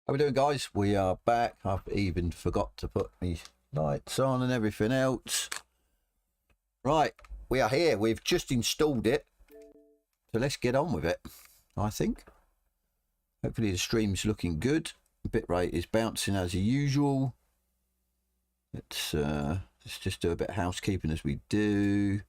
How we doing, guys? We are back. I've even forgot to put my lights on and everything else. Right, we are here. We've just installed it. So let's get on with it, I think. Hopefully the stream's looking good. Bitrate is bouncing as usual. Let's just do a bit of housekeeping as we do.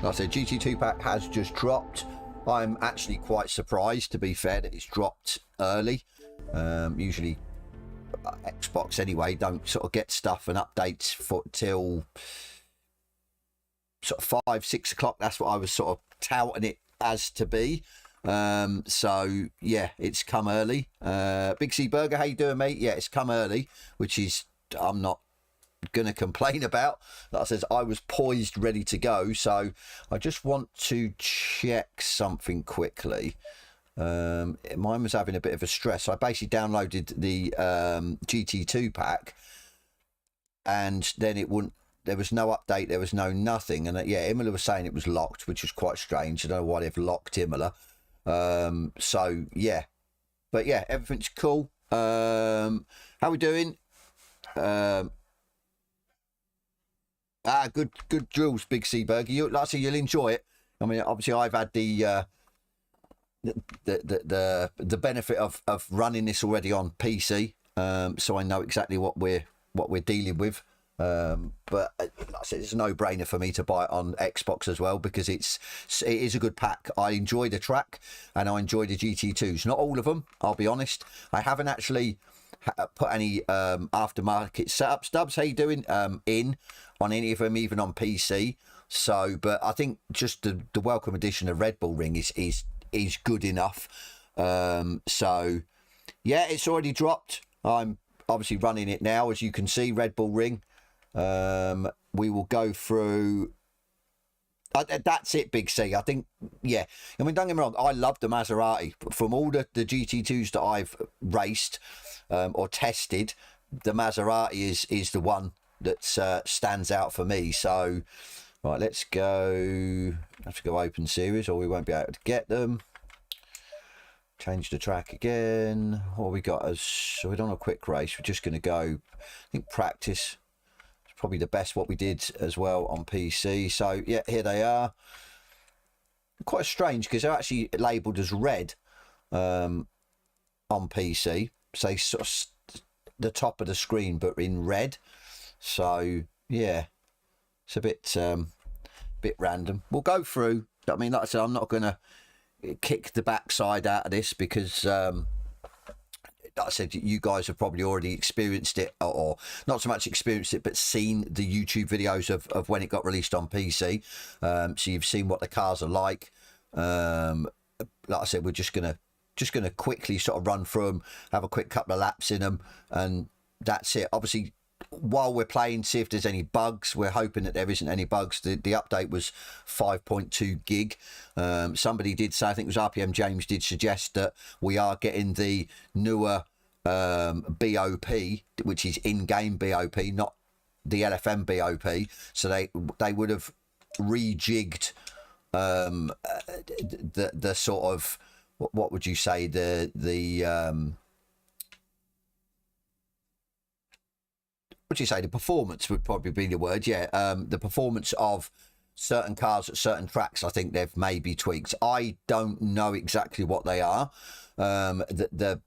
Like I said, GT2 pack has just dropped. I'm actually quite surprised, to be fair, that it's dropped early. Usually Xbox anyway don't sort of get stuff and updates for till sort of 5-6 o'clock. That's what I was sort of touting it as to be. So yeah, it's come early. Big C Burger, how you doing, mate? Yeah, it's come early, which is I'm not gonna complain about. Like I says, I was poised, ready to go. So I just want to check something quickly. Mine was having a bit of a stress. So I basically downloaded the GT2 pack, and then it wouldn't. There was no update. There was no nothing. And yeah, Imola was saying it was locked, which was quite strange. I don't know why they've locked Imola. So yeah, but yeah, everything's cool. How we doing? Good drills, Big C Burger. You, like I say, you'll enjoy it. I mean, obviously, I've had the benefit of running this already on PC, so I know exactly what we're dealing with. But like I said, it's a no-brainer for me to buy it on Xbox as well, because it is a good pack. I enjoy the track and I enjoy the GT2s. Not all of them, I'll be honest. I haven't actually put any aftermarket setups. Dubs, how you doing? In on any of them, even on PC. So, but I think just the welcome edition of Redbull ring is good enough. So yeah, it's already dropped. I'm obviously running it now, as you can see. Redbull ring. We will go through. That's it, Big C. I think, yeah. I mean, don't get me wrong, I love the Maserati. From all the GT2s that I've raced or tested, the Maserati is the one that stands out for me. So, right, let's go. Have to go open series, or we won't be able to get them. Change the track again. What we got as, so we're on a quick race. We're just going to go, I think, practice. Probably the best what we did as well on PC. So yeah, here they are. Quite strange, because they're actually labelled as red on PC. So they sort of the top of the screen, but in red. So yeah, it's a bit random. We'll go through. I mean, like I said, I'm not gonna kick the backside out of this, because like I said, you guys have probably already experienced it, or not so much experienced it, but seen the YouTube videos of when it got released on PC. So you've seen what the cars are like. Like I said, we're just gonna quickly sort of run through them, have a quick couple of laps in them, and that's it. Obviously, while we're playing, see if there's any bugs. We're hoping that there isn't any bugs. The update was 5.2 gig. Somebody did say, I think it was RPM James, did suggest that we are getting the newer BOP, which is in-game BOP, not the LFM BOP. So they would have rejigged the sort of, what would you say, would you say the performance would probably be the word. Yeah, the performance of certain cars at certain tracks, I think they've maybe tweaked. I don't know exactly what they are. The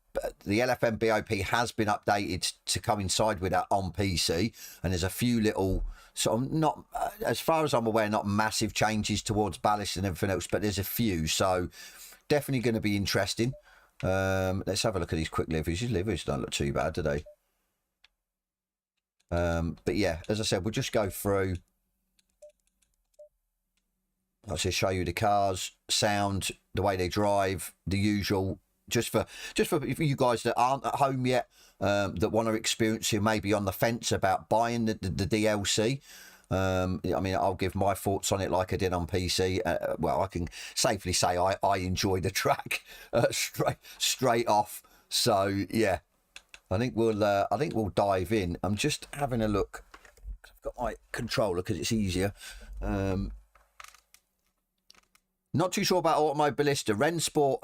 LFM BOP has been updated to coincide with that on PC, and there's a few little sort of, not as far as I'm aware, not massive changes towards ballast and everything else, but there's a few. So definitely going to be interesting. Let's have a look at these quick liveries. These liveries don't look too bad, do they? But yeah, as I said, we'll just go through. I'll just show you the cars, sound, the way they drive, the usual. Just for you guys that aren't at home yet, that want to experience it, maybe on the fence about buying the DLC. I mean, I'll give my thoughts on it like I did on PC. Well, I can safely say I enjoy the track straight off. So yeah. I think we'll dive in. I'm just having a look I've got my controller because it's easier. Not too sure about Automobilista. Rennsport,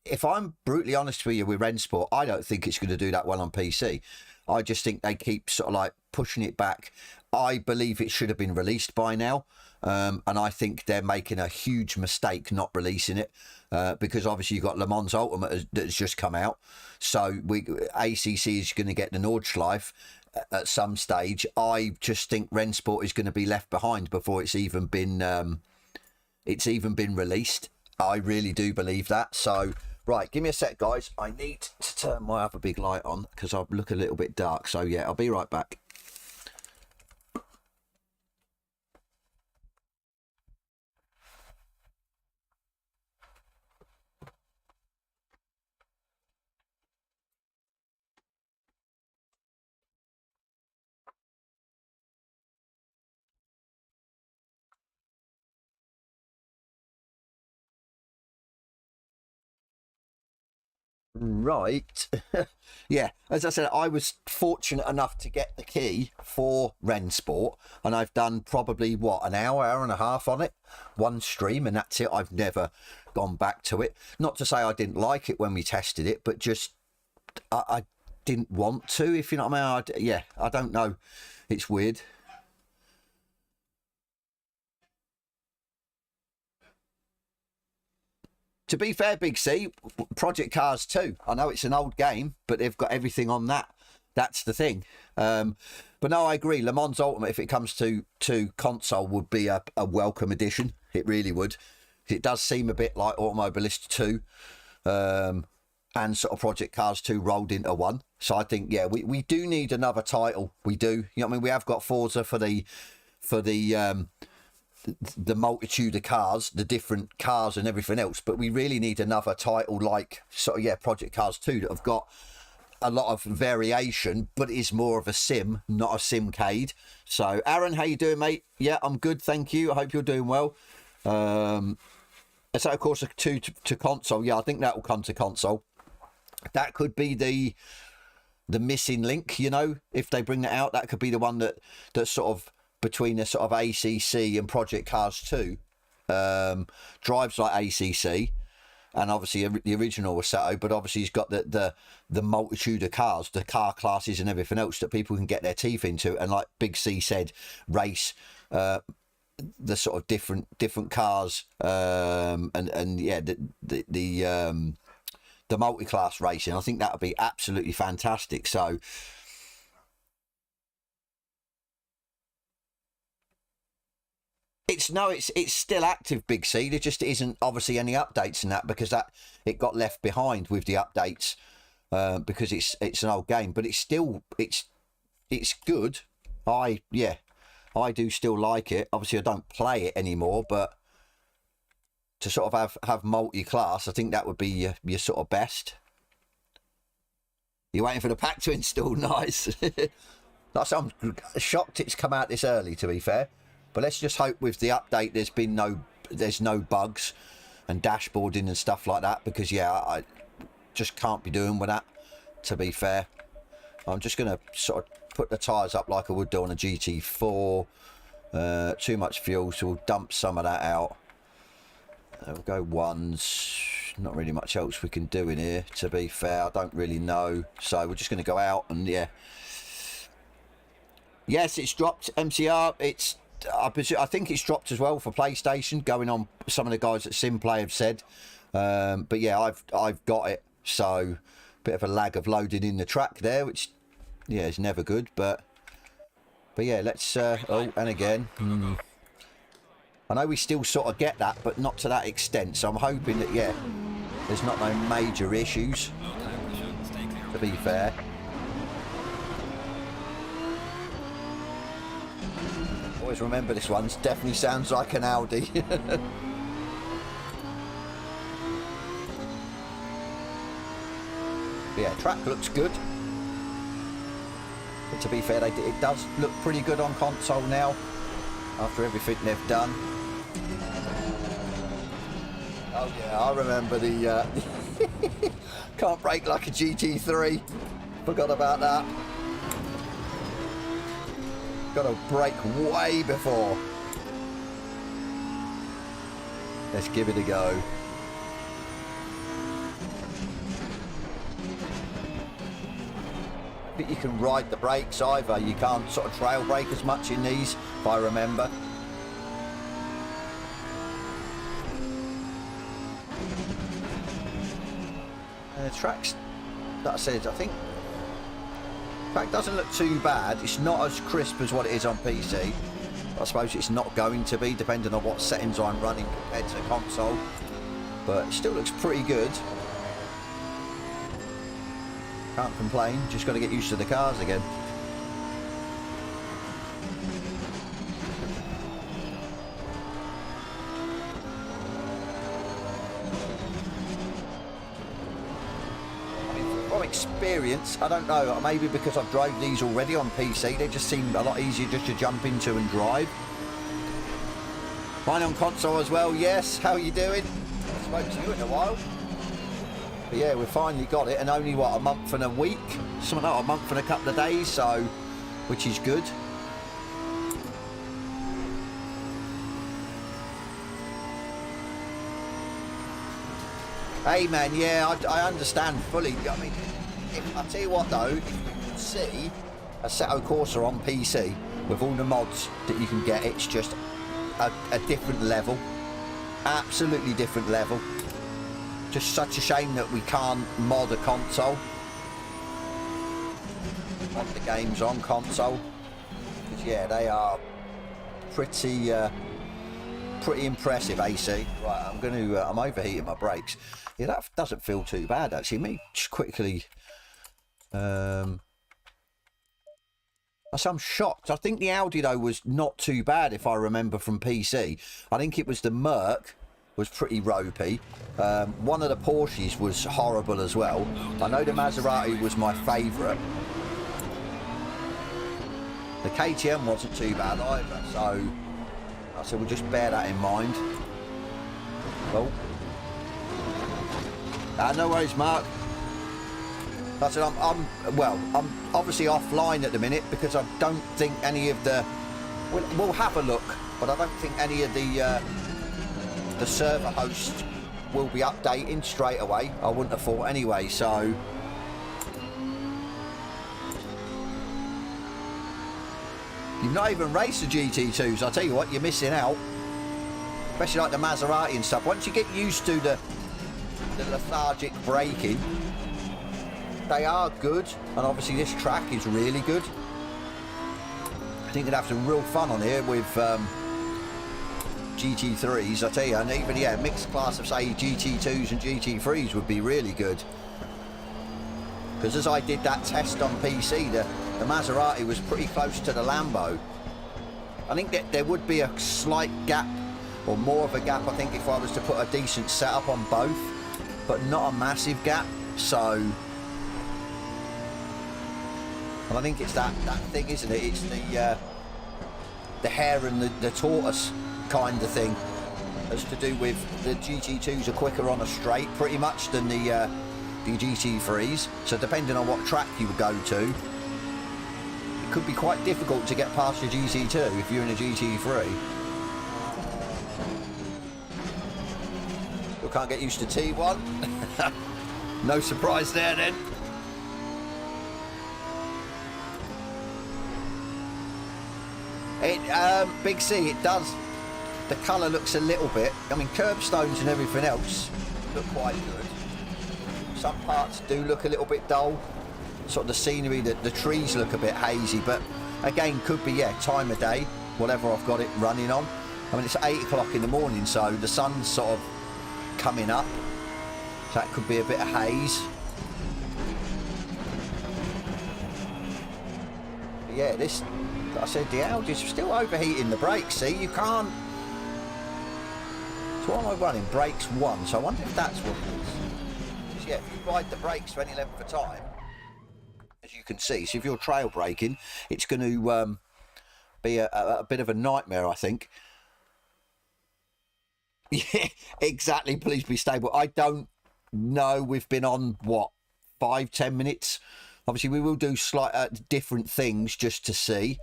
if I'm brutally honest with you with Rennsport, I don't think it's going to do that well on PC. I just think they keep sort of like pushing it back. I believe it should have been released by now. And I think they're making a huge mistake not releasing it, because obviously you've got Le Mans Ultimate that's just come out. So ACC is going to get the Nordschleife at some stage. I just think Rennsport is going to be left behind before it's even been released. I really do believe that. So right, give me a sec, guys. I need to turn my other big light on because I look a little bit dark. So yeah, I'll be right back. Right. Yeah, as I said, I was fortunate enough to get the key for Rennsport, and I've done probably what, an hour and a half on it, one stream, and that's it. I've never gone back to it. Not to say I didn't like it when we tested it, but just I didn't want to, if you know what I mean. Yeah, I don't know, it's weird. To be fair, Big C, Project Cars 2, I know it's an old game, but they've got everything on that. That's the thing. But no, I agree. Le Mans Ultimate, if it comes to console, would be a welcome addition. It really would. It does seem a bit like Automobilista 2 and sort of Project Cars 2 rolled into one. So I think, yeah, we do need another title. We do. You know what I mean? We have got Forza for the multitude of cars, the different cars and everything else, but we really need another title like sort of, yeah, Project Cars 2 that have got a lot of variation, but is more of a sim, not a simcade. So Aaron, how you doing, mate? Yeah, I'm good, thank you. I hope you're doing well. So of course to console, yeah, I think that will come to console. That could be the missing link, you know, if they bring that out. That could be the one that sort of between the sort of ACC and Project Cars 2 drives like ACC, and obviously the original was Assetto, but obviously he's got the multitude of cars, the car classes and everything else that people can get their teeth into, and like Big C said, race the sort of different cars, and yeah, the multi-class racing. I think that would be absolutely fantastic. So it's still active, Big C. There just isn't obviously any updates in that, because it got left behind with the updates, because it's an old game, but it's still it's good. I do still like it. Obviously I don't play it anymore, but to sort of have multi-class, I think that would be your sort of best. You're waiting for the pack to install. Nice. I'm shocked it's come out this early, to be fair. But let's just hope with the update there's no bugs and dashboarding and stuff like that, because yeah, I just can't be doing with that, to be fair. I'm just going to sort of put the tyres up like I would do on a GT4. Too much fuel, so we'll dump some of that out. We'll go ones. Not really much else we can do in here, to be fair. I don't really know. So we're just going to go out and yeah. Yes, it's dropped, MCR. I think it's dropped as well for PlayStation, going on some of the guys at SimPlay have said. But yeah, I've got it. So bit of a lag of loading in the track there, which yeah is never good. But yeah, let's oh, and again. I know we still sort of get that, but not to that extent. So I'm hoping that, yeah, there's not no major issues, to be fair. Always remember this one. Definitely sounds like an Audi. Yeah, track looks good. But to be fair, it does look pretty good on console now, after everything they've done. Oh yeah, I remember the can't brake like a GT3. Forgot about that. got to brake way before. Let's give it a go. I think you can ride the brakes either. You can't sort of trail brake as much in these, if I remember. The tracks, that I said, I think the track doesn't look too bad. It's not as crisp as what it is on PC. I suppose it's not going to be, depending on what settings I'm running compared to the console. But it still looks pretty good. Can't complain, just got to get used to the cars again. From experience, I don't know, maybe because I've drove these already on PC, they just seem a lot easier just to jump into and drive. Mine on console as well, yes, how are you doing? I haven't spoken to you in a while. But yeah, we finally got it, and only, what, a month and a week? Something like a month and a couple of days, so, which is good. Hey man, yeah, I understand fully. I mean, I tell you what though, if you can see Assetto Corsa on PC with all the mods that you can get, it's just a different level. Absolutely different level. Just such a shame that we can't mod a console. Mod the games on console. Because yeah, they are pretty impressive, AC. Right, I'm overheating my brakes. Yeah, that doesn't feel too bad actually. Let me just quickly. I'm shocked. I think the Audi though was not too bad if I remember from PC. I think it was the Merc was pretty ropey. One of the Porsches was horrible as well. I know the Maserati was my favourite. The KTM wasn't too bad either. So I said we'll just bear that in mind. Oh. No worries, Mark. I said I'm obviously offline at the minute because I don't think any of the. We'll have a look, but I don't think any of the server hosts will be updating straight away. I wouldn't have thought anyway. So you've not even raced the GT2s. I tell you what, you're missing out. Especially like the Maserati and stuff. Once you get used to the lethargic braking, they are good, and obviously this track is really good. I think you'd have some real fun on here with GT3s, I tell you, and even, yeah, mixed class of, say, GT2s and GT3s would be really good. Because as I did that test on PC, the Maserati was pretty close to the Lambo. I think that there would be a slight gap, or more of a gap, I think, if I was to put a decent setup on both, but not a massive gap. So, and I think it's that thing, isn't it? It's the hare and the tortoise kind of thing. As to do with the GT2s are quicker on a straight, pretty much, than the GT3s. So depending on what track you would go to, it could be quite difficult to get past your GT2 if you're in a GT3. You can't get used to T1. No surprise there then. Big C, it does. The colour looks a little bit. I mean, curbstones and everything else look quite good. Some parts do look a little bit dull. Sort of the scenery, the trees look a bit hazy, but again, could be, yeah, time of day, whatever I've got it running on. I mean, it's 8 o'clock in the morning, so the sun's sort of coming up. So that could be a bit of haze. But yeah, this, like I said, the Audi's still overheating the brakes. See, you can't. So what am I running? Brakes 1. So I wonder if that's what it is. Because yeah, if you ride the brakes for any length of time, as you can see, so if you're trail braking, it's going to be a bit of a nightmare, I think. Yeah, exactly. Please be stable. I don't know. We've been on, what, 5-10 minutes? Obviously, we will do slight different things just to see.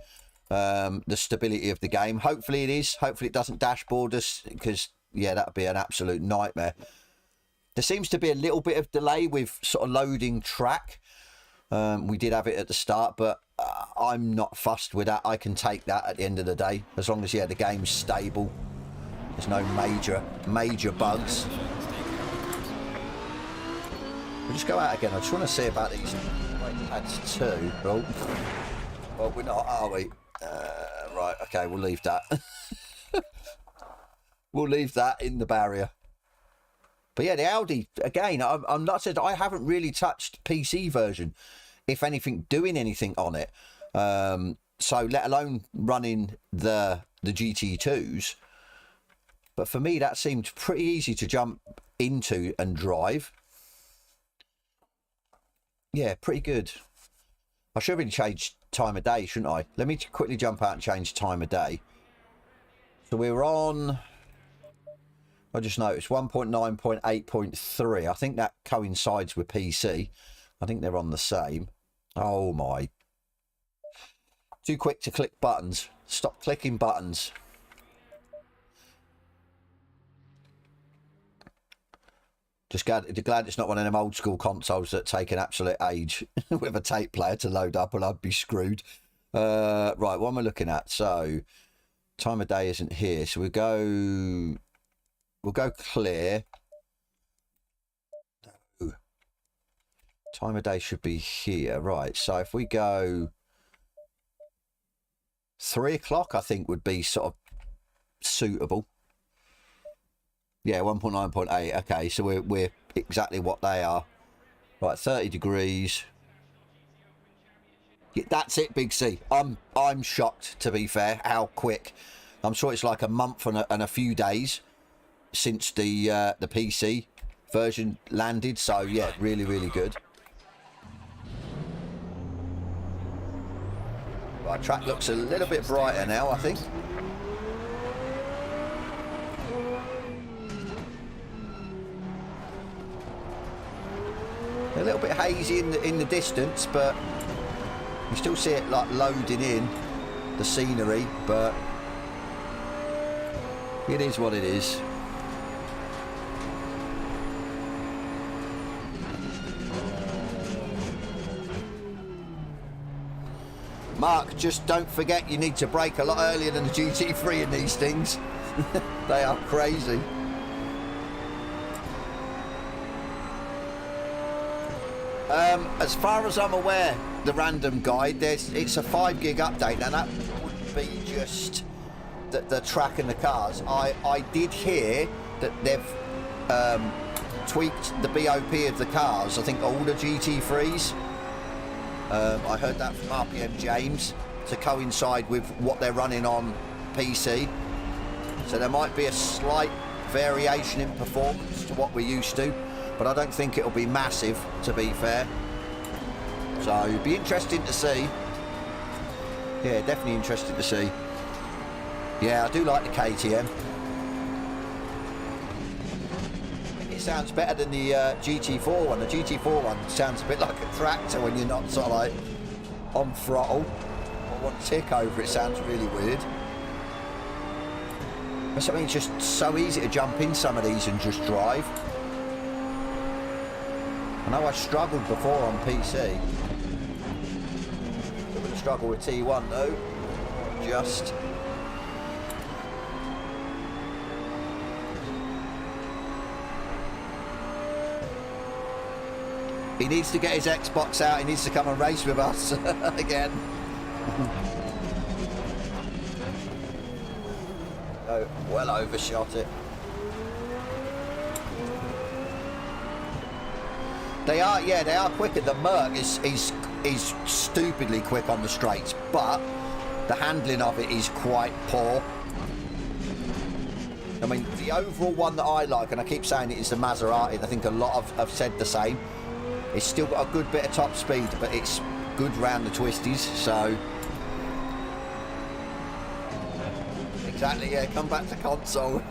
the stability of the game. Hopefully it is. Hopefully it doesn't dashboard us, because yeah, that would be an absolute nightmare. There seems to be a little bit of delay with sort of loading track. We did have it at the start, but I'm not fussed with that. I can take that at the end of the day, as long as, yeah, the game's stable. There's no major bugs. We'll just go out again. I just want to see about these brake pads too. Oh, well, we're not, are we? Right, okay, we'll leave that. We'll leave that in the barrier. But yeah, the Audi, again, I'm not said I haven't really touched PC version, if anything, doing anything on it. So let alone running the GT2s. But for me, that seemed pretty easy to jump into and drive. Yeah, pretty good. I should have really changed time of day, shouldn't I? Let me quickly jump out and change time of day. So we're on... I just noticed 1.9.8.3. I think that coincides with PC. I think they're on the same. Oh my. Too quick to click buttons. Stop clicking buttons. Just glad it's not one of them old school consoles that take an absolute age with a tape player to load up, and I'd be screwed. Right, what am I looking at? So, time of day isn't here. So we'll go clear. No. Time of day should be here. Right, so if we go 3 o'clock, I think would be sort of suitable. Yeah, 1.9.8. Okay, so we're exactly what they are. Right, 30 degrees. Yeah, that's it, Big C. I'm shocked, to be fair, how quick. I'm sure it's like a month and a few days since the PC version landed. So yeah, really, really good. Right, track looks a little bit brighter now, I think. A little bit hazy in the distance, but you still see it like loading in the scenery, but it is what it is. Mark, just don't forget you need to brake a lot earlier than the GT3 in these things. They are crazy. As far as I'm aware, the random guide, it's a 5 gig update, and that wouldn't be just the track and the cars. I did hear that they've tweaked the BOP of the cars. I think all the GT3s. I heard that from RPM James, to coincide with what they're running on PC. So there might be a slight variation in performance to what we're used to, but I don't think it'll be massive, to be fair. So it'd be interesting to see. Yeah, definitely interesting to see. Yeah, I do like the KTM. It sounds better than the GT4 one. The GT4 one sounds a bit like a tractor when you're not sort of like on throttle or want to tick over. It sounds really weird. But I mean, it's just so easy to jump in some of these and just drive. I know I struggled before on PC. I'm going to struggle with T1 though. Just. He needs to get his Xbox out. He needs to come and race with us again. Oh, well overshot it. They are, yeah, they are quicker. The Merc is stupidly quick on the straights, but the handling of it is quite poor. I mean, the overall one that I like, and I keep saying it, is the Maserati, and I think a lot have said the same. It's still got a good bit of top speed, but it's good round the twisties, so... Exactly, yeah, come back to console.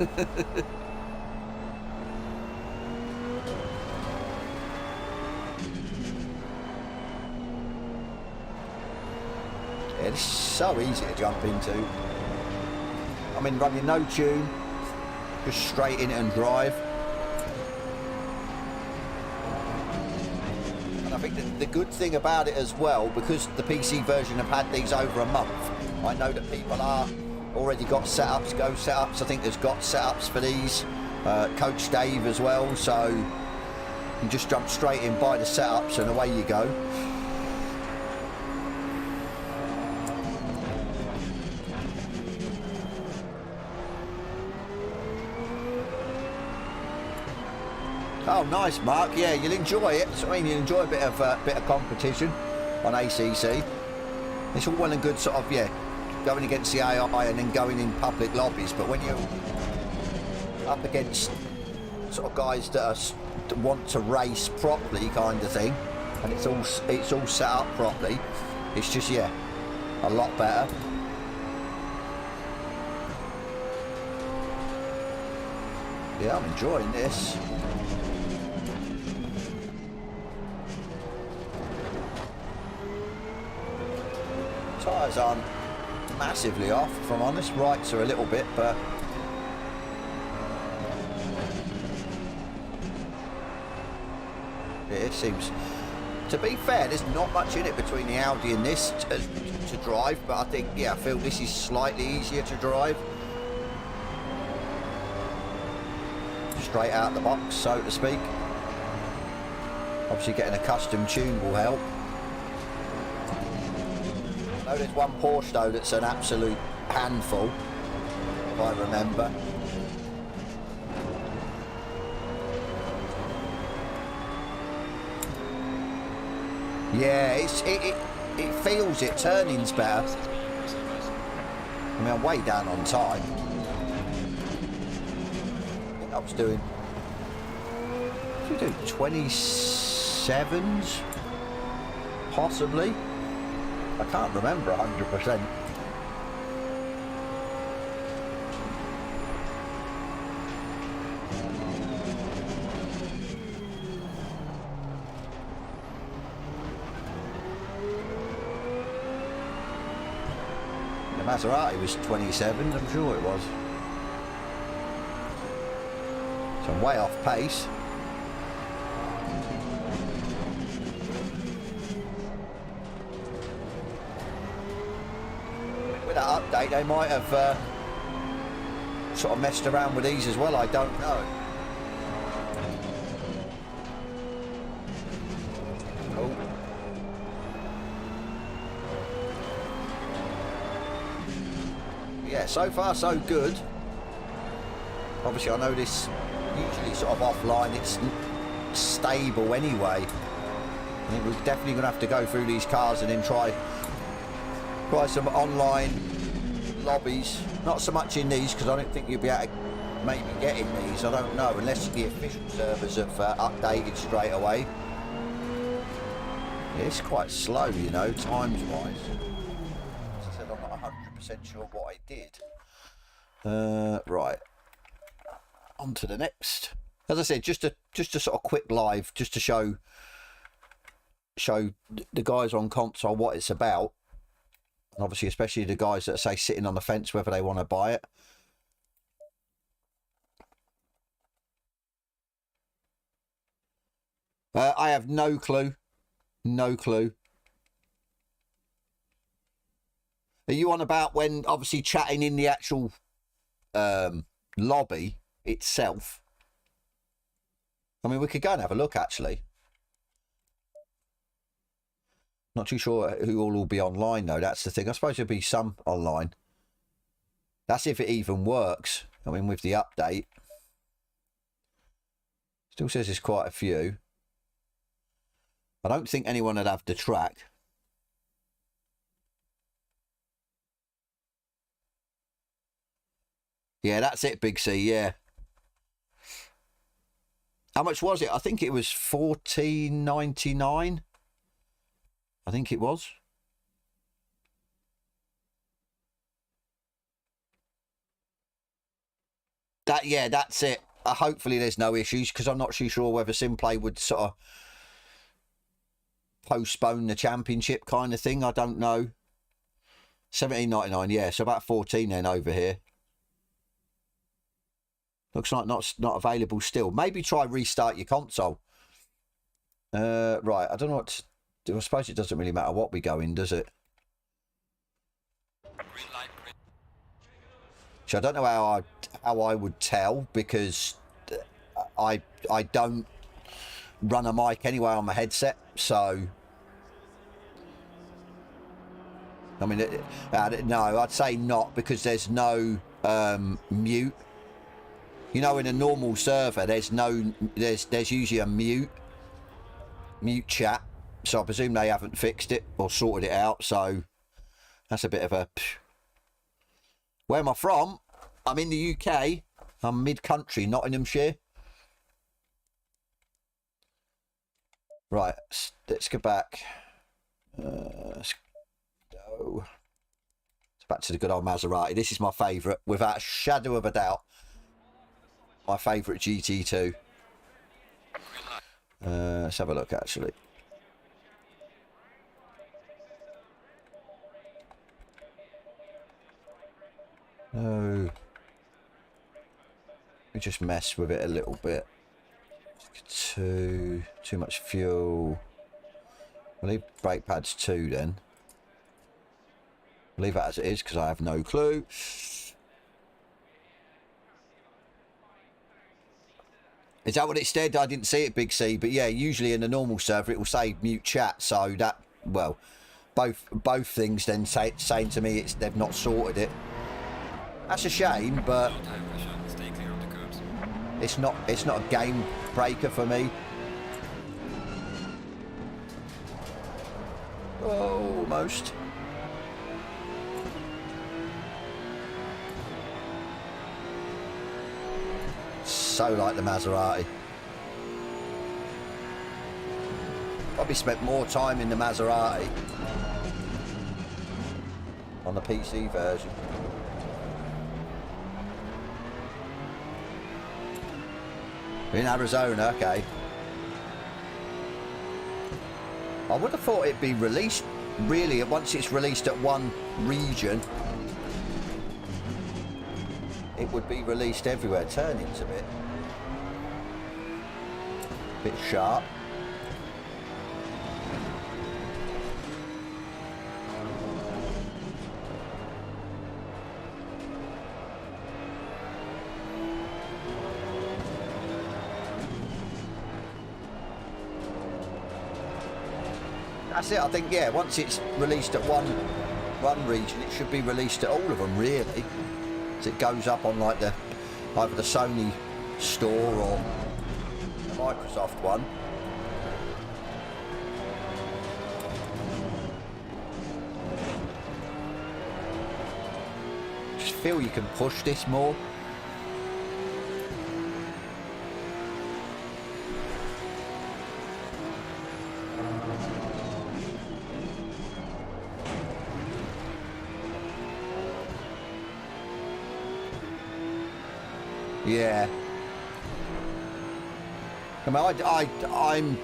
Yeah, It's so easy to jump into. I mean, running no tune, just straight in it and drive. And I think the good thing about it as well, because the PC version have had these over a month, I know that people are already got setups, Go setups. I think there's got setups for these. Coach Dave as well, so you just jump straight in, buy the setups, and away you go. Oh, nice, Mark. Yeah, you'll enjoy it. So, I mean, you'll enjoy a bit of competition on ACC. It's all well and good, sort of, yeah, going against the AI and then going in public lobbies. But when you're up against sort of guys that want to race properly, kind of thing, and it's all set up properly, it's just, yeah, a lot better. Yeah, I'm enjoying this. Tyres aren't massively off, if I'm honest. Rights are a little bit, but it seems, to be fair, there's not much in it between the Audi and this to drive, but I think, yeah, I feel this is slightly easier to drive. Straight out the box, so to speak. Obviously getting a custom tune will help. I know there's one Porsche though that's an absolute handful, if I remember. Yeah, it feels it. Turning's better. I mean, I'm way down on time. I think I was doing 27s, possibly. I can't remember 100%. The Maserati was 27, I'm sure it was. So I'm way off pace. That update, they might have sort of messed around with these as well, I don't know. Oh. Yeah, so far so good. Obviously I know this usually sort of offline, it's stable anyway. I think we're definitely going to have to go through these cars and then try some online lobbies. Not so much in these, because I don't think you'll be able to maybe get in these, I don't know, unless the official servers have updated straight away. Yeah, it's quite slow, you know, times wise. As I said, I'm not 100% sure what I did. Right, on to the next. As I said, just a sort of quick live, just to show the guys on console what it's about. And obviously, especially the guys that are, say, sitting on the fence, whether they want to buy it. I have no clue. No clue. Are you on about when, obviously, chatting in the actual lobby itself? I mean, we could go and have a look, actually. Not too sure who all will be online, though. That's the thing. I suppose there'll be some online. That's if it even works. I mean, with the update. Still says there's quite a few. I don't think anyone would have the track. Yeah, that's it, Big C, yeah. How much was it? I think it was $14.99. I think it was. Yeah, that's it. Hopefully there's no issues, because I'm not too sure whether Simplay would sort of postpone the championship kind of thing. I don't know. $17.99, yeah, so about 14 then over here. Looks like not available still. Maybe try restart your console. Right, I don't know what to do. I suppose it doesn't really matter what we go in, does it? Green light, green. So I don't know how I would tell, because I don't run a mic anyway on my headset, so I mean no, I'd say not, because there's no mute. You know, in a normal server there's usually a mute chat, so I presume they haven't fixed it or sorted it out, so that's a bit of a... Where am I from? I'm in the UK. I'm mid-country, Nottinghamshire. Right, let's go back. Let's go. It's back to the good old Maserati. This is my favourite, without a shadow of a doubt. My favourite GT2. Let's have a look, actually. No. We just mess with it a little bit. Too much fuel. We'll leave brake pads 2 then. We'll leave it as it is because I have no clue. Is that what it said? I didn't see it, Big C, but yeah, usually in a normal server it will say mute chat, so that, well, both things then saying to me they've not sorted it. That's a shame, but it's not a game breaker for me. Oh, almost. So like the Maserati. Probably spent more time in the Maserati on the PC version. In Arizona, okay. I would have thought it'd be released, really, once it's released at one region, it would be released everywhere. Turning's a bit sharp. That's it, I think, yeah, once it's released at one region, it should be released at all of them, really. So it goes up on like either the Sony store or the Microsoft one. Just feel you can push this more. Yeah. I mean,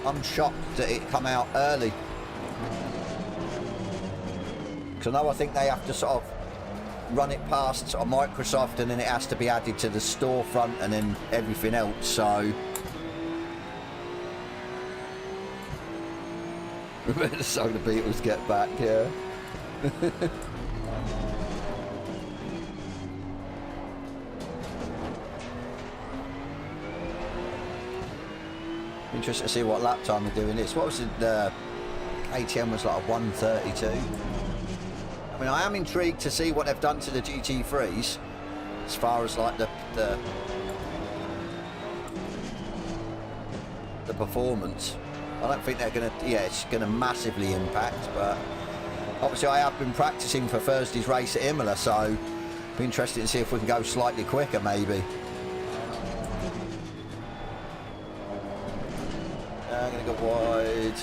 I'm shocked that it come out early. Because I think they have to sort of run it past sort of Microsoft, and then it has to be added to the storefront and then everything else, so... Remember the Solar Beatles Get Back, yeah. Interesting to see what lap time they're doing this. What was it? KTM was like a 1:32. I mean, I am intrigued to see what they've done to the GT3s as far as like the performance. I don't think they're gonna. Yeah, it's gonna massively impact. But obviously, I have been practicing for Thursday's race at Imola, so it'll be interesting to see if we can go slightly quicker, maybe. I'm going to go wide.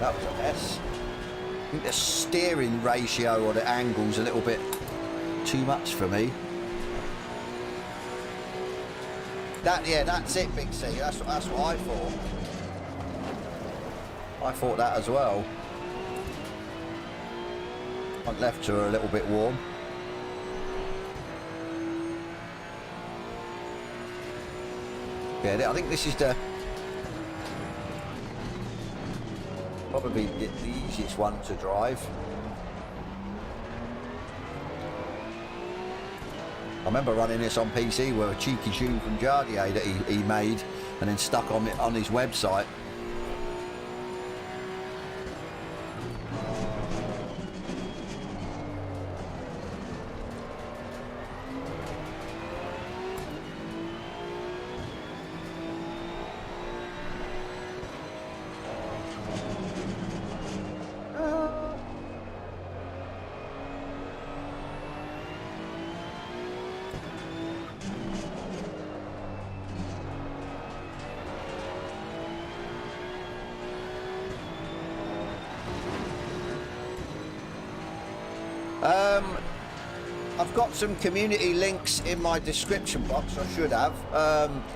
That was a mess. I think the steering ratio or the angle's a little bit too much for me. Yeah, that's it, Big C. That's what I thought. I thought that as well. Front left are a little bit warm. Yeah, I think this is probably the easiest one to drive. I remember running this on PC with a cheeky tune from Jardier that he made and then stuck on his website. I've got some community links in my description box, I should have.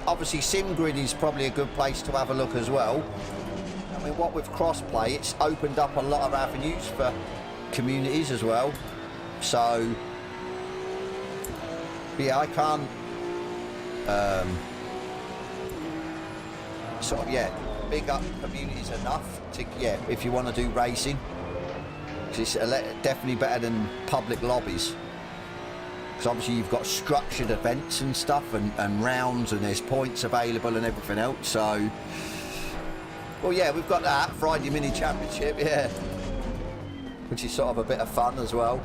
Obviously SimGrid is probably a good place to have a look as well. I mean, what with crossplay, it's opened up a lot of avenues for communities as well. So, yeah, I can't sort of, yeah, big up communities enough to, yeah, if you want to do racing. It's definitely better than public lobbies. Because obviously you've got structured events and stuff and rounds and there's points available and everything else. So, well, yeah, we've got that Friday Mini Championship, yeah, which is sort of a bit of fun as well.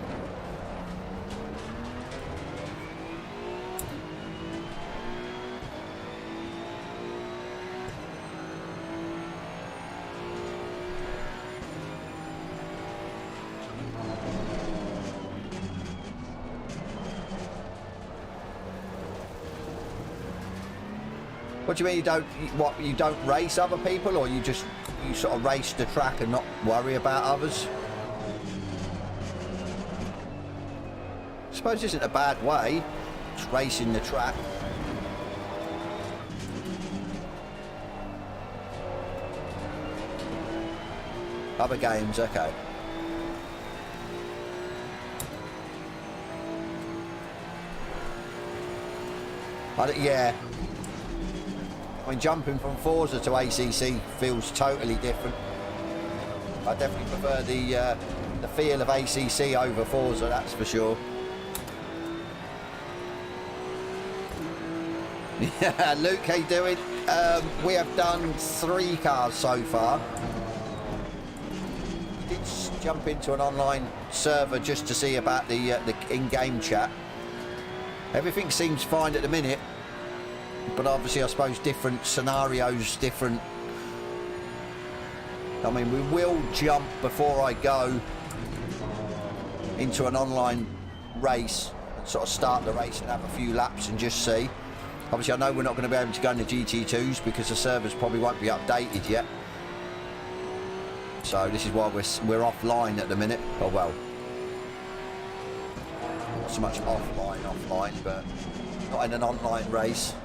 What do you mean you don't race other people, or you sort of race the track and not worry about others? I suppose this isn't a bad way, just racing the track. Other games, okay. Yeah. I mean, jumping from Forza to ACC feels totally different. I definitely prefer the feel of ACC over Forza, that's for sure. Yeah, Luke, how you doing? We have done 3 cars so far. We did jump into an online server just to see about the in-game chat. Everything seems fine at the minute. But obviously, I suppose different scenarios, different... I mean, we will jump before I go into an online race and sort of start the race and have a few laps and just see. Obviously, I know we're not going to be able to go into GT2s because the servers probably won't be updated yet. So this is why we're offline at the minute. Oh, well. Not so much offline, but not in an online race.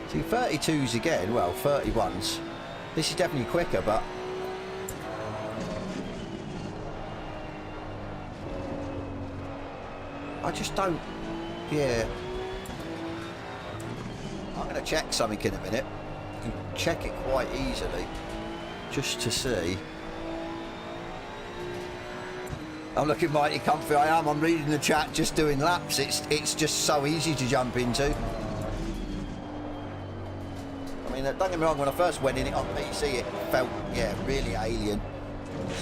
See, 32s again, well, 31s. This is definitely quicker, but... I just don't... Yeah. I'm going to check something in a minute. You can check it quite easily. Just to see. I'm looking mighty comfy, I am. I'm reading the chat, just doing laps. It's just so easy to jump into. I mean, don't get me wrong, when I first went in it on PC, it felt, yeah, really alien.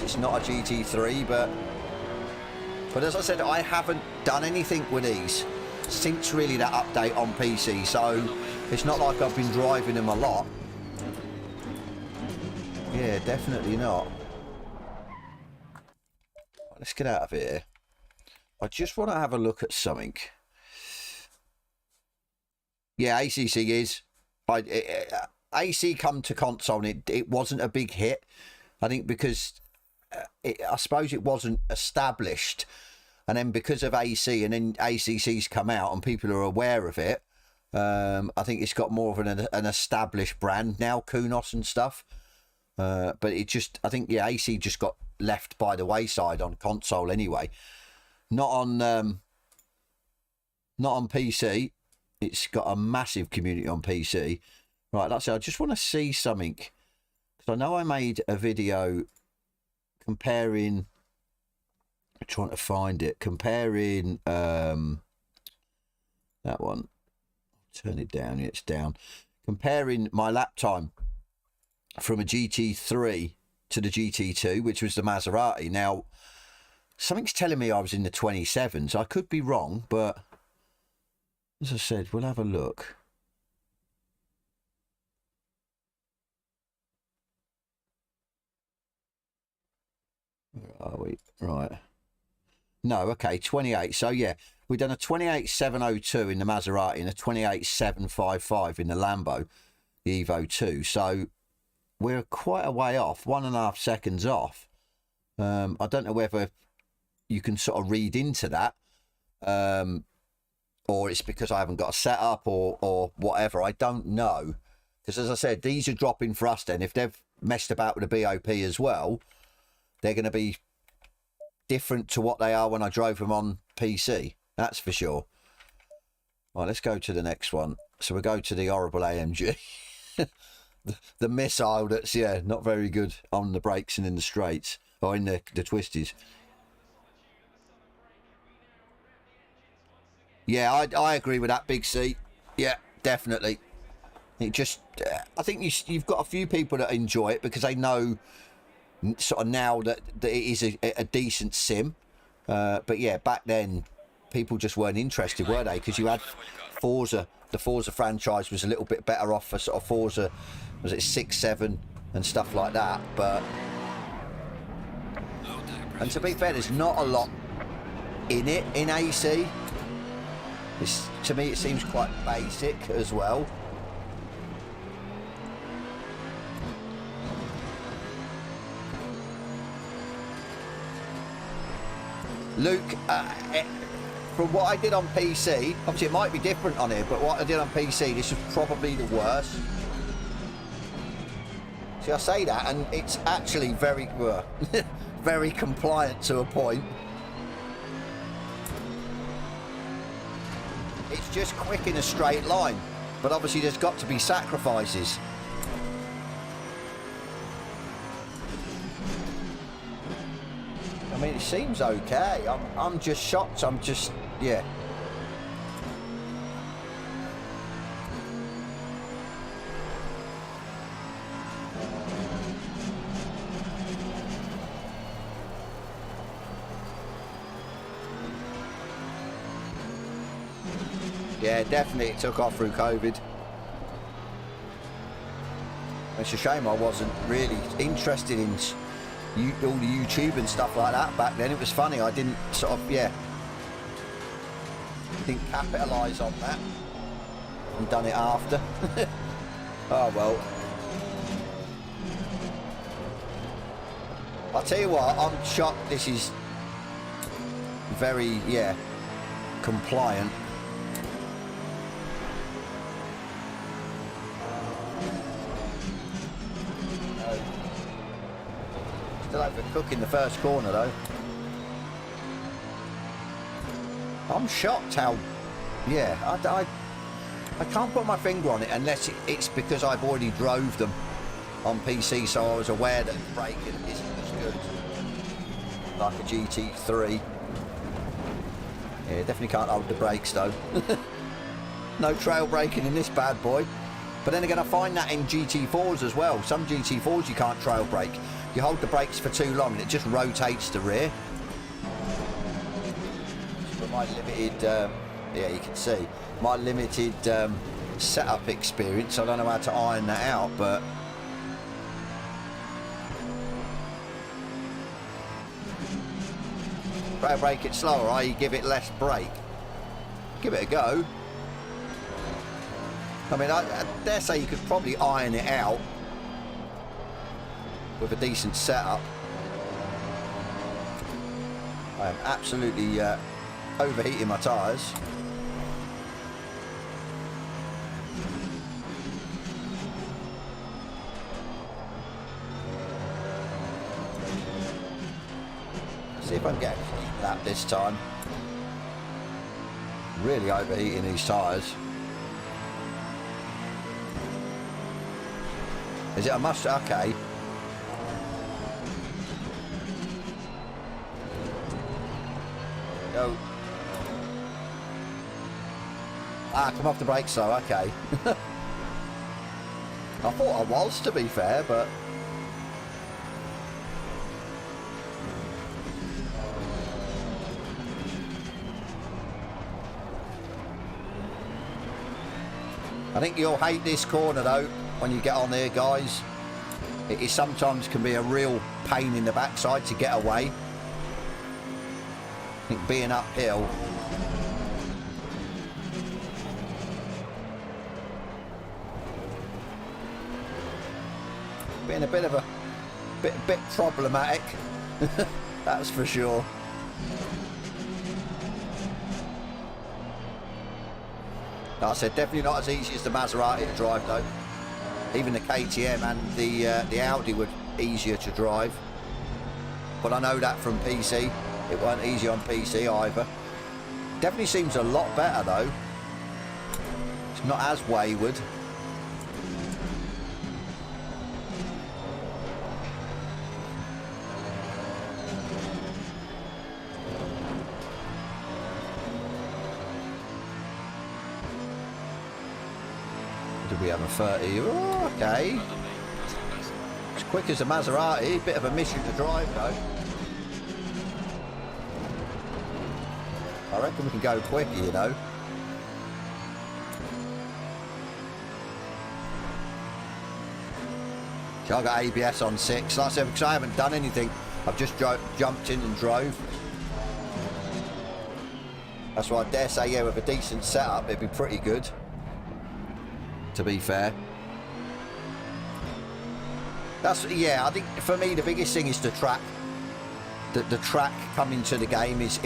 It's not a GT3, but as I said, I haven't done anything with these since really that update on PC, so it's not like I've been driving them a lot. Yeah, definitely not. Let's get out of here. I just want to have a look at something. Yeah, ACC is... AC come to console and it wasn't a big hit. I think because I suppose it wasn't established, and then because of AC and then ACC's come out and people are aware of it, I think it's got more of an established brand now, Kunos and stuff. But it just, I think, yeah, AC just got left by the wayside on console anyway. Not on PC. It's got a massive community on PC. Right, that's it. I just want to see something, because I know I made a video comparing. I'm trying to find it. Comparing that one. Turn it down. Yeah, it's down. Comparing my lap time from a GT3 to the GT2, which was the Maserati. Now, something's telling me I was in the 27s. I could be wrong, but as I said, we'll have a look. Where are we? Right. No, okay, 28. So, yeah, we've done a 28.702 in the Maserati and a 28.755 in the Lambo, the Evo 2. So, we're quite a way off, 1.5 seconds off. I don't know whether you can sort of read into that, or it's because I haven't got a setup or whatever. I don't know. Because as I said, these are dropping for us then. If they've messed about with the BOP as well, they're going to be different to what they are when I drove them on PC. That's for sure. Right, let's go to the next one. So we go to the horrible AMG. The missile that's, yeah, not very good on the brakes and in the straights, or in the twisties. Yeah, I agree with that, Big C. Yeah, definitely. It just, I think you've got a few people that enjoy it because they know sort of now that it is a decent sim. But yeah, back then, people just weren't interested, were they? Because you had Forza. The Forza franchise was a little bit better off for sort of Forza, was it 6, 7 and stuff like that. But, and to be fair, there's not a lot in it in AC. To me, it seems quite basic as well. Luke, from what I did on PC, obviously it might be different on here, but what I did on PC, this is probably the worst. See, I say that, and it's actually very, very compliant to a point. It's just quick in a straight line, but obviously there's got to be sacrifices. I mean, it seems okay. I'm just shocked. I'm just, yeah. Yeah, definitely it took off through COVID. It's a shame I wasn't really interested in all the YouTube and stuff like that back then. It was funny, I didn't sort of, yeah, didn't capitalise on that and done it after. Oh well. I'll tell you what, I'm shocked this is very, yeah, compliant. Still overcooking the first corner though. I'm shocked how, yeah, I can't put my finger on it unless it's because I've already drove them on PC, so I was aware that braking isn't as good like a GT3. Yeah, definitely can't hold the brakes though. No trail braking in this bad boy. But then again, I find that in GT4s as well. Some GT4s you can't trail brake. You hold the brakes for too long and it just rotates the rear. But my limited, yeah, you can see, my limited setup experience, I don't know how to iron that out, but trail brake it slower, i.e. give it less brake. Give it a go. I mean, I dare say you could probably iron it out with a decent setup. I am absolutely overheating my tyres. See if I can get a clean lap this time. Really overheating these tyres. Is it a must? Okay. Go. Ah, come off the brakes though, okay. I thought I was, to be fair, but... I think you'll hate this corner though, when you get on there, guys. It sometimes can be a real pain in the backside to get away. I think being uphill... being a bit of a... bit problematic. That's for sure. Like I said, definitely not as easy as the Maserati to drive though. Even the KTM and the Audi were easier to drive. But I know that from PC. It weren't easy on PC either. Definitely seems a lot better though. It's not as wayward. We have a 30. Oh, okay. As quick as a Maserati, bit of a mission to drive though. I reckon we can go quicker, you know. So I got ABS on 6. Like I said, because I haven't done anything, I've just jumped in and drove. That's why I dare say, yeah, with a decent setup, it'd be pretty good. To be fair, that's, yeah, I think for me the biggest thing is the track. The track coming to the game is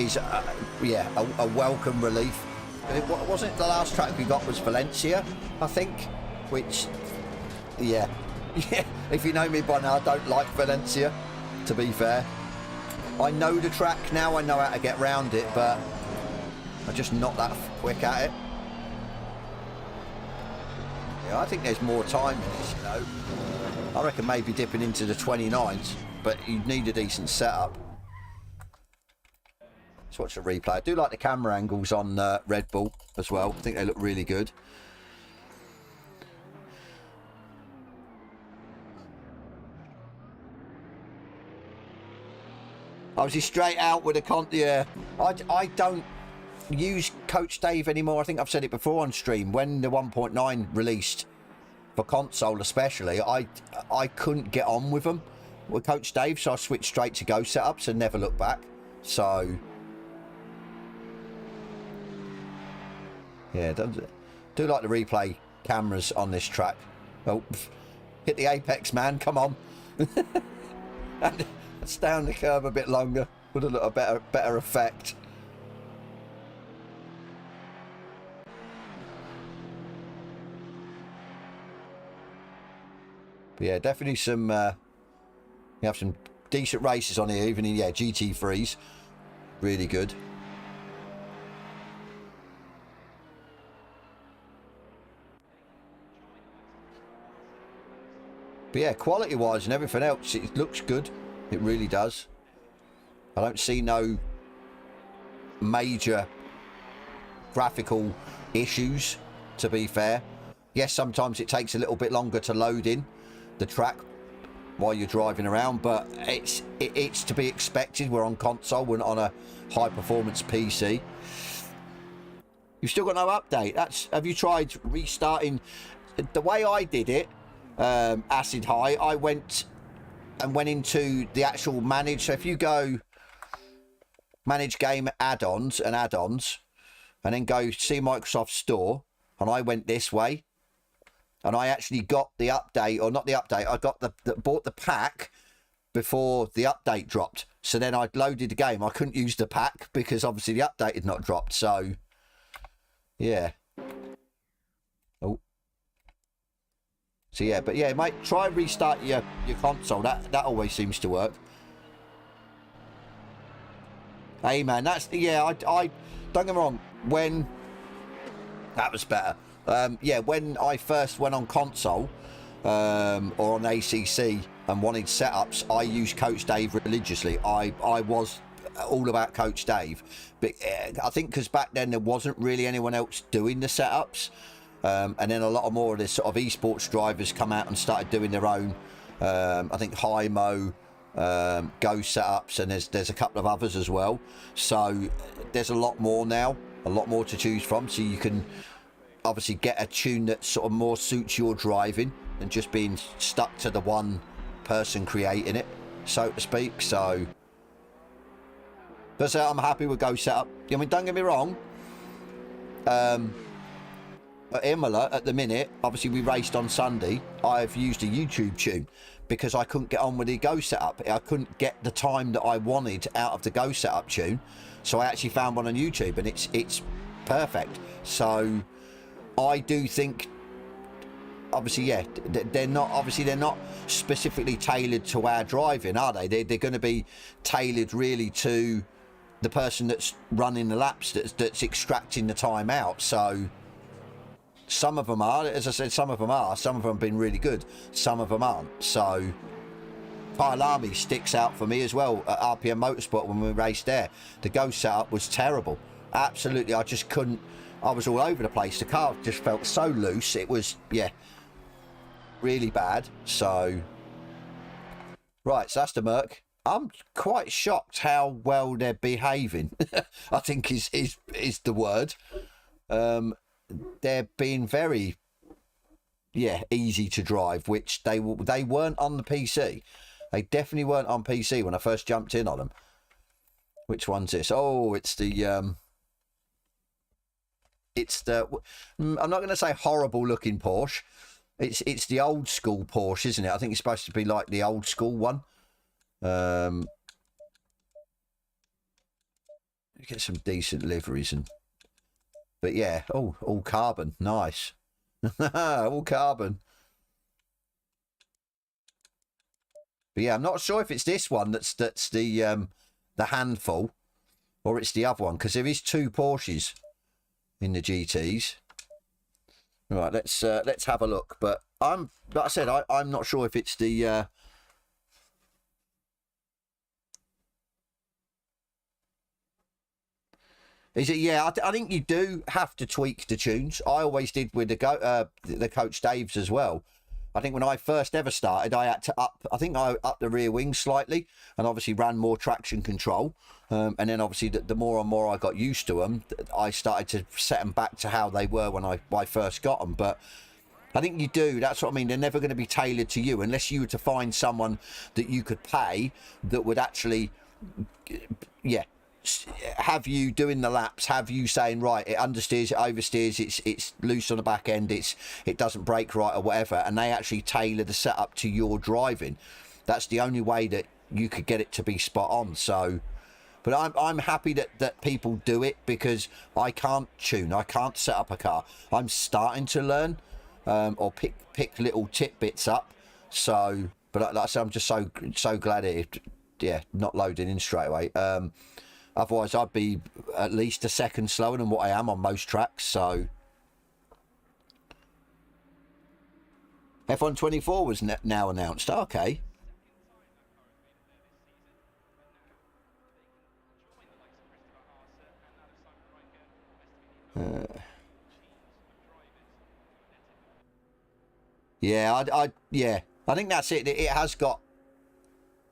yeah, a welcome relief. It wasn't the last track we got was Valencia, I think, which, yeah, yeah. If you know me by now, I don't like Valencia. To be fair, I know the track now. I know how to get round it, but I'm just not that quick at it. I think there's more time in this, you know. I reckon maybe dipping into the 29s, but you need a decent setup. Let's watch the replay. I do like the camera angles on Redbull as well. I think they look really good. Obviously straight out with a yeah. I don't use Coach Dave anymore. I think I've said it before on stream. When the 1.9 released for console especially, I couldn't get on with them with Coach Dave, so I switched straight to Go setups and never looked back. So yeah, do like the replay cameras on this track. Oh, hit the apex, man, come on. And stay on the curb a bit longer would have looked a better effect. But yeah, definitely some, you have some decent races on here, even in, yeah, GT3s. Really good. But yeah, quality-wise and everything else, it looks good. It really does. I don't see no major graphical issues, to be fair. Yes, sometimes it takes a little bit longer to load in the track while you're driving around, but it's to be expected. We're on console, we're not on a high performance PC. You've still got no update. Have you tried restarting? The way I did it, Acid High, I went into the actual manage. So if you go manage game add-ons and then go see Microsoft Store, and I went this way. And I actually got the update, or not the update, I got bought the pack before the update dropped. So then I loaded the game. I couldn't use the pack because obviously the update had not dropped. So, yeah. Oh. So yeah, but yeah, mate, try and restart your console. That always seems to work. Hey man, that's yeah. I don't get me wrong. When that was better. Yeah, when I first went on console or on ACC and wanted setups, I used Coach Dave religiously. I was all about Coach Dave, but I think because back then there wasn't really anyone else doing the setups, and then a lot more of the sort of esports drivers come out and started doing their own. I think Hymo. Go setups, and there's a couple of others as well, so there's a lot more now, a lot more to choose from, so you can obviously get a tune that sort of more suits your driving than just being stuck to the one person creating it, so to speak. So that's how I'm happy with Go setup. I mean, don't get me wrong, at Imola at the minute, obviously we raced on Sunday, I've used a YouTube tune because I couldn't get on with the Go setup. I couldn't get the time that I wanted out of the Go setup tune, so I actually found one on YouTube, and it's perfect. So I do think, obviously, yeah, they're not specifically tailored to our driving, are they? They're going to be tailored really to the person that's running the laps, that's extracting the time out. So some of them are, as I said, some of them have been really good, some of them aren't. So Kyalami sticks out for me as well at RPM Motorsport when we raced there. The Go setup was terrible, absolutely. I just couldn't, I was all over the place. The car just felt so loose. It was, yeah, really bad. So right, so that's the Merc. I'm quite shocked how well they're behaving. I think is the word. They're being very, yeah, easy to drive, which they weren't on the PC. They definitely weren't on PC when I first jumped in on them. Which one's this? Oh, it's the I'm not going to say horrible looking Porsche. It's the old school Porsche, isn't it? I think it's supposed to be like the old school one. Get some decent liveries and. But yeah, oh, all carbon, nice. All carbon. But yeah, I'm not sure if it's this one that's the handful, or it's the other one, because there is two Porsches in the GTs. Right, let's have a look. But like I said, I'm not sure if it's the. Is it? Yeah, I think you do have to tweak the tunes. I always did with the Coach Daves as well. I think when I first ever started, I had to I upped the rear wing slightly, and obviously ran more traction control. And then obviously the more and more I got used to them, I started to set them back to how they were when I first got them. But I think you do. That's what I mean. They're never going to be tailored to you unless you were to find someone that you could pay that would actually, yeah, have you doing the laps, have you saying, right, it understeers, it oversteers, it's loose on the back end, it doesn't brake right or whatever, and they actually tailor the setup to your driving. That's the only way that you could get it to be spot on. So but I'm happy that people do it, because I can't tune, I can't set up a car. I'm starting to learn, or pick little tidbits up. So but like I said, I'm just so glad it, yeah, not loading in straight away. Otherwise, I'd be at least a second slower than what I am on most tracks. So F1 24 was now announced. Okay. Yeah, yeah, I think that's it. It has got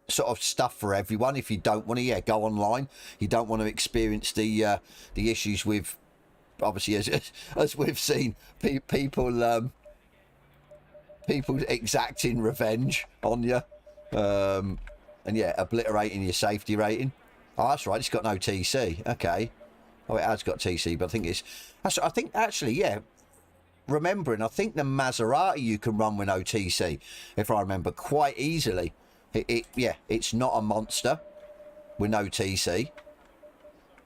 sort of stuff for everyone. If you don't want to, yeah, go online. You don't want to experience the issues with, obviously, as we've seen, people exacting revenge on you, and yeah, obliterating your safety rating. Oh, that's right, it's got no TC. Okay. Oh, it has got TC, but I think actually, yeah, remembering, I think the Maserati you can run with no TC, if I remember, quite easily. Yeah, it's not a monster with no TC. I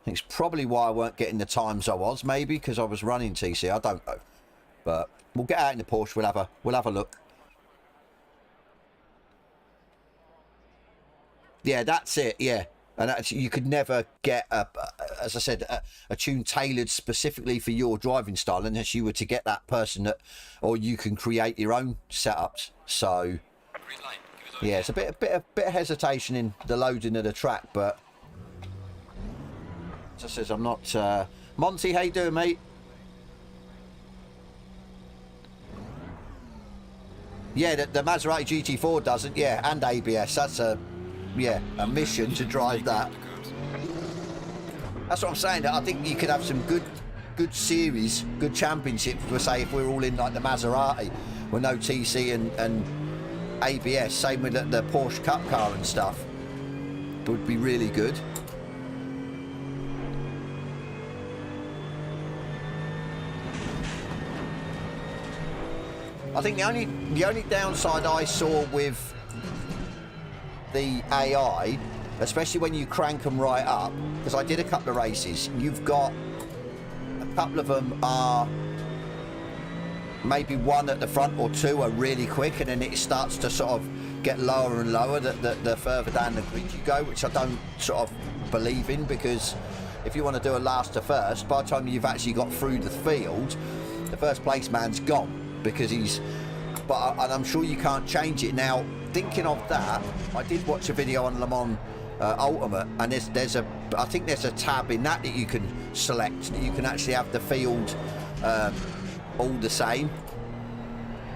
think it's probably why I weren't getting the times I was, maybe because I was running TC. I don't know, but we'll get out in the Porsche. We'll have a look. Yeah, that's it. Yeah, And actually, you could never get as I said, a tune tailored specifically for your driving style unless you were to get that person that, or you can create your own setups. So yeah, it's a bit of hesitation in the loading of the track, but as I says, I'm not. Monty, how you doing, mate? Yeah, the Maserati GT4 doesn't, yeah, and ABS. That's a mission to drive that. That's what I'm saying. I think you could have some good series, good championships. For say if we're all in like the Maserati with no TC and ABS. Same with the Porsche Cup car and stuff. Would be really good. I think the only downside I saw with the AI, especially when you crank them right up, because I did a couple of races, you've got a couple of them are maybe one at the front or two are really quick, and then it starts to sort of get lower and lower the further down the grid you go, which I don't sort of believe in, because if you want to do a last to first, by the time you've actually got through the field, the first place man's gone. Because and I'm sure you can't change it. Now, thinking of that, I did watch a video on Le Mans Ultimate, and I think there's a tab in that you can select, that you can actually have the field all the same,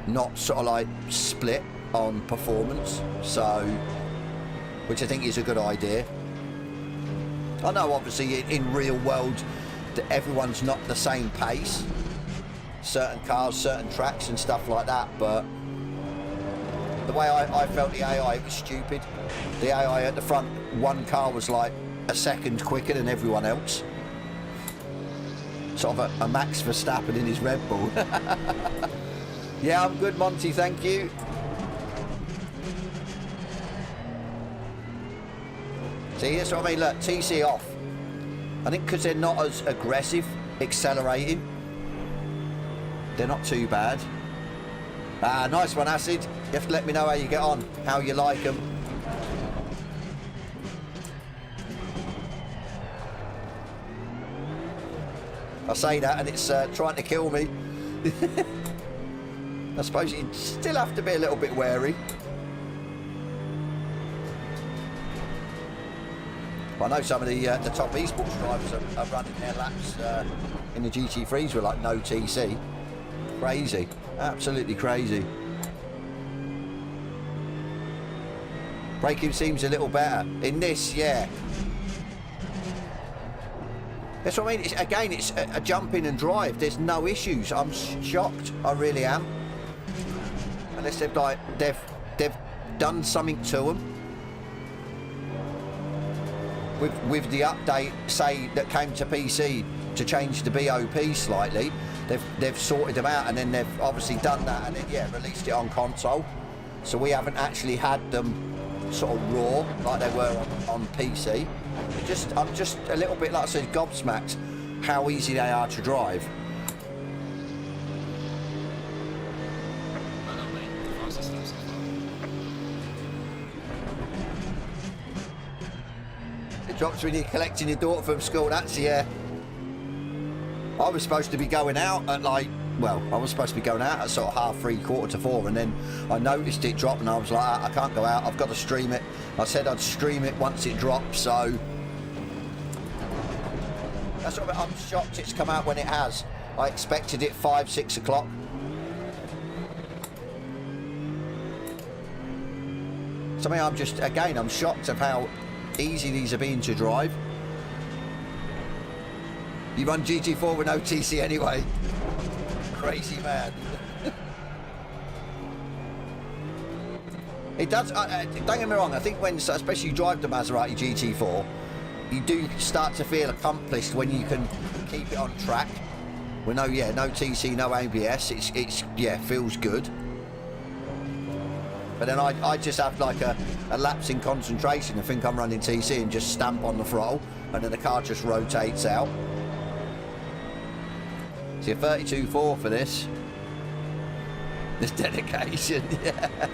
not sort of like split on performance, so, which I think is a good idea. I know obviously in real world that everyone's not the same pace, certain cars, certain tracks and stuff like that, but the way I felt the AI, it was stupid. The AI at the front, one car was like a second quicker than everyone else. Sort of a Max Verstappen in his Red Bull. Yeah, I'm good, Monty, thank you. See, that's what I mean, look, TC off. I think because they're not as aggressive accelerating, they're not too bad. Nice one, Acid. You have to let me know how you get on, how you like them. I say that and it's trying to kill me. I suppose you still have to be a little bit wary. I know some of the top esports drivers are running their laps in the GT3s with like no TC. Crazy, absolutely crazy. Braking seems a little better in this, yeah. That's what I mean. It's a jump in and drive. There's no issues. I'm shocked. I really am. Unless they've done something to them with the update, say that came to PC to change the BOP slightly. They've sorted them out, and then they've obviously done that, and then released it on console. So we haven't actually had them sort of raw like they were on PC. I'm just a little bit, like I said, gobsmacked how easy they are to drive. It drops when you're collecting your daughter from school. That's I was supposed to be going out at I was supposed to be going out at sort of 3:30, 4:45, and then I noticed it drop, and I was like, I can't go out, I've got to stream it. I said I'd stream it once it drops, so that's what I'm shocked it's come out when it has. I expected it 5, 6 o'clock. So I'm shocked of how easy these are being to drive. You run GT4 with no TC anyway. Crazy man. It does, don't get me wrong, I think when, especially you drive the Maserati GT4, you do start to feel accomplished when you can keep it on track. With no TC, no ABS, it's feels good. But then I just have like a lapse in concentration and think I'm running TC and just stamp on the throttle, and then the car just rotates out. See, a 32.4 for this. This dedication, yeah.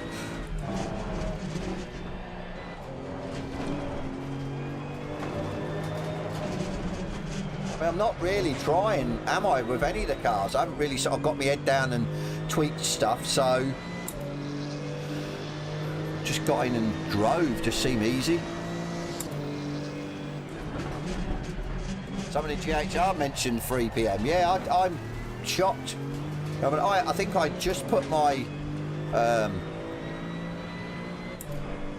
mean, I'm not really trying, am I, with any of the cars? I haven't really sort of got my head down and tweaked stuff, so just got in and drove, just seemed easy. Somebody in GHR mentioned 3 PM. Yeah, I'm shocked. I mean, I think I just put my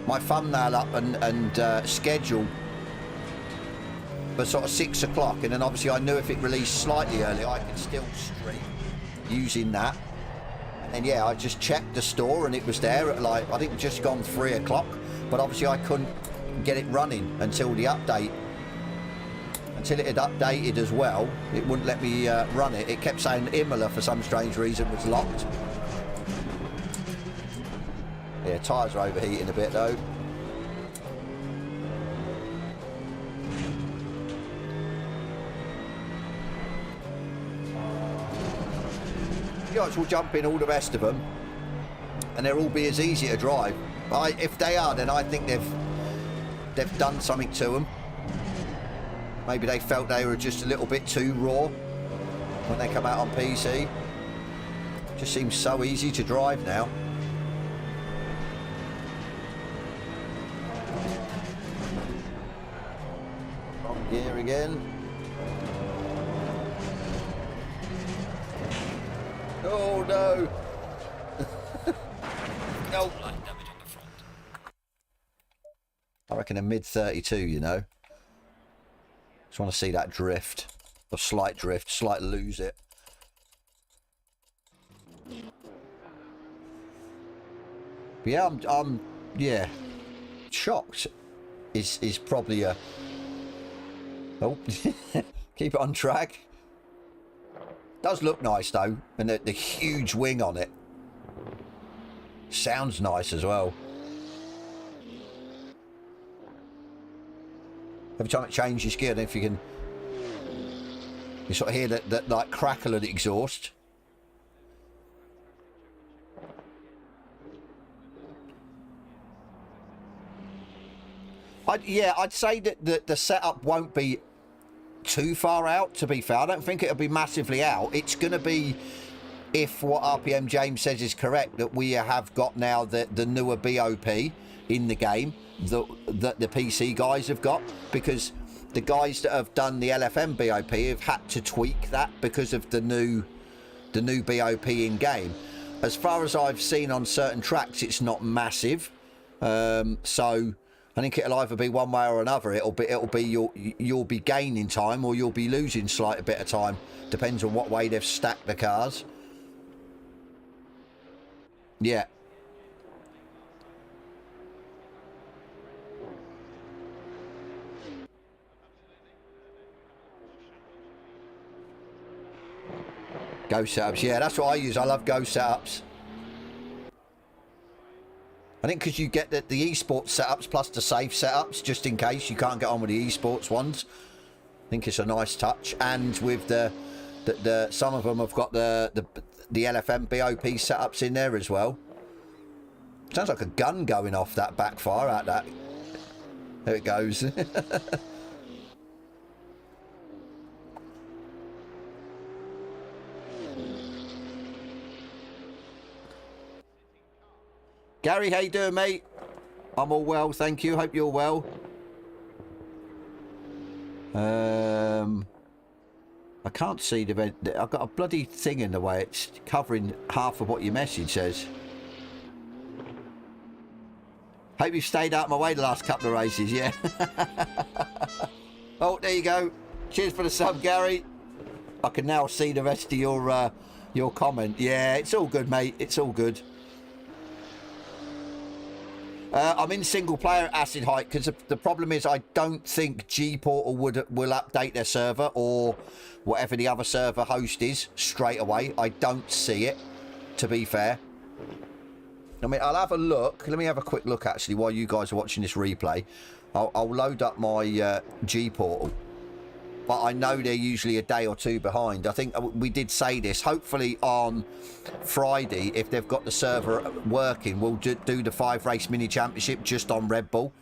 my thumbnail up and schedule for sort of 6 o'clock, and then obviously I knew if it released slightly early, I could still stream using that. And yeah, I just checked the store and it was there at like, I think just gone 3 o'clock, but obviously I couldn't get it running until the update. Until it had updated as well, it wouldn't let me run it. It kept saying Imola for some strange reason was locked. Yeah, tyres are overheating a bit though. Yachts will jump in, all the rest of them, and they'll all be as easy to drive. If they are, then I think they've done something to them. Maybe they felt they were just a little bit too raw when they come out on PC. Just seems so easy to drive now. Wrong gear again. Oh no! No. I reckon a mid 32, you know. Just want to see that drift, or slight drift, slight lose it. But yeah, I'm yeah, shocked. Is probably a. Oh, keep it on track. Does look nice though, and the huge wing on it. Sounds nice as well. Every time it changes gear, then if you can, you sort of hear that like crackle of the exhaust. I'd say that the setup won't be too far out, to be fair. I don't think it'll be massively out. It's going to be, if what RPM James says is correct, that we have got now the newer BOP in the game that the PC guys have got, because the guys that have done the LFM BOP have had to tweak that because of the new BOP in game. As far as I've seen on certain tracks, it's not massive, so I think it'll either be one way or another. It'll be you'll be gaining time or you'll be losing slight bit of time. Depends on what way they've stacked the cars. Yeah. Go setups, yeah, that's what I use. I love Go setups. I think because you get the esports setups plus the safe setups, just in case you can't get on with the esports ones. I think it's a nice touch, and with the some of them have got the LFM BOP setups in there as well. Sounds like a gun going off that backfire out that. There it goes. Gary, how you doing, mate? I'm all well, thank you. Hope you're well. I can't see the... I've got a bloody thing in the way. It's covering half of what your message says. Hope you've stayed out of my way the last couple of races, yeah. Oh, there you go. Cheers for the sub, Gary. I can now see the rest of your comment. Yeah, it's all good, mate. It's all good. I'm in single player Acid Height because the problem is I don't think G-Portal will update their server or whatever the other server host is straight away. I don't see it, to be fair. I mean, I'll have a look. Let me have a quick look actually while you guys are watching this replay. I'll load up my G-Portal. But I know they're usually a day or two behind. I think we did say this. Hopefully on Friday, if they've got the server working, we'll do the 5-race mini championship just on Red Bull.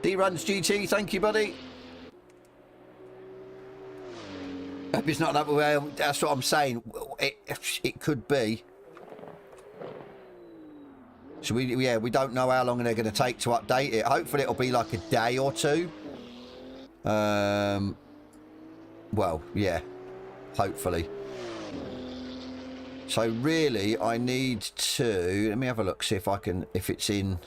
D-Runs GT, thank you, buddy. Hope it's not that way. That's what I'm saying. It could be. So we don't know how long they're going to take to update it. Hopefully it'll be like a day or two. Well, yeah, hopefully. So really, I need to, let me have a look, see if I can, if it's in.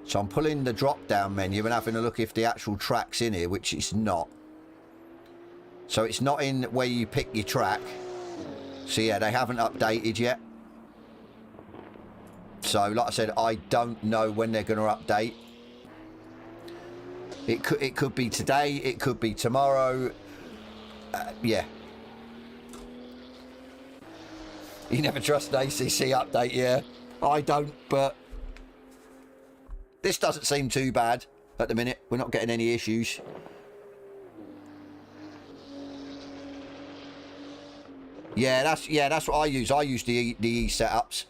So I'm pulling the drop down menu and having a look if the actual track's in here, which it's not. So it's not in where you pick your track. So yeah, they haven't updated yet. So like I said, I don't know when they're going to update. It could be today, it could be tomorrow. Yeah. You never trust an ACC update, yeah. I don't, but this doesn't seem too bad at the minute. We're not getting any issues. Yeah, that's what I use. I use the E setups.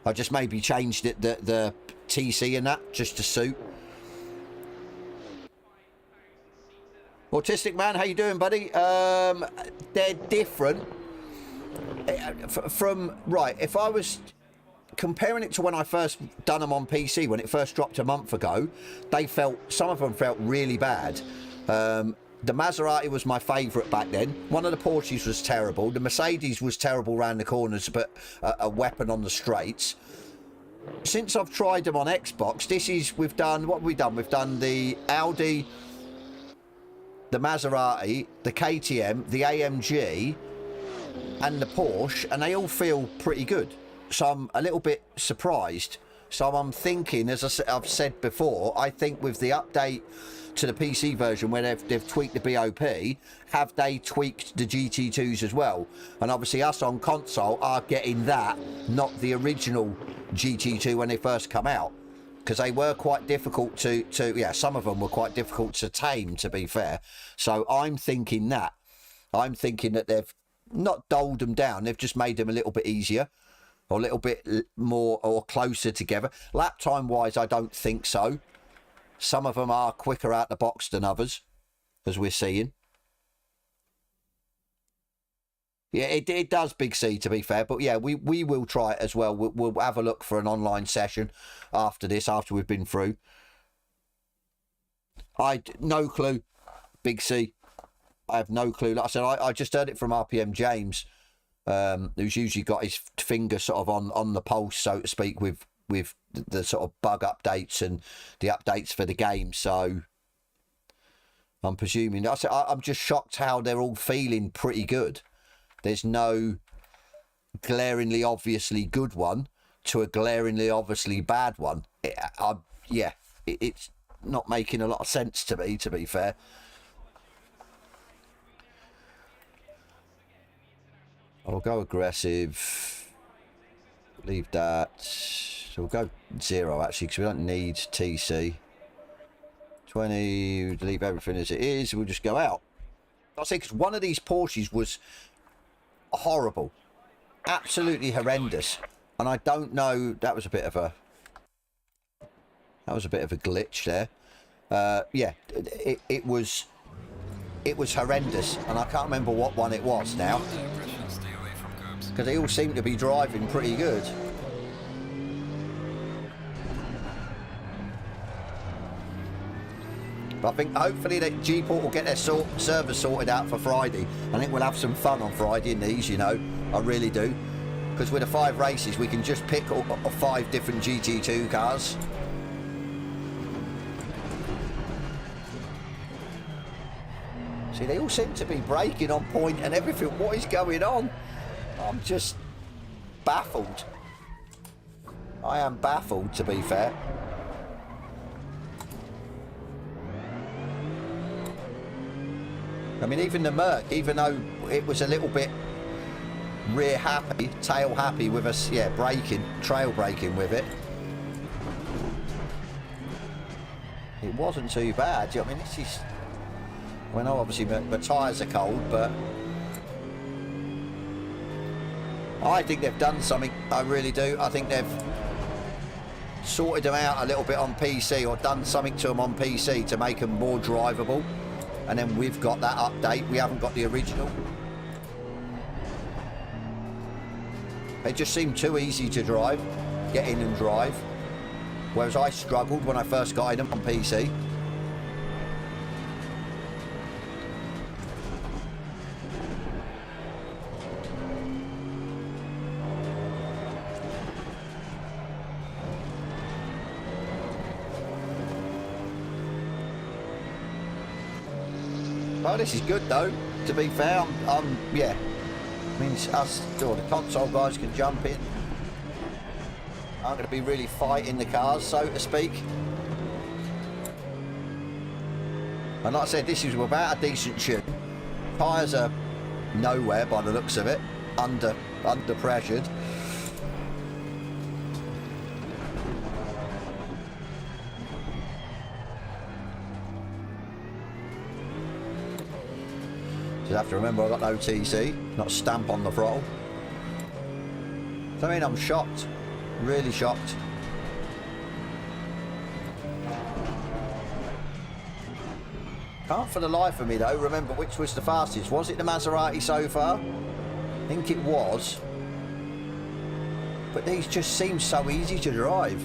I just maybe changed it the TC and that just to suit. Autistic man, how you doing, buddy? They're different from right. If I was comparing it to when I first done them on PC, when it first dropped a month ago, some of them felt really bad. The Maserati was my favourite back then. One of the Porsches was terrible. The Mercedes was terrible around the corners, but a weapon on the straights. Since I've tried them on Xbox, we've done the Audi, the Maserati, the KTM, the AMG, and the Porsche, and they all feel pretty good. So I'm a little bit surprised. So I'm thinking, as I've said before, I think with the update to the PC version where they've tweaked the BOP, have they tweaked the GT2s as well? And obviously us on console are getting that, not the original GT2 when they first come out, because they were quite difficult to yeah, some of them were quite difficult to tame, to be fair. So I'm thinking that they've not dulled them down, they've just made them a little bit easier, or a little bit more or closer together. Lap time wise, I don't think so. Some of them are quicker out the box than others, as we're seeing. Yeah, it does, Big C, to be fair. But yeah, we will try it as well. We'll have a look for an online session after this, after we've been through. No clue, Big C. I have no clue. Like I said, I just heard it from RPM James, who's usually got his finger sort of on the pulse, so to speak, with the sort of bug updates and the updates for the game. So I'm presuming, I'm just shocked how they're all feeling pretty good. There's no glaringly obviously good one to a glaringly obviously bad one. It's not making a lot of sense to me, to be fair. I'll go aggressive, leave that. So we'll go 0 actually, because we don't need TC. 20, leave everything as it is. We'll just go out. I say, because one of these Porsches was horrible, absolutely horrendous, and I don't know. That was a bit of a glitch there. Yeah, it was horrendous, and I can't remember what one it was now, because they all seem to be driving pretty good. But I think hopefully that G-Port will get their server sorted out for Friday. I think we'll have some fun on Friday in these, you know. I really do. Because with the 5 races, we can just pick 5 different GT2 cars. See, they all seem to be braking on point and everything. What is going on? I'm just baffled. I am baffled, to be fair. I mean, even the Merc, even though it was a little bit rear happy, tail happy with us, yeah, trail braking with it. It wasn't too bad. I mean, this is, well, no, obviously my tyres are cold, but I think they've done something. I really do. I think they've sorted them out a little bit on PC, or done something to them on PC to make them more drivable. And then we've got that update. We haven't got the original. They just seem too easy to drive, get in and drive. Whereas I struggled when I first got in them on PC. Oh, this is good though, to be fair. Yeah, means us, or the console guys can jump in. I'm going to be really fighting the cars, so to speak. And like I said, this is without a decent tune. Tyres are nowhere by the looks of it, under pressured. Just have to remember I've got no TC, not stamp on the throttle. So I mean, I'm shocked, really shocked. Can't for the life of me though remember which was the fastest. Was it the Maserati so far? I think it was. But these just seem so easy to drive.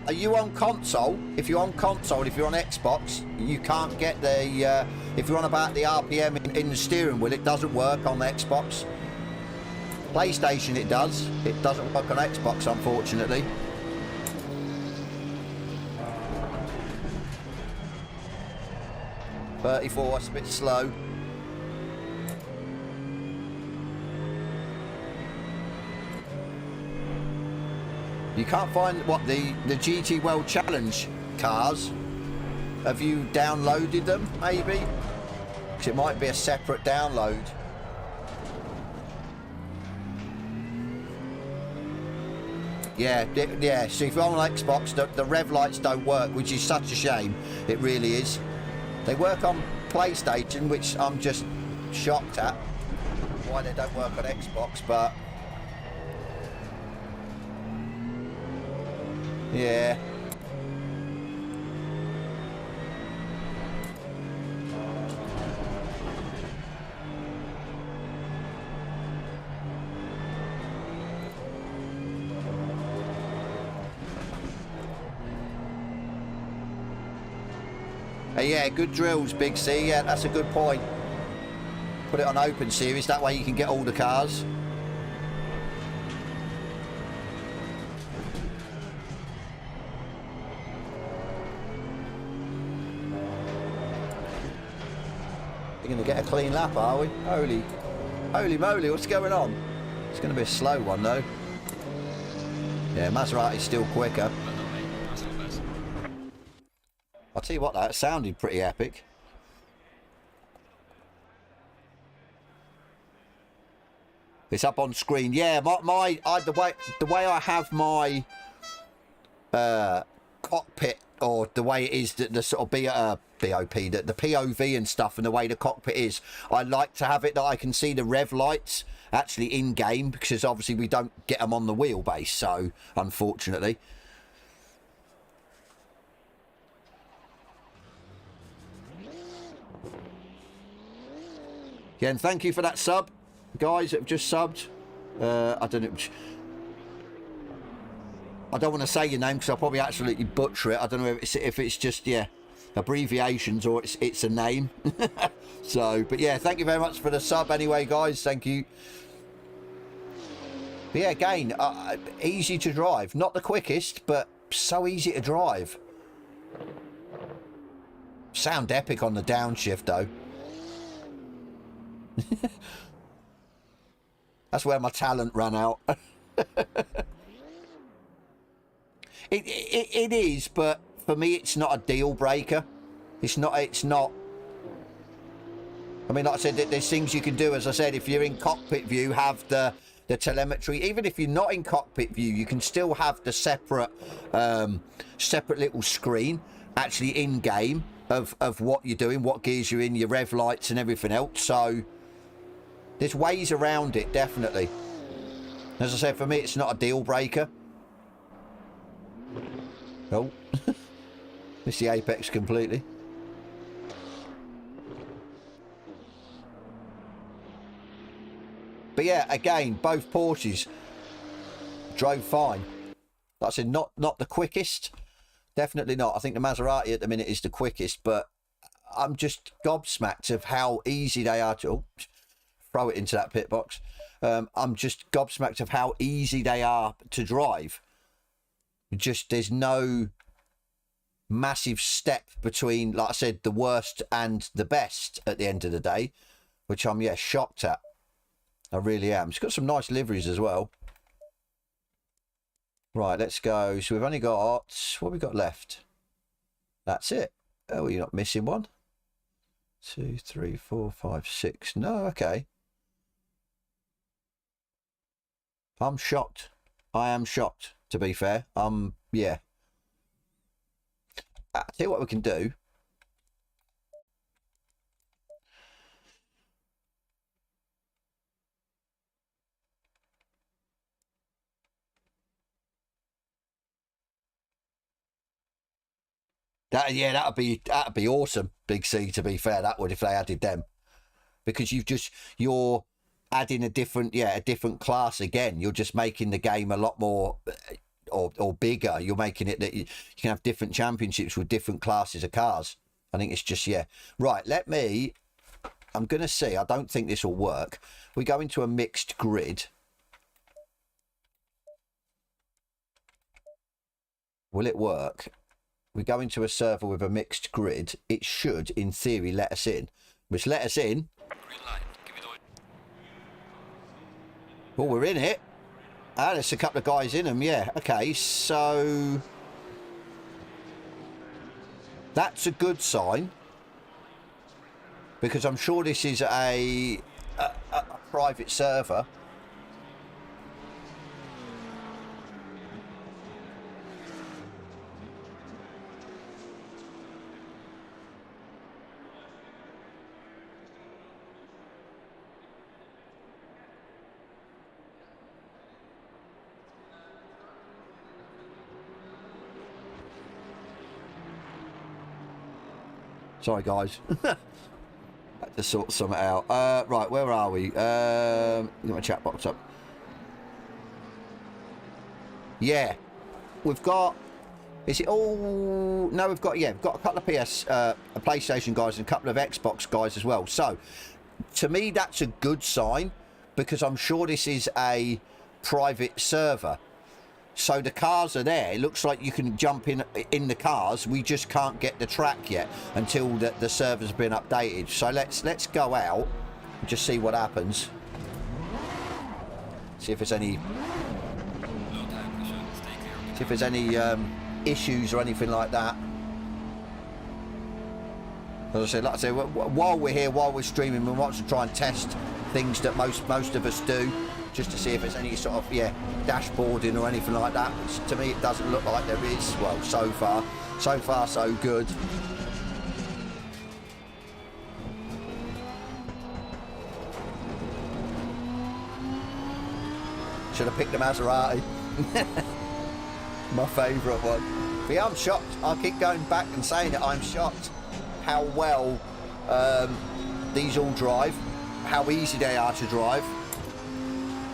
Are you on console? If you're on console, if you're on Xbox, you can't get the, if you're on about the RPM in the steering wheel, it doesn't work on the Xbox. PlayStation it does. It doesn't work on Xbox, unfortunately. .34, it's a bit slow. You can't find, what, the GT World Challenge cars? Have you downloaded them, maybe? Because it might be a separate download. Yeah, yeah. So if you're on Xbox, the rev lights don't work, which is such a shame. It really is. They work on PlayStation, which I'm just shocked at. Why they don't work on Xbox, but... yeah. Yeah, good drills, Big C. Yeah, that's a good point. Put it on open series, that way you can get all the cars. We're going to get a clean lap, are we? Holy moly, what's going on? It's going to be a slow one, though. Yeah, Maserati's still quicker. I'll tell you what, that sounded pretty epic. It's up on screen. Yeah, the way I have my cockpit, or the way it is, the sort of BOP, the POV and stuff, and the way the cockpit is, I like to have it that I can see the rev lights actually in game, because obviously we don't get them on the wheelbase, so unfortunately. Yeah, and thank you for that sub, guys that have just subbed. I don't know. I don't want to say your name because I'll probably absolutely butcher it. I don't know if it's just, yeah, abbreviations or it's a name. So, but yeah, thank you very much for the sub anyway, guys. Thank you. But yeah, again, easy to drive. Not the quickest, but so easy to drive. Sound epic on the downshift, though. That's where my talent ran out. It is, but for me, it's not a deal breaker. It's not. I mean, like I said, there's things you can do. As I said, if you're in cockpit view, have the telemetry. Even if you're not in cockpit view, you can still have the separate little screen actually in game of what you're doing, what gears you're in, your rev lights and everything else. So there's ways around it, definitely. As I said, for me, it's not a deal breaker. Oh, missed the apex completely. But yeah, again, both Porsches drove fine. Like I said, not the quickest. Definitely not. I think the Maserati at the minute is the quickest, but I'm just gobsmacked of how easy they are to... Oh, throw it into that pit box. I'm just gobsmacked of how easy they are to drive. Just, there's no massive step between, like I said, the worst and the best at the end of the day, which I'm, yeah, shocked at. I really am. It's got some nice liveries as well. Right, let's go. So we've only got, what have we got left? That's it. Oh, you're not missing one. 2, 3, 4, 5, 6. No, okay. I'm shocked. I am shocked, to be fair. Yeah. I'll tell you what we can do. Yeah, that'd be awesome, Big C, to be fair, that would, if they added them. Because you're adding a different class again. You're just making the game a lot more or bigger. You're making it that you can have different championships with different classes of cars. I think it's just, yeah. Right, I'm going to see. I don't think this will work. We go into a mixed grid. Will it work? We go into a server with a mixed grid. It should, in theory, let us in. Which let us in. Well, we're in it. Ah, there's a couple of guys in them, yeah. Okay, so that's a good sign, because I'm sure this is a private server. Sorry, guys. Had to sort something out. Right, where are we? Get my chat box up. Yeah, we've got. Is it all? No, we've got. Yeah, we've got a couple of PlayStation guys and a couple of Xbox guys as well. So, to me, that's a good sign, because I'm sure this is a private server. So the cars are there. It looks like you can jump in the cars. We just can't get the track yet until the server's been updated. So let's go out and just see what happens. See if there's any issues or anything like that. As I said, while we're here, while we're streaming, we want to try and test things that most of us do, just to see if there's any sort of, yeah, dashboarding or anything like that, which to me it doesn't look like there is. Well, so far so good. Should have picked the Maserati. My favourite one. But yeah, I'm shocked. I keep going back and saying it. I'm shocked how well these all drive, how easy they are to drive.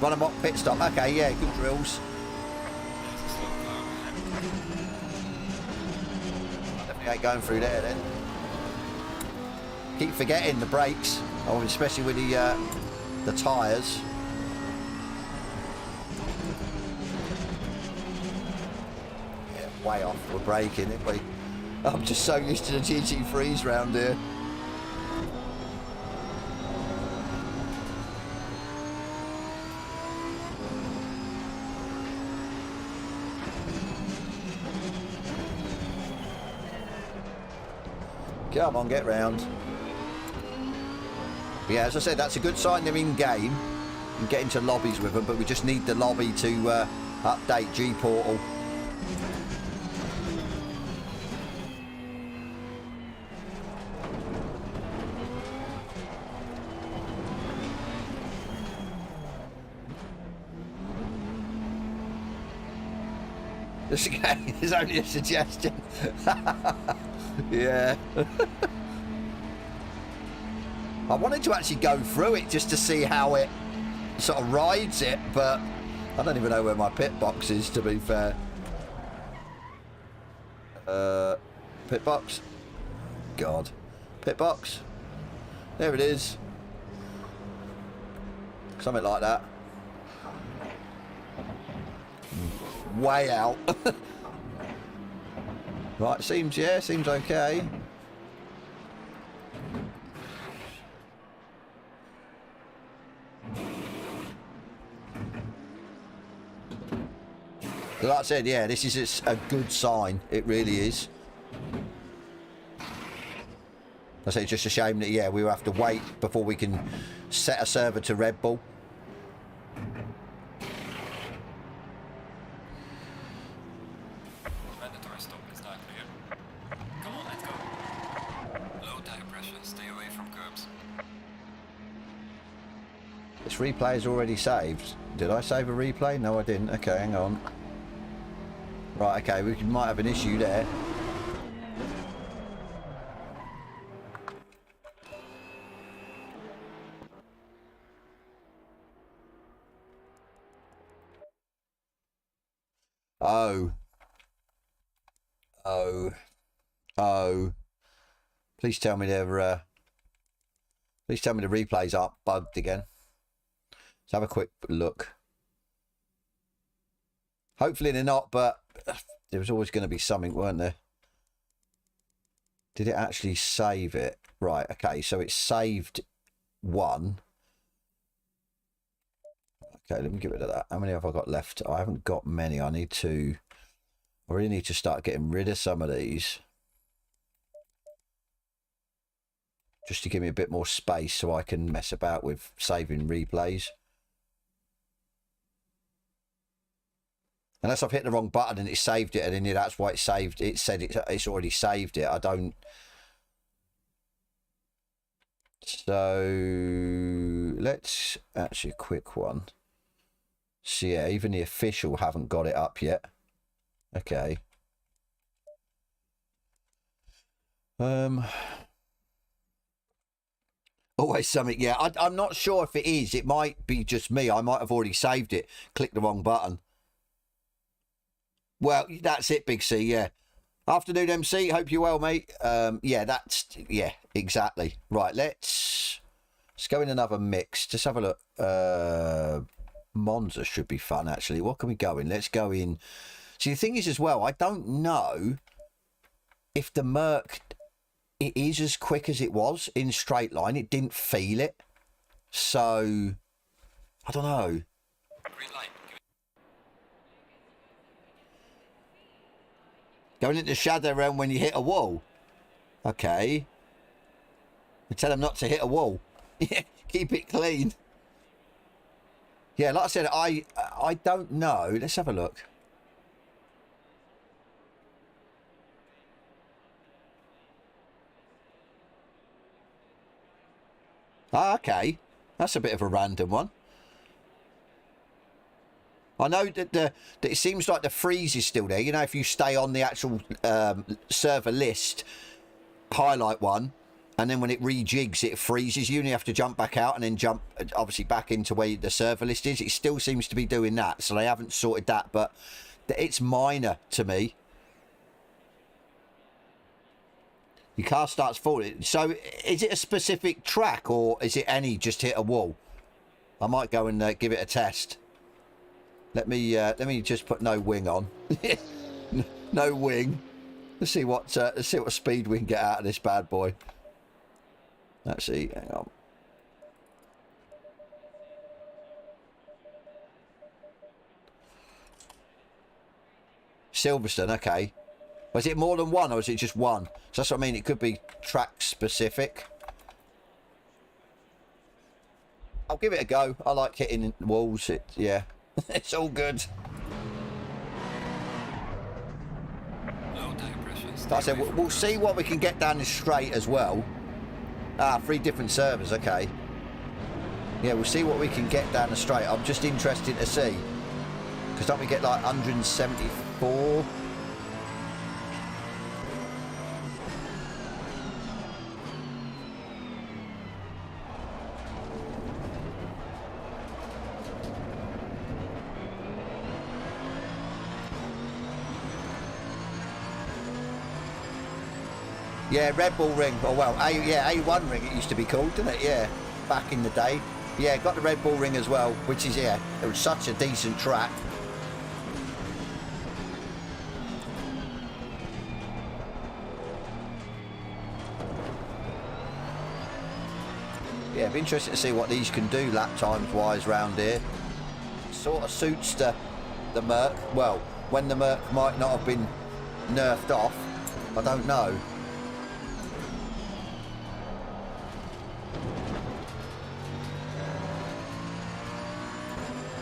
Run a mock pit stop. Okay, yeah, good drills. Definitely ain't going through there then. Keep forgetting the brakes, especially with the tyres. Yeah, way off. We're braking, aren't we? I'm just so used to the GT3s round here. Come on, get round. But yeah, as I said, that's a good sign they're in game and get into lobbies with them, but we just need the lobby to update G-Portal. It's only a suggestion. Yeah. I wanted to actually go through it just to see how it sort of rides it, but I don't even know where my pit box is, to be fair. Pit box? God. Pit box? There it is. Something like that. Way out. Right, seems okay. Like I said, yeah, this is a good sign. It really is. I say it's just a shame that, yeah, we will have to wait before we can set a server to Redbull. Mandatory stop is not clear. Come on, let's go. Low tire pressure, stay away from curbs. This replay is already saved. Did I save a replay? No, I didn't. Okay, hang on. Right, okay, we might have an issue there. Oh. Please tell me they're please tell me the replays aren't bugged again. Let's have a quick look. Hopefully they're not, but there was always going to be something, weren't there? Did it actually save it? Right, okay, so it saved one. Okay, let me get rid of that. How many have I got left? I haven't got many. I really need to start getting rid of some of these. Just to give me a bit more space so I can mess about with saving replays. Unless I've hit the wrong button and it saved it, and then that's why it saved. It said it's already saved it. I don't. So let's actually a quick one. So yeah, even the official haven't got it up yet. Okay. Always something. Yeah, I'm not sure if it is. It might be just me. I might have already saved it. Click the wrong button. Well, that's it, Big C, yeah. Afternoon, MC. Hope you're well, mate. Yeah, exactly. Right, let's go in another mix. Just have a look. Monza should be fun, actually. What can we go in? Let's go in. See, the thing is as well, I don't know if the Merc, it is as quick as it was in straight line. It didn't feel it. So, I don't know. Green light. Going into shadow realm when you hit a wall. Okay. You tell them not to hit a wall. Yeah, keep it clean. Yeah, like I said, I don't know. Let's have a look. Ah, okay. That's a bit of a random one. I know that it seems like the freeze is still there. You know, if you stay on the actual server list, highlight one, and then when it rejigs, it freezes you, and you have to jump back out and then jump, obviously, back into where the server list is. It still seems to be doing that, so they haven't sorted that, but it's minor to me. Your car starts falling. So, is it a specific track, or is it any just hit a wall? I might go and give it a test. Let me just put no wing on. No wing. Let's see what speed we can get out of this bad boy. Let's see. Hang on. Silverstone, okay. Was it more than one or is it just one? So that's what I mean. It could be track specific. I'll give it a go. I like hitting walls. Yeah, it's all good. Low tire pressure. Like I said, we'll see what we can get down this straight as well. Ah, 3 different servers. Okay. Yeah, we'll see what we can get down the straight. I'm just interested to see. Because don't we get like 174? Yeah, Redbull ring. Oh, well, A1 ring it used to be called, didn't it? Yeah, back in the day. Yeah, got the Redbull ring as well, which is, yeah, it was such a decent track. Yeah, it'd be interesting to see what these can do lap times wise round here. Sort of suits the Merc. Well, when the Merc might not have been nerfed off, I don't know.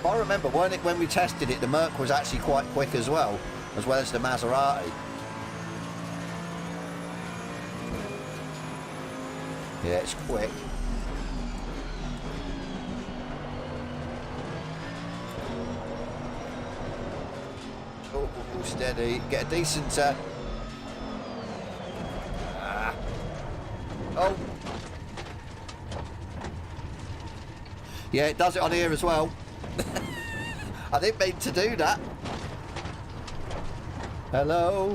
I remember when we tested it, the Merc was actually quite quick as well as the Maserati. Yeah, it's quick. Oh, steady. Get a decent... Oh. Yeah, it does it on here as well. I didn't mean to do that. Hello,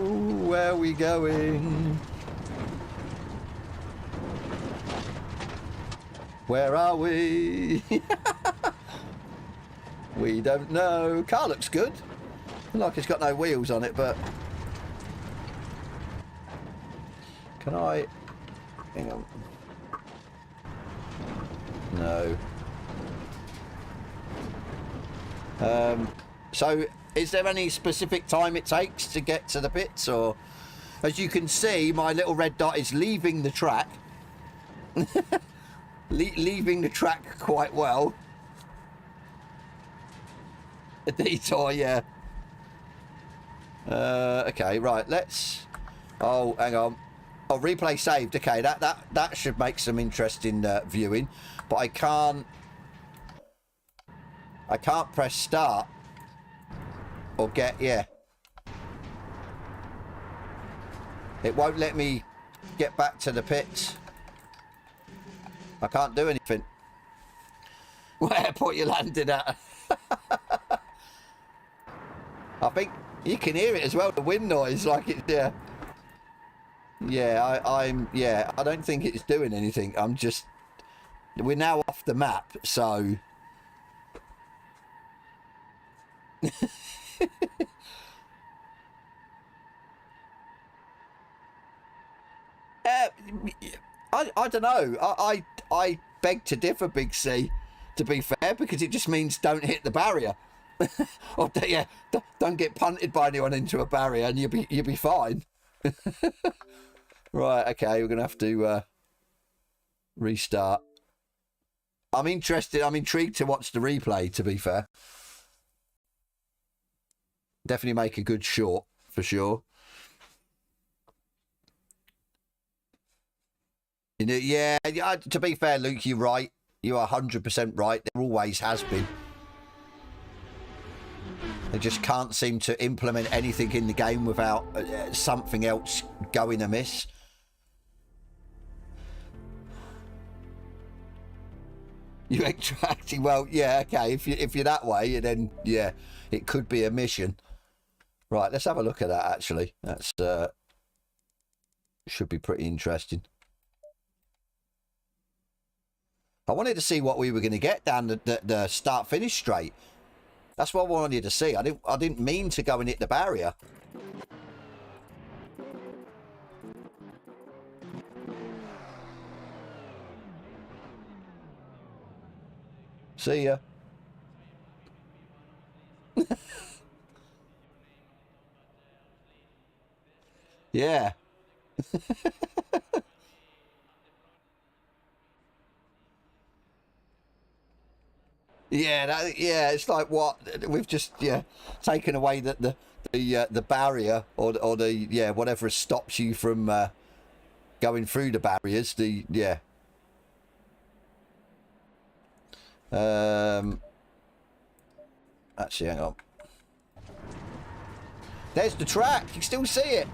where are we going? Where are we? We don't know. Car looks good. Like it's got no wheels on it, but... Can I... Hang on. No. So is there any specific time it takes to get to the pits, or as you can see my little red dot is leaving the track leaving the track quite well. A detour, yeah. Okay, right, let's... Oh, hang on. Oh, replay saved. Okay, that should make some interesting viewing, but I can't press start or get, yeah. It won't let me get back to the pits. I can't do anything. What airport you landed at? I think you can hear it as well, the wind noise, like it's, yeah. Yeah, I don't think it's doing anything. I'm just, we're now off the map, so... I don't know. I beg to differ, Big C, to be fair, because it just means don't hit the barrier. Or yeah, don't get punted by anyone into a barrier, and you'll be fine. Right, okay, we're gonna have to restart. I'm intrigued to watch the replay, to be fair. Definitely make a good short, for sure. You know, yeah, to be fair, Luke, you're right. You are 100% right. There always has been. They just can't seem to implement anything in the game without something else going amiss. You extracting, well, yeah, okay. If you're that way, then yeah, it could be a mission. Right, let's have a look at that. Actually, that's should be pretty interesting. I wanted to see what we were going to get down the start-finish straight. That's what I wanted to see. I didn't mean to go and hit the barrier. See ya. Yeah. Yeah, yeah, it's like what we've just taken away the barrier or the whatever stops you from going through the barriers. Actually, hang on. There's the track. You can still see it.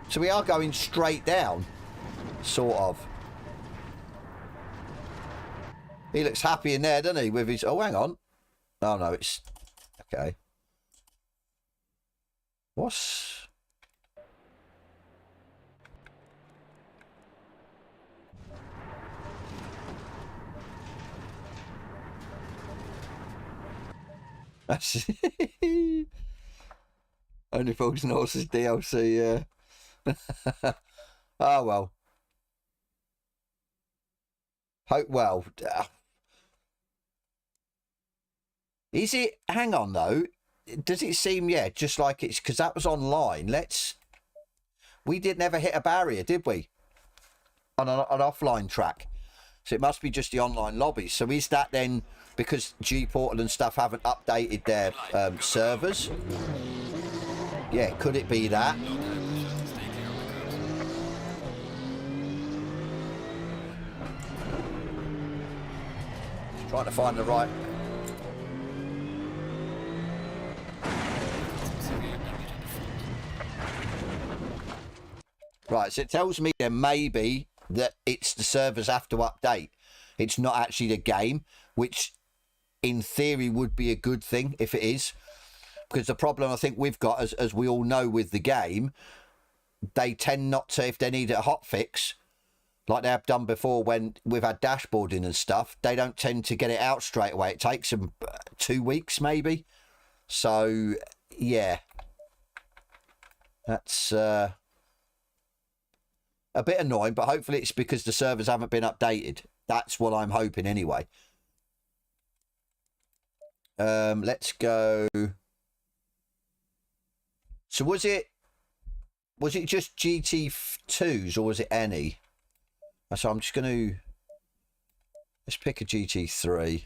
So we are going straight down, sort of. He looks happy in there, doesn't he? With his... Oh, hang on. Oh, no, it's... Okay. What's... Only Fools and Horses DLC, yeah. Oh, well. Well... Is it... Hang on, though. Does it seem, just like it's... Because that was online. We did never hit a barrier, did we? On an offline track. So it must be just the online lobbies. So is that then... Because G-Portal and stuff haven't updated their servers? Yeah, could it be that? Trying to find the right... Right, so it tells me then maybe that it's the servers have to update. It's not actually the game, which in theory would be a good thing if it is. Because the problem I think we've got, as we all know with the game, they tend not to, if they need a hot fix, like they have done before when we've had dashboarding and stuff, they don't tend to get it out straight away. It takes them 2 weeks maybe. So, yeah. That's... a bit annoying, but hopefully it's because the servers haven't been updated. That's what I'm hoping anyway. Let's go. So was it just GT2s or was it any? So I'm just going to... Let's pick a GT3.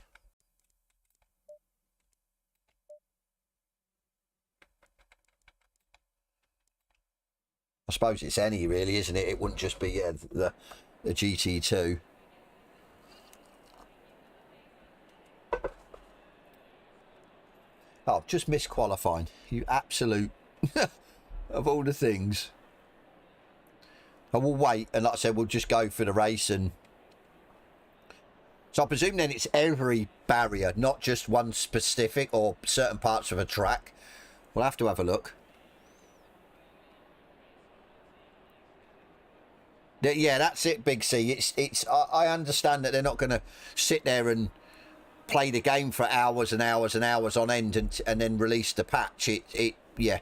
I suppose it's any, really, isn't it? It wouldn't just be the GT2. Oh, I've just missed qualifying. You absolute... of all the things. I will wait, and like I said, we'll just go for the race. And so I presume then it's every barrier, not just one specific or certain parts of a track. We'll have to have a look. Yeah, that's it, Big C. I understand that they're not going to sit there and play the game for hours and hours and hours on end and then release the patch. Yeah.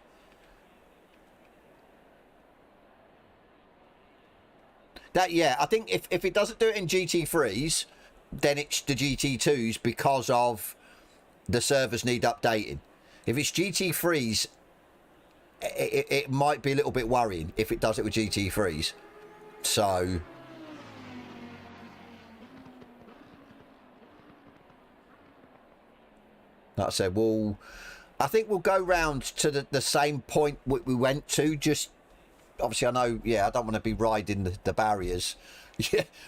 I think if it doesn't do it in GT3s, then it's the GT2s because of the servers need updating. If it's GT3s, it might be a little bit worrying if it does it with GT3s. So, like I said, I think we'll go round to the same point we went to. Just obviously, I know, I don't want to be riding the barriers,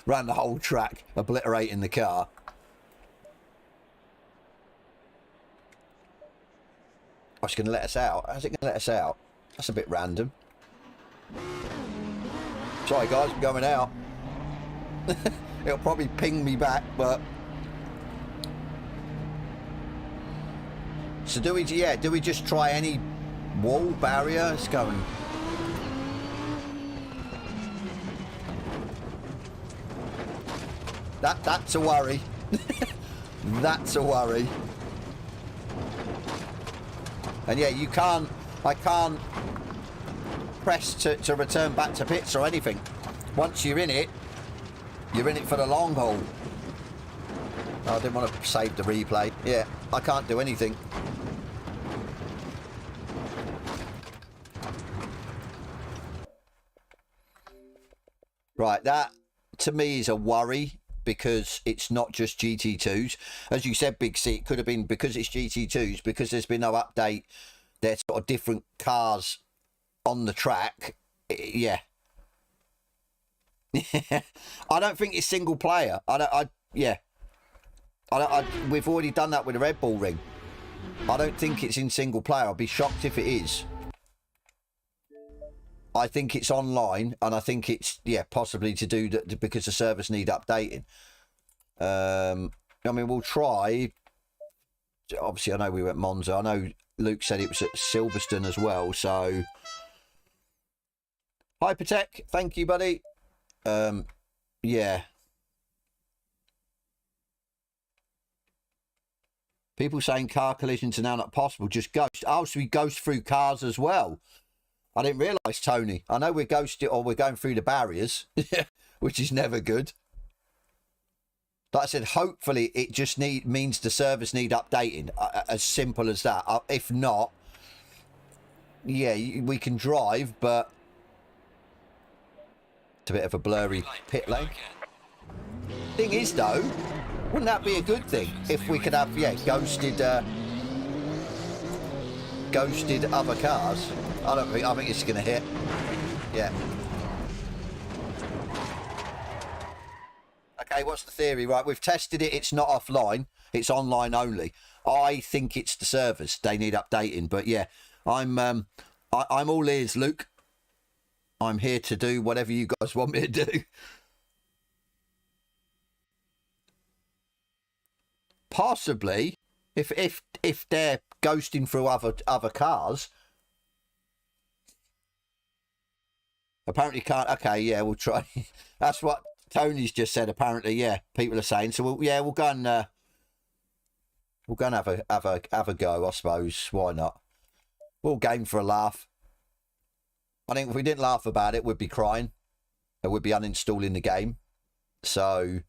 around the whole track, obliterating the car. Oh, it's going to let us out. How's it going to let us out? That's a bit random. Sorry guys, I'm going out. It'll probably ping me back, but... So do we just try any wall barrier? It's going... That's a worry. That's a worry. And yeah, I can't press to return back to pits or anything. Once you're in it for the long haul. Oh, I didn't want to save the replay. Yeah, I can't do anything. Right, that to me is a worry because it's not just GT2s. As you said, Big C, it could have been because it's GT2s, because there's been no update. There's sort of different cars on the track. Yeah. I don't think it's single player. We've already done that with the Red Bull ring. I don't think it's in single player. I'll be shocked if it is. I think it's online, and I think it's, yeah, possibly to do that because the servers need updating. I mean, we'll try. Obviously, I know we went Monza. I know Luke said it was at Silverstone as well. So, Hypertech, thank you, buddy. Yeah. People saying car collisions are now not possible. Just ghost. Oh, so we ghost through cars as well. I didn't realise, Tony. I know we're ghosting, or we're going through the barriers, which is never good. Like I said, hopefully it just means the servers need updating. As simple as that. If not, yeah, we can drive, but it's a bit of a blurry pit lane. Thing is, though, wouldn't that be a good thing if we could have, yeah, ghosted other cars? I think it's going to hit. Yeah. Okay, what's the theory? Right, we've tested it. It's not offline. It's online only. I think it's the servers. They need updating. But yeah, I'm all ears, Luke. I'm here to do whatever you guys want me to do. Possibly, if they're ghosting through other cars. Apparently can't. Okay, yeah, we'll try. That's what Tony's just said. Apparently, yeah, people are saying. So we'll go and have a go. I suppose. Why not? We'll game for a laugh. I think if we didn't laugh about it, we'd be crying. And we'd be uninstalling the game. So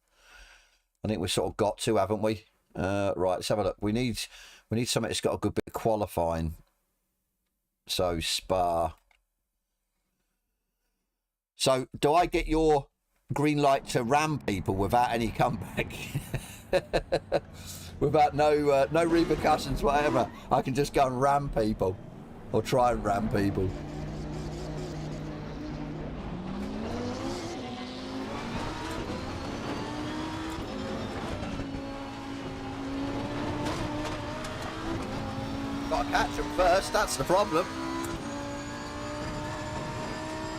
I think we've sort of got to, haven't we? Right, let's have a look. We need something that's got a good bit of qualifying. So Spa. So, do I get your green light to ram people without any comeback? Without no repercussions, whatever. I can just go and ram people. Or try and ram people. Got to catch them first, that's the problem.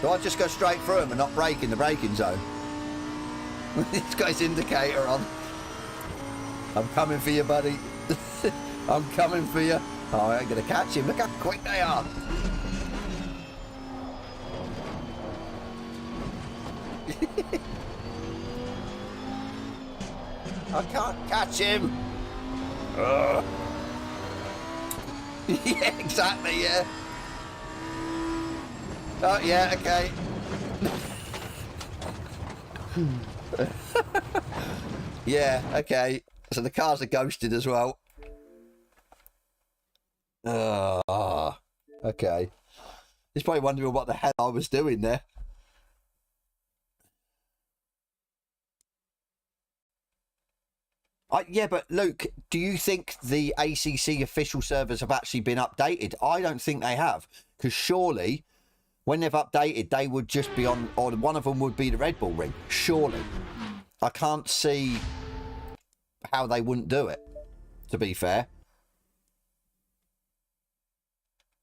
Do I just go straight through him and not brake in the braking zone? He's got his indicator on. I'm coming for you, buddy. I'm coming for you. Oh, I ain't going to catch him. Look how quick they are. I can't catch him. Yeah, exactly, yeah. Oh, yeah, okay. Yeah, okay. So the cars are ghosted as well. Okay. He's probably wondering what the hell I was doing there. Yeah, but Luke, do you think the ACC official servers have actually been updated? I don't think they have. Because surely, when they've updated, they would just be on, or one of them would be the Red Bull ring. Surely. I can't see how they wouldn't do it, to be fair.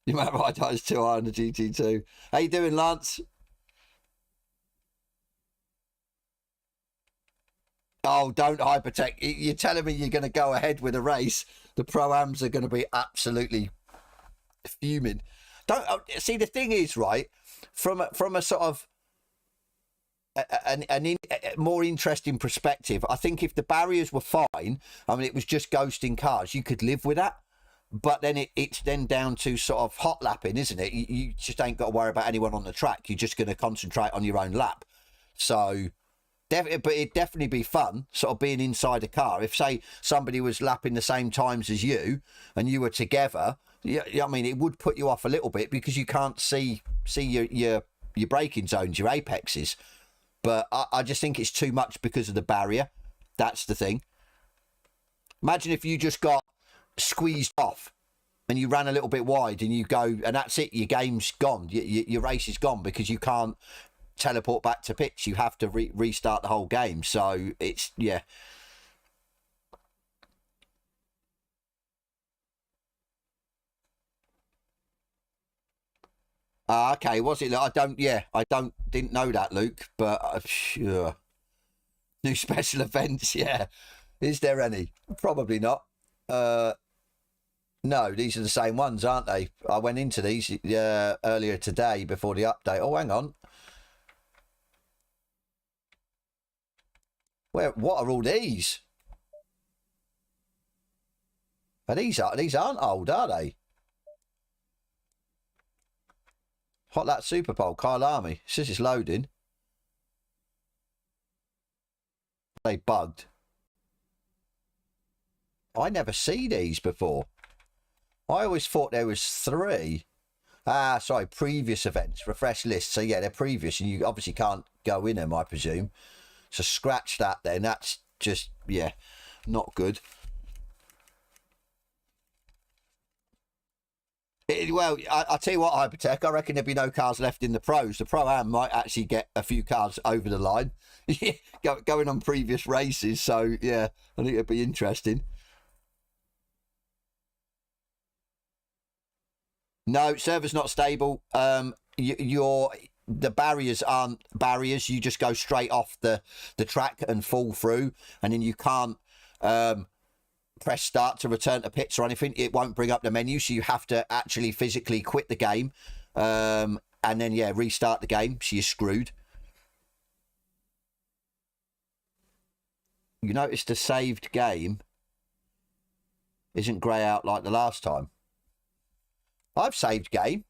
You might ride eyes too high on the GT2. How you doing, Lance? Oh, don't Hypertech. You're telling me you're going to go ahead with a race. The Pro-Ams are going to be absolutely fuming. Don't see, the thing is, right, from a sort of a more interesting perspective, I think if the barriers were fine, I mean, it was just ghosting cars, you could live with that. But then it's then down to sort of hot lapping, isn't it? You just ain't got to worry about anyone on the track. You're just going to concentrate on your own lap. So, but it'd definitely be fun, sort of being inside a car. If, say, somebody was lapping the same times as you and you were together, I mean, it would put you off a little bit because you can't see your braking zones, your apexes. But I just think it's too much because of the barrier. That's the thing. Imagine if you just got squeezed off and you ran a little bit wide and you go, and that's it, your game's gone. Your race is gone because you can't teleport back to pitch. You have to restart the whole game. So it's, yeah. Okay, was it? I didn't know that, Luke, but sure. New special events, yeah. Is there any? Probably not. No, these are the same ones, aren't they? I went into these earlier today before the update. Oh, hang on. What are all these? These aren't old, are they? Hot Lap Super Bowl, Kyle Army. It says it's loading. They bugged. I never see these before. I always thought there was 3. Sorry, previous events, refresh list. So yeah, they're previous, and you obviously can't go in them, I presume. So scratch that then. That's just, yeah, not good. Well, I'll tell you what, Hypertech, I reckon there'll be no cars left in the pros. The Pro-Am might actually get a few cars over the line. Going on previous races. So yeah, I think it'll be interesting. No, server's not stable. The barriers aren't barriers. You just go straight off the track and fall through, and then you can't press start to return to pits or anything. It won't bring up the menu, so you have to actually physically quit the game, and then yeah, restart the game. So you're screwed. You notice the saved game isn't grey out like the last time. I've saved game.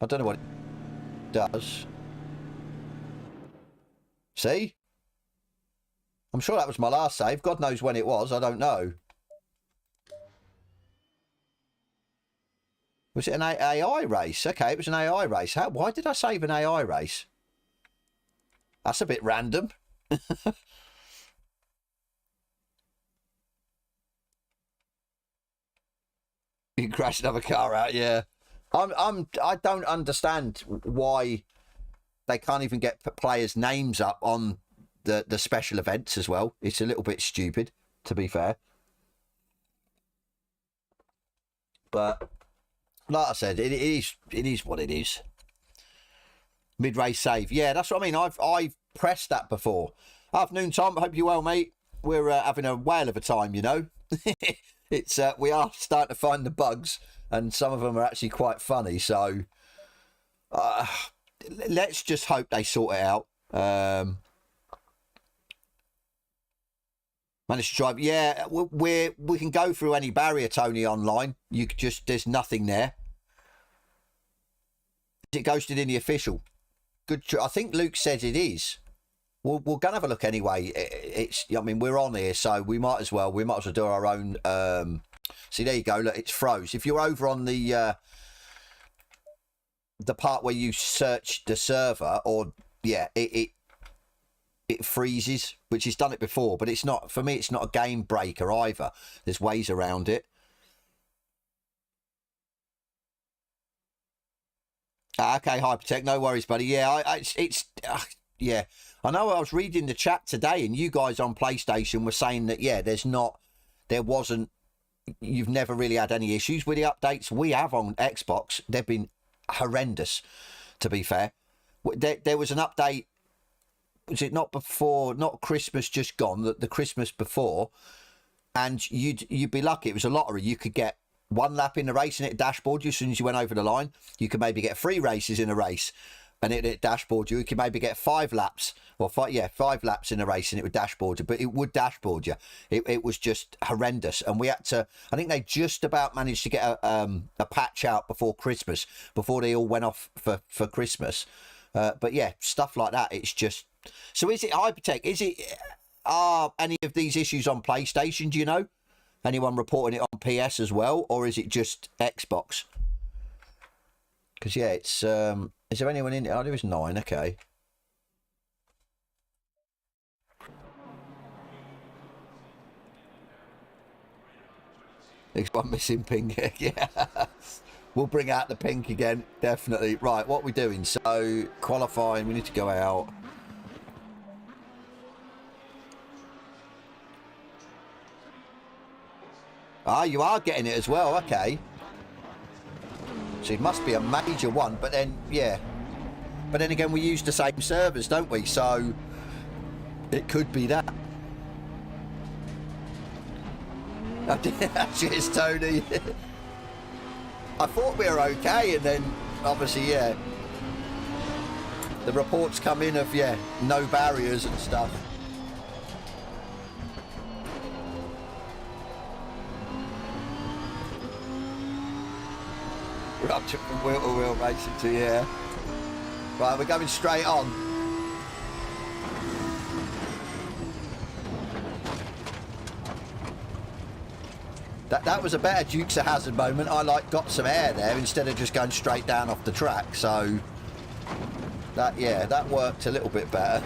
I don't know what it does. See? I'm sure that was my last save. God knows when it was. I don't know. Was it an AI race? Okay, it was an AI race. Why did I save an AI race? That's a bit random. You can crash another car out, yeah. I don't understand why they can't even get players' names up on the special events as well. It's a little bit stupid, to be fair. But like I said, it is what it is. Mid-race save, yeah, that's what I mean. I've pressed that before. Afternoon, Tom. Hope you're well, mate. We're having a whale of a time, you know. It's we are starting to find the bugs, and some of them are actually quite funny. So let's just hope they sort it out. Managed to drive. Yeah, we can go through any barrier, Tony, online. You could just, there's nothing there. Is it ghosted in the official? Good. I think Luke says it is. We're gonna have a look anyway. It's, I mean, we're on here, so we might as well do our own. See, there you go. Look, it's froze. If you're over on the part where you search the server, or yeah, it freezes, which has done it before, but it's not, for me, it's not a game breaker either. There's ways around it. Okay, Hypertech, no worries, buddy. Yeah, yeah. I know I was reading the chat today, and you guys on PlayStation were saying that, yeah, you've never really had any issues with the updates. We have on Xbox. They've been horrendous, to be fair. There was an update, was it not Christmas just gone, the Christmas before, and you'd be lucky. It was a lottery. You could get 1 lap in the race and it dashboard you as soon as you went over the line. You could maybe get 3 races in a race and it dashboard you. You could maybe get 5 laps, or 5 laps in a race and it would dashboard you, but it would dashboard you. It was just horrendous. And we had to, I think they just about managed to get a patch out before Christmas, before they all went off for Christmas. But yeah, stuff like that. It's just, so is it Hypertech? Are any of these issues on PlayStation, do you know? Anyone reporting it on PS as well, or is it just Xbox? Because, yeah, it's... is there anyone in it? Oh, there is 9, okay. There's one missing pink. Yeah. We'll bring out the pink again, definitely. Right, what are we doing? So, qualifying, we need to go out. Ah, you are getting it as well, okay. So it must be a major one, but then, yeah. But then again, we use the same servers, don't we? So, it could be that. Cheers, Tony. I thought we were okay, and then, obviously, yeah. The reports come in of, yeah, no barriers and stuff. We're up to from wheel to wheel racing to, yeah. Right, we're going straight on. That was a better Dukes of Hazzard moment. I got some air there instead of just going straight down off the track. So that, yeah, that worked a little bit better.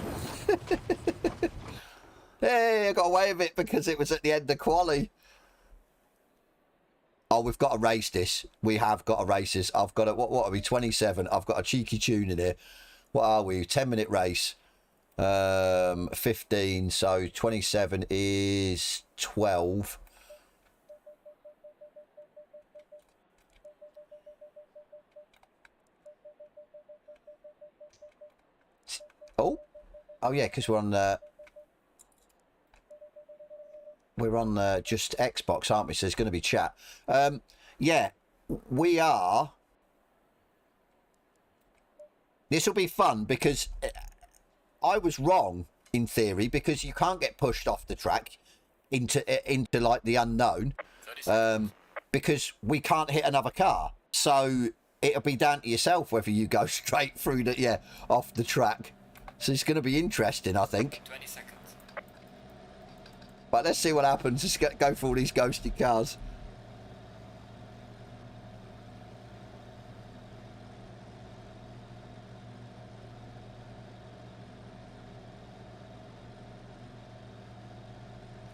Hey, I got away with it because it was at the end of quali. Oh, we've got to race this. We have got to race this. I've got it. What are we? 27. I've got a cheeky tune in here. What are we? 10-minute race. 15. So 27 is 12. Oh yeah, because we're on just Xbox, aren't we? So there's going to be chat. Yeah, we are. This will be fun because I was wrong in theory, because you can't get pushed off the track into like the unknown, because we can't hit another car. So it'll be down to yourself whether you go straight through off the track. So it's going to be interesting, I think. 20 seconds. But let's see what happens. Let's go for all these ghosted cars.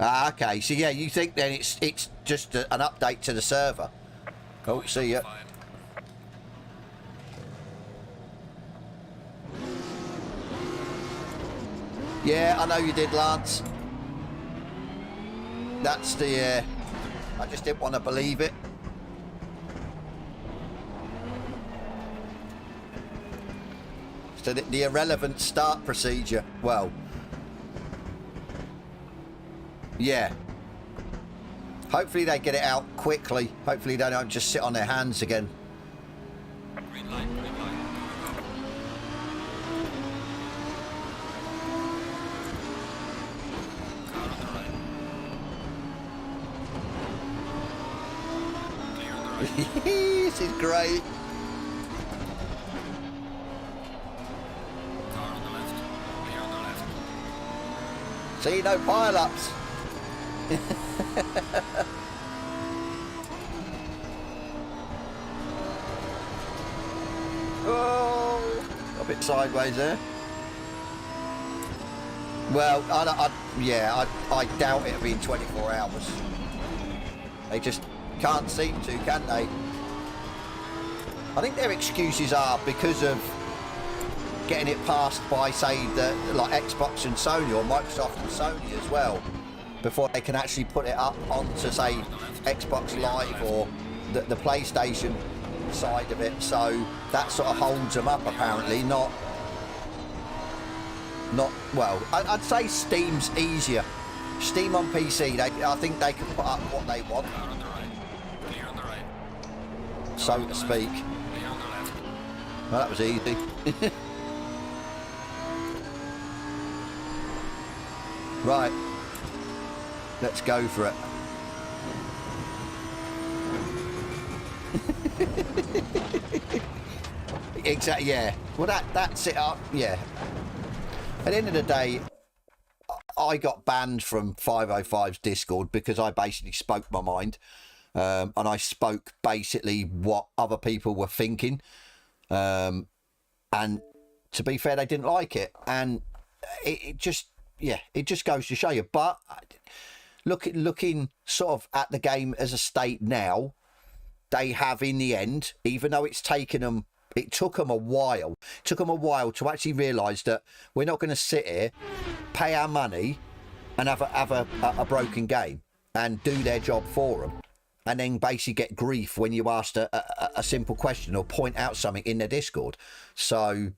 Ah, okay. So yeah, you think then it's just an update to the server? Oh, see ya. Yeah, I know you did, Lance. That's the... I just didn't want to believe it. So the irrelevant start procedure. Well... Yeah. Hopefully they get it out quickly. Hopefully they don't just sit on their hands again. Green light, green light. This is great. Car on the left. Clear on the left. See, no pile-ups. Oh, a bit sideways there. Well, I doubt it'll be in 24 hours. They just can't seem to, can they? I think their excuses are because of getting it passed by, say, like Xbox and Sony, or Microsoft and Sony as well, before they can actually put it up onto, say, Xbox Live or the PlayStation side of it. So that sort of holds them up, apparently. Not well. I'd say Steam's easier. Steam on PC, I think they can put up what they want, so to speak. Well, that was easy. Right, let's go for it. Exactly, yeah. Well, that's it up, yeah. At the end of the day, I got banned from 505's Discord because I basically spoke my mind. And I spoke basically what other people were thinking. And to be fair, they didn't like it, and it just goes to show you. But looking sort of at the game as a state now, they have in the end, even though it took them a while to actually realise that we're not going to sit here, pay our money, and have a broken game and do their job for them, and then basically get grief when you ask a simple question or point out something in their Discord. So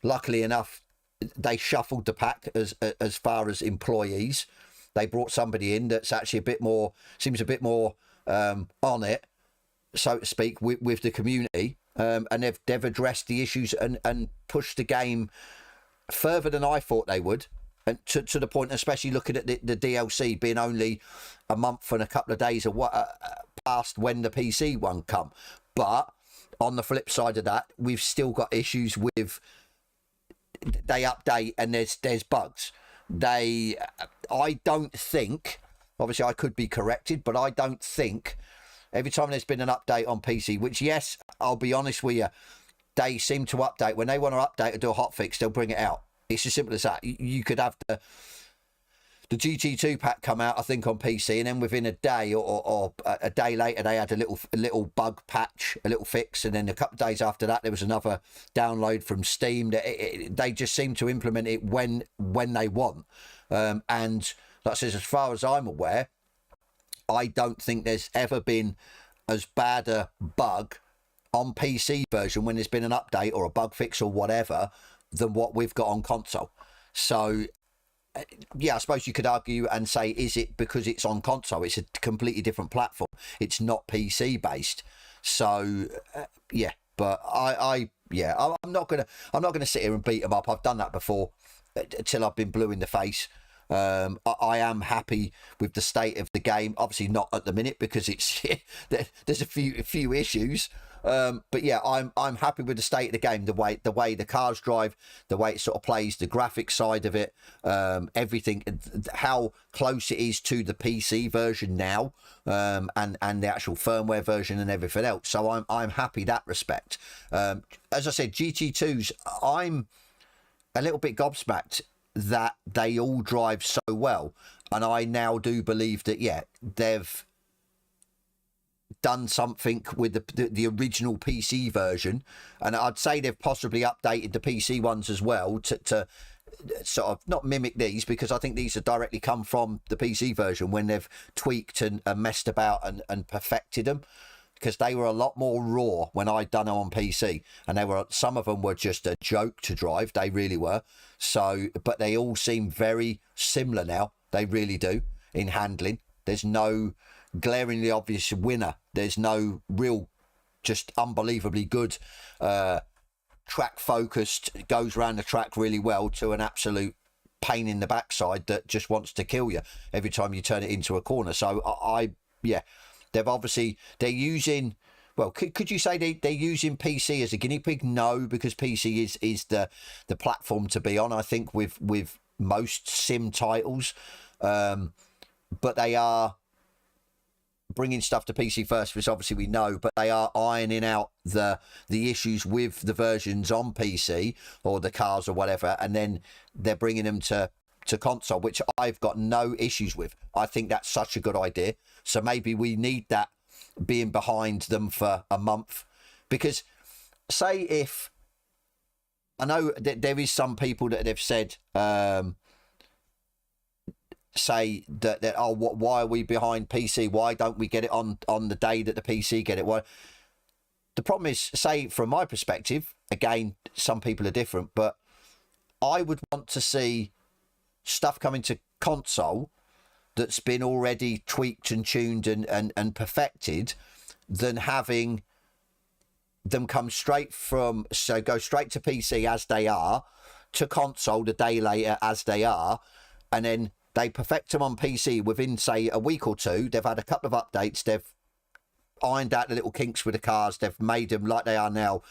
luckily enough, they shuffled the pack as far as employees. They brought somebody in that's actually seems a bit more on it, so to speak, with the community, and they've addressed the issues and pushed the game further than I thought they would, and to the point, especially looking at the DLC being only a month and a couple of days past when the PC one come. But on the flip side of that, we've still got issues with they update and there's bugs. I don't think, obviously I could be corrected, but I don't think every time there's been an update on PC, which, yes, I'll be honest with you, they seem to update. When they want to update or do a hotfix, they'll bring it out. It's as simple as that. You could have the GT2 pack come out, I think, on PC, and then within a day or a day later, they had a little bug patch, a little fix, and then a couple of days after that, there was another download from Steam. They just seem to implement it when they want. And like I said, as far as I'm aware, I don't think there's ever been as bad a bug on PC version when there's been an update or a bug fix or whatever than what we've got on console. So yeah, I suppose you could argue and say, is it because it's on console? It's a completely different platform. It's not PC based. So yeah, but I'm not gonna sit here and beat them up. I've done that before till I've been blue in the face. I am happy with the state of the game. Obviously not at the minute because it's there's a few issues. But yeah, I'm happy with the state of the game, the way the cars drive, the way it sort of plays, the graphic side of it, everything, how close it is to the PC version now, and the actual firmware version and everything else. So I'm happy that respect. As I said, GT2s, I'm a little bit gobsmacked that they all drive so well, and I now do believe that they've done something with the original PC version, and I'd say they've possibly updated the PC ones as well to sort of not mimic these, because I think these have directly come from the PC version when they've tweaked and messed about and perfected them, because they were a lot more raw when I'd done them on PC, and some of them were just a joke to drive. They really were. So, but they all seem very similar now. They really do in handling. There's no glaringly obvious winner. There's no real, just unbelievably good track focused, goes around the track really well, to an absolute pain in the backside that just wants to kill you every time you turn it into a corner. So they're using, well, could you say they're using PC as a guinea pig? No, because PC is the platform to be on, I think, with most sim titles, but they are bringing stuff to PC first, which obviously we know, but they are ironing out the issues with the versions on PC or the cars or whatever, and then they're bringing them to console, which I've got no issues with. I think that's such a good idea. So maybe we need that being behind them for a month, because say if, I know that there is some people that have said, say that oh, why are we behind PC? Why don't we get it on the day that the PC get it? Well, the problem is, say from my perspective, again, some people are different, but I would want to see stuff coming to console that's been already tweaked and tuned and perfected, than having them come straight from, so go straight to PC as they are, to console the day later as they are, and then they perfect them on PC within, say, a week or two. They've had a couple of updates, they've ironed out the little kinks with the cars, they've made them like they are now,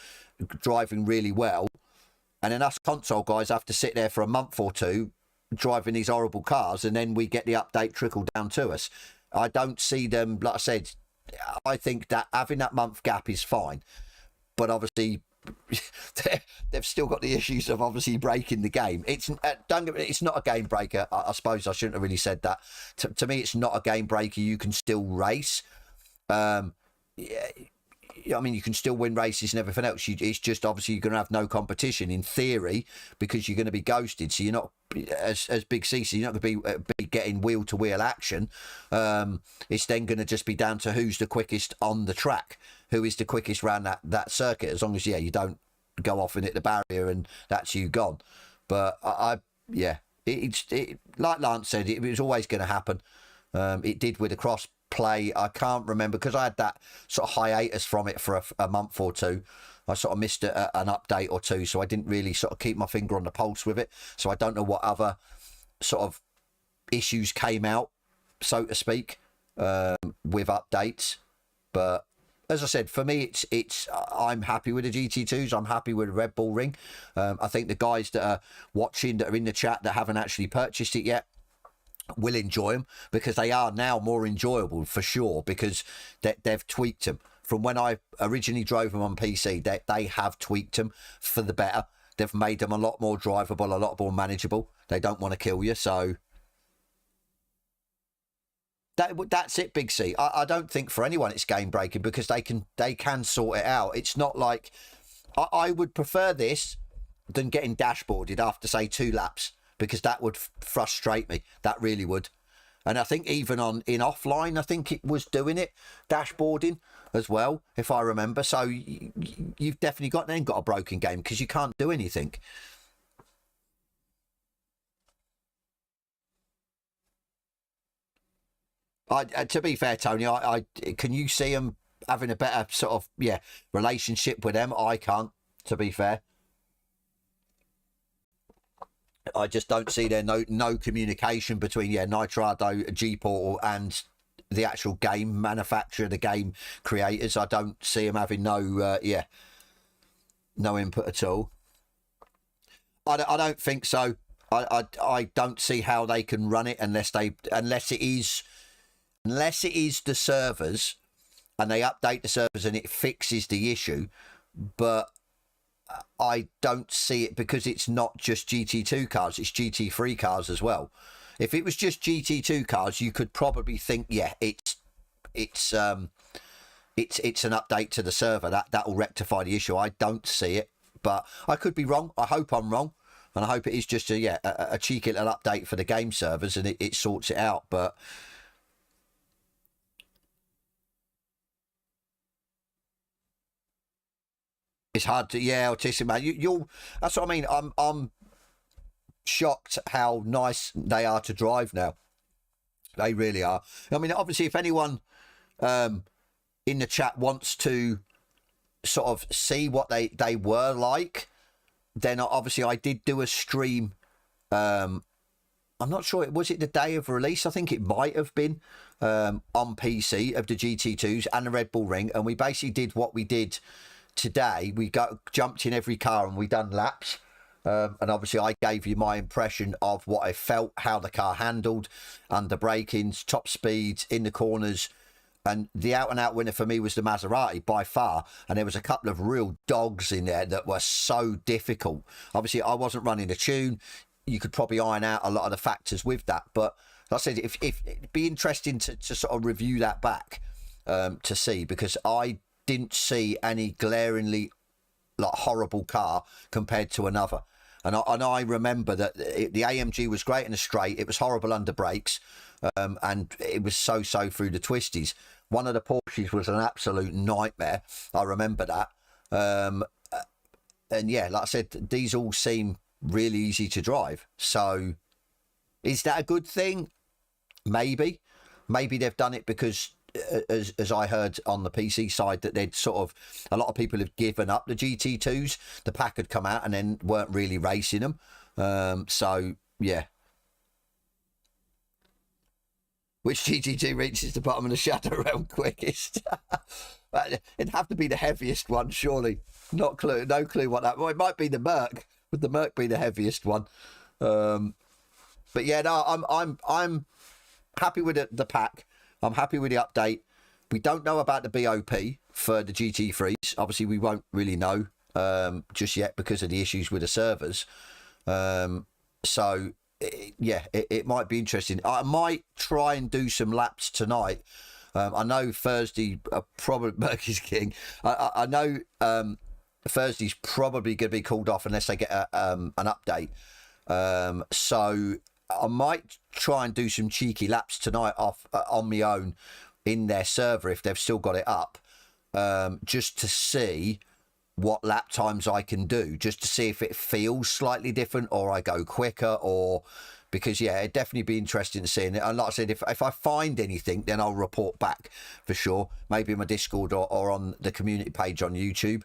driving really well, and then us console guys have to sit there for a month or two driving these horrible cars, and then we get the update trickle down to us. I don't see them, like I said, I think that having that month gap is fine, but obviously they've still got the issues of obviously breaking the game. It's it's not a game breaker. I suppose I shouldn't have really said that. To me, it's not a game breaker. You can still race. Yeah, I mean, you can still win races and everything else. It's just obviously you're going to have no competition in theory because you're going to be ghosted. So you're not, as Big C, so you're not going to be getting wheel to wheel action. It's then going to just be down to who's the quickest on the track, who is the quickest around that circuit. As long as you don't go off and hit the barrier and that's you gone. But it's like Lance said, it was always going to happen. It did with the cross play. I can't remember because I had that sort of hiatus from it for a month or two. I sort of missed an update or two, so I didn't really sort of keep my finger on the pulse with it. So I don't know what other sort of issues came out, so to speak, with updates. But as I said, for me, it's I'm happy with the GT2s. I'm happy with the Red Bull Ring. I think the guys that are watching, that are in the chat, that haven't actually purchased it yet, will enjoy them because they are now more enjoyable for sure, because they've tweaked them from when I originally drove them on PC. They have tweaked them for the better. They've made them a lot more drivable, a lot more manageable. They don't want to kill you. So that's it, Big C. I don't think for anyone it's game breaking because they can sort it out. It's not like I would prefer this than getting dashboarded after say 2 laps, because that would frustrate me. That really would. And I think even in offline, I think it was doing it, dashboarding as well, if I remember. So you've definitely got a broken game because you can't do anything. To be fair, Tony, I can you see them having a better sort of relationship with them? I can't, to be fair. I just don't see there no communication between Nitrado, G-Portal and the actual game manufacturer, the game creators. I don't see them having no input at all. I don't think so. I don't see how they can run it unless it is the servers and they update the servers and it fixes the issue. But I don't see it because it's not just GT2 cars, it's GT3 cars as well. If it was just GT2 cars, you could probably think, it's an update to the server that will rectify the issue. I don't see it, but I could be wrong. I hope I'm wrong, and I hope it is just a cheeky little update for the game servers and it sorts it out. But it's hard to, autistic man. You'll. That's what I mean. I'm shocked how nice they are to drive now. They really are. I mean, obviously, if anyone in the chat wants to sort of see what they were like, then obviously I did do a stream. I'm not sure. Was it the day of release? I think it might have been on PC of the GT2s and the Red Bull Ring, and we basically did what we did today. We jumped in every car and we done laps, and obviously I gave you my impression of what I felt, how the car handled under brakings, top speeds, in the corners. And the out and out winner for me was the Maserati by far, and there was a couple of real dogs in there that were so difficult. Obviously I wasn't running a tune, you could probably iron out a lot of the factors with that, but like I said, if it'd be interesting to sort of review that back to see, because I didn't see any glaringly horrible car compared to another. And I remember that the AMG was great in a straight, it was horrible under brakes, and it was so through the twisties. One of the Porsches was an absolute nightmare. I remember that. And like I said, these all seem really easy to drive. So is that a good thing? Maybe they've done it because as I heard on the PC side, that they'd sort of, a lot of people have given up the GT2s. The pack had come out and then weren't really racing them. So yeah. Which GT2 reaches the bottom of the shadow realm quickest? It'd have to be the heaviest one, surely. No clue what that. Well, it might be the Merc. Would the Merc be the heaviest one? But yeah, no, I'm happy with the pack. I'm happy with the update. We don't know about the BOP for the GT3s. Obviously, we won't really know just yet because of the issues with the servers. So yeah, it might be interesting. I might try and do some laps tonight. I know Thursday probably Murky's King. I know Thursday's probably going to be called off unless they get an update. So I might try and do some cheeky laps tonight off on my own in their server if they've still got it up, just to see what lap times I can do, just to see if it feels slightly different or I go quicker, or because yeah, it'd definitely be interesting to see. And like I said, if I find anything, then I'll report back for sure, maybe in my Discord or on the community page on YouTube.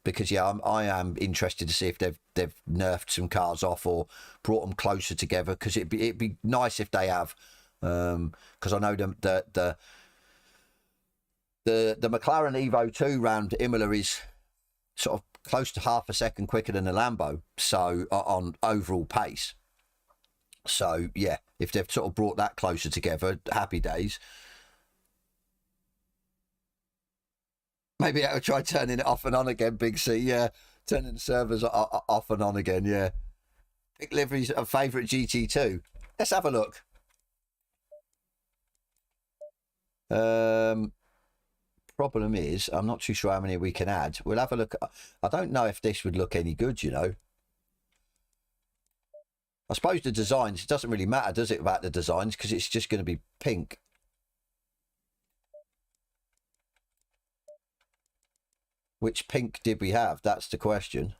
Because yeah, I am interested to see if they've nerfed some cars off or brought them closer together, because it'd be nice if they have, because I know the McLaren Evo 2 round Imola is sort of close to half a second quicker than the Lambo, so on overall pace. So yeah, if they've sort of brought that closer together, happy days. Maybe I'll try turning it off and on again, Big C. Yeah, turning the servers off and on again. Yeah. Pick livery's a favourite GT2. Let's have a look. Problem is, I'm not too sure how many we can add. We'll have a look. I don't know if this would look any good, you know. I suppose the designs, it doesn't really matter, does it, about the designs, because it's just going to be pink. Which pink did we have? That's the question.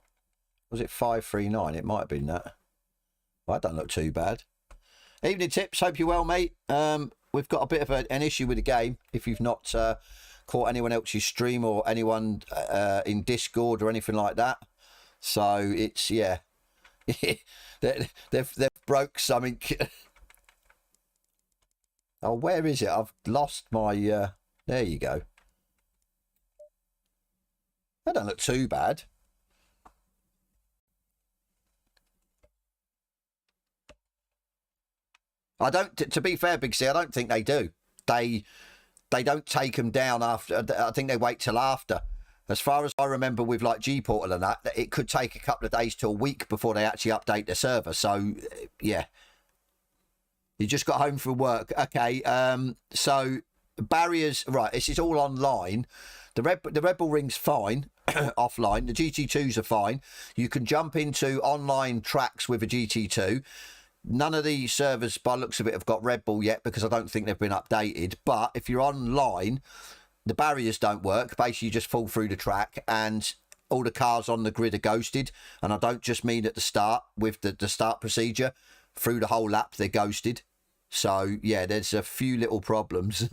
Was it 539? It might have been that. Well, that doesn't look too bad. Evening Tips. Hope you're well, mate. We've got a bit of an issue with the game. If you've not caught anyone else's stream or anyone in Discord or anything like that. So it's, yeah. they've broke something. Oh, where is it? I've lost my... there you go. That don't look too bad. I don't, to be fair, Big C, I don't think they do. They don't take them down after. I think they wait till after. As far as I remember with like G-Portal and that, it could take a couple of days to a week before they actually update the server. So, yeah. You just got home from work. Okay, so barriers, right, this is all online. The Red Bull Ring's fine offline. The GT2s are fine. You can jump into online tracks with a GT2. None of the servers, by the looks of it, have got Red Bull yet because I don't think they've been updated. But if you're online, the barriers don't work. Basically, you just fall through the track and all the cars on the grid are ghosted. And I don't just mean at the start with the start procedure. Through the whole lap, they're ghosted. So, yeah, there's a few little problems.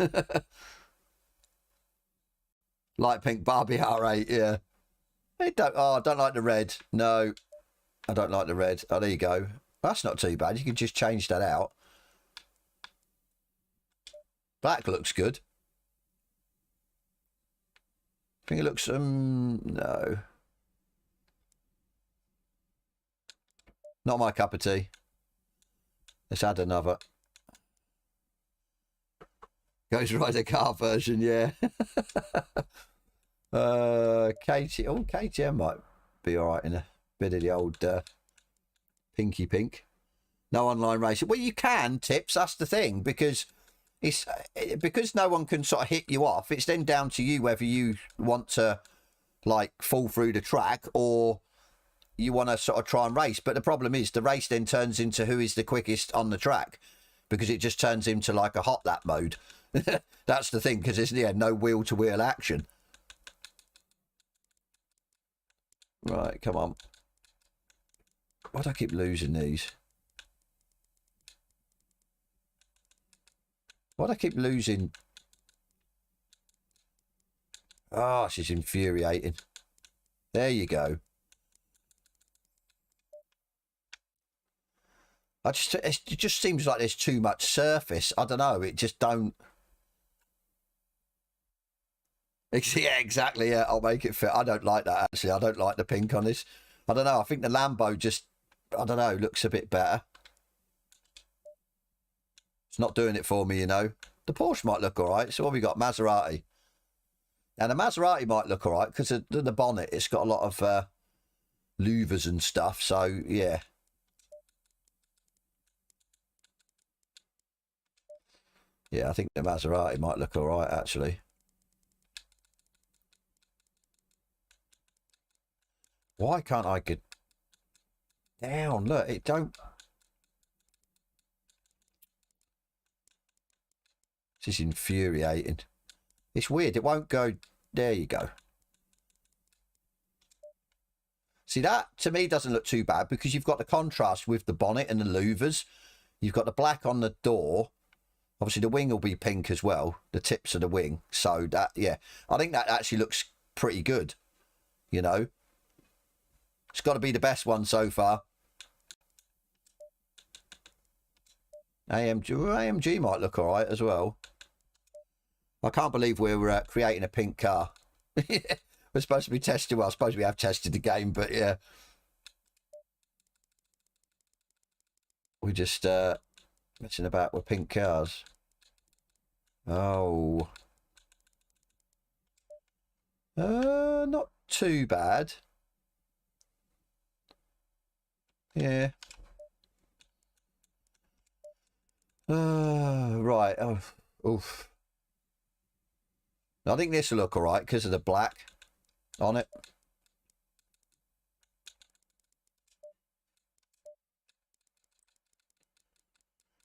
Light pink Barbie R8, yeah. I don't like the red. No, I don't like the red. Oh, there you go. That's not too bad. You can just change that out. Black looks good. I think it looks, no. Not my cup of tea. Let's add another. Ghost Rider car version, yeah. KTM might be all right in a bit of the old pinky pink. No online racing. Well, you can, Tips. That's the thing, because it's because no one can sort of hit you off. It's then down to you whether you want to like fall through the track or you want to sort of try and race. But the problem is the race then turns into who is the quickest on the track, because it just turns into like a hot lap mode. That's the thing, because there's no wheel to wheel action. Right, come on. Why do I keep losing these? Why do I keep losing? Oh, she's infuriating. There you go. It just seems like there's too much surface. I don't know. It just don't. Yeah, exactly. Yeah, I'll make it fit. I don't like that, actually. I don't like the pink on this. I don't know. I think the Lambo just, I don't know, looks a bit better. It's not doing it for me, you know. The Porsche might look all right. So what have we got? Maserati. And the Maserati might look all right because the bonnet, it's got a lot of louvers and stuff. So, yeah. Yeah, I think the Maserati might look all right, actually. Why can't I get down? Look, it don't... This is infuriating. It's weird. It won't go... There you go. See, that to me doesn't look too bad because you've got the contrast with the bonnet and the louvers. You've got the black on the door. Obviously, the wing will be pink as well. The tips of the wing. So, that, yeah. I think that actually looks pretty good. You know. It's got to be the best one so far. AMG might look all right as well. I can't believe we're creating a pink car. We're supposed to be testing. Well, I suppose we have tested the game, but yeah. We're just messing about with pink cars. Oh. Not too bad. Yeah. Right. Oh, oof. I think this will look all right because of the black on it.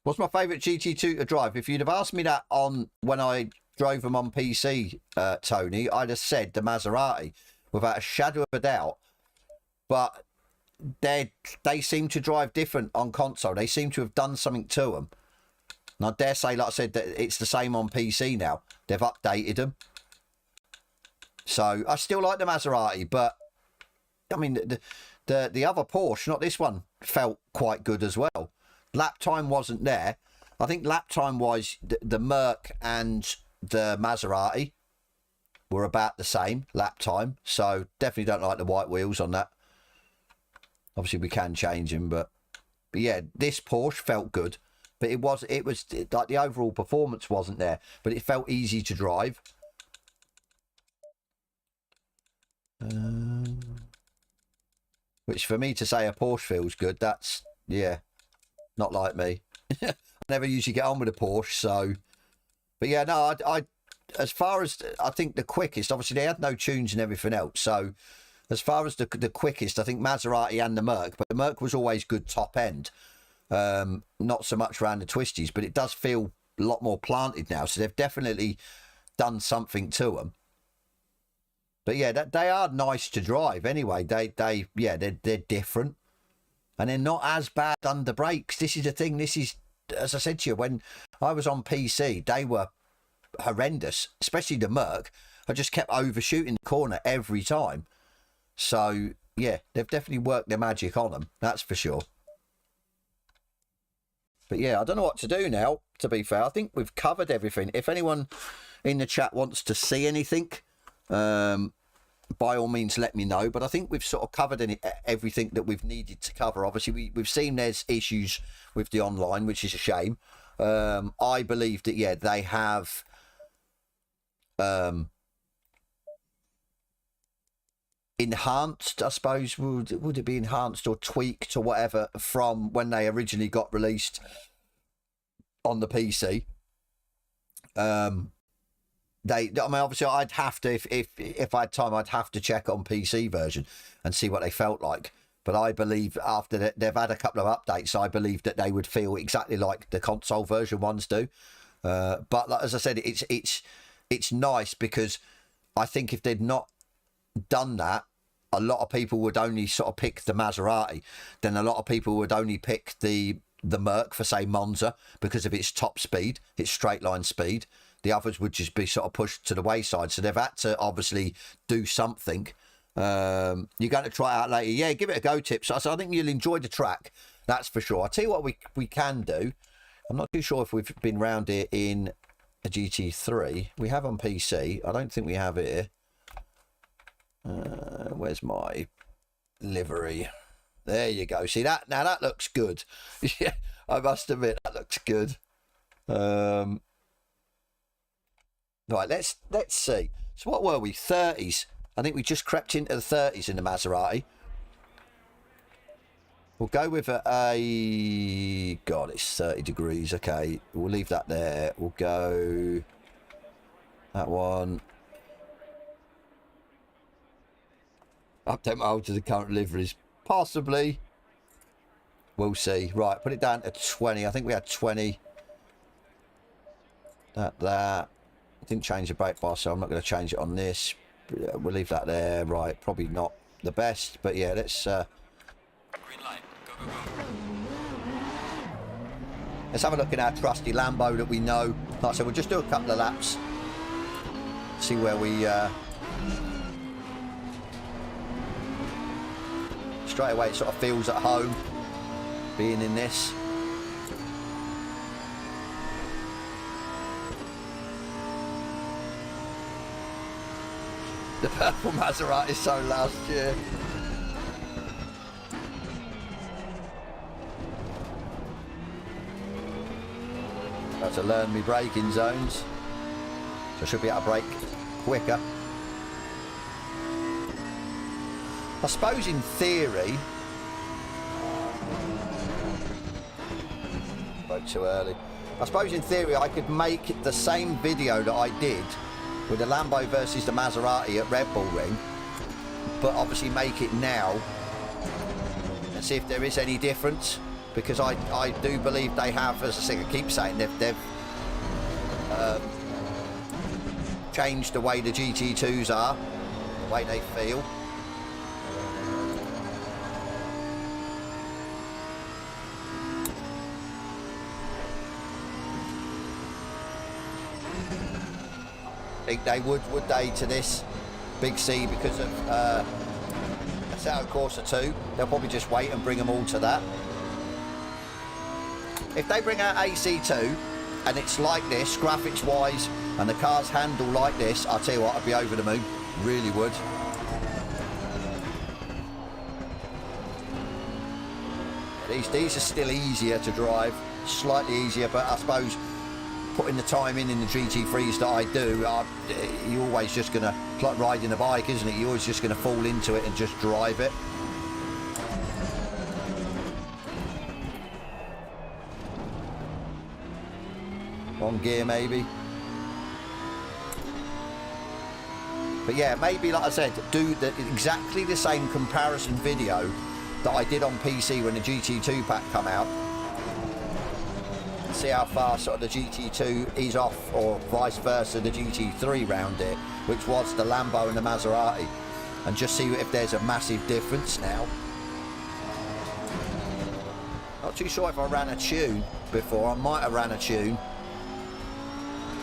What's my favourite GT2 to drive? If you'd have asked me that on when I drove them on PC, Tony, I'd have said the Maserati without a shadow of a doubt. But they seem to drive different on console. They seem to have done something to them. And I dare say, like I said, that it's the same on PC now. They've updated them. So I still like the Maserati, but I mean the other Porsche, not this one, felt quite good as well. Lap time wasn't there. I think lap time wise, the Merc and the Maserati were about the same lap time. So definitely don't like the white wheels on that. Obviously we can change them, but yeah, this Porsche felt good. But it was like the overall performance wasn't there, but it felt easy to drive. Which for me to say a Porsche feels good, that's, yeah, not like me. I never usually get on with a Porsche, so. But yeah, no, I as far as, I think the quickest, obviously they had no tunes and everything else, so as far as the quickest, I think Maserati and the Merc, but the Merc was always good top end. Not so much around the twisties, but it does feel a lot more planted now, so they've definitely done something to them. But yeah, they are nice to drive anyway. They're different, and they're not as bad under brakes. This is the thing. This is, as I said to you, when I was on PC, they were horrendous, especially the Merc. I just kept overshooting the corner every time. So yeah, they've definitely worked their magic on them. That's for sure. But yeah, I don't know what to do now, to be fair. I think we've covered everything. If anyone in the chat wants to see anything, by all means, let me know. But I think we've sort of covered everything that we've needed to cover. Obviously, we've seen there's issues with the online, which is a shame. I believe that, yeah, they have... enhanced, I suppose, would it be enhanced or tweaked or whatever from when they originally got released on the PC. I mean, obviously I'd have to, if I had time, I'd have to check on PC version and see what they felt like. But I believe after that, they've had a couple of updates, I believe that they would feel exactly like the console version ones do. But like, as I said, it's nice because I think if they'd not done that, a lot of people would only sort of pick the Maserati. Then a lot of people would only pick the Merc for, say, Monza because of its top speed, its straight line speed. The others would just be sort of pushed to the wayside. So they've had to obviously do something. You're going to try it out later. Yeah, give it a go, Tips. So I think you'll enjoy the track. That's for sure. I'll tell you what we can do. I'm not too sure if we've been round here in a GT3. We have on PC. I don't think we have it here. Where's my livery? There you go. See that? Now that looks good. Yeah, I must admit that looks good. Right, let's see. So what were we? 30s. I think we just crept into the 30s in the Maserati. We'll go with a... God, it's 30 degrees. Okay, we'll leave that there. We'll go... That one. Update mode to the current liveries. Possibly. We'll see. Right, put it down to 20. I think we had 20. That. I didn't change the brake bar, so I'm not going to change it on this. We'll leave that there. Right, probably not the best, but yeah, let's... Green light. Go, go, go. Let's have a look at our trusty Lambo that we know. Like I said, we'll just do a couple of laps. See where we... Straight away it sort of feels at home being in this. The purple Maserati so last year. Got to learn me braking zones, so I should be able to brake quicker. I suppose in theory, spoke too early. I suppose in theory I could make the same video that I did with the Lambo versus the Maserati at Redbull Ring, but obviously make it now and see if there is any difference, because I do believe they have, as I say, I keep saying, they've changed the way the GT2s are, the way they feel. Think they would they, to this Big C, because of Assetto Corsa 2? They'll probably just wait and bring them all to that. If they bring out AC2 and it's like this, graphics wise, and the cars handle like this, I'll tell you what, I'd be over the moon. Really would. These are still easier to drive, slightly easier, but I suppose putting the time in the GT3s that I do, you're always just going to, it's like riding a bike, isn't it? You're always just going to fall into it and just drive it. Wrong gear maybe. But yeah, maybe, like I said, do exactly the same comparison video that I did on PC when the GT2 pack come out. See how far sort of the GT2 is off, or vice versa, the GT3 round it, which was the Lambo and the Maserati, and just see if there's a massive difference now. Not too sure if I ran a tune before. I might have ran a tune.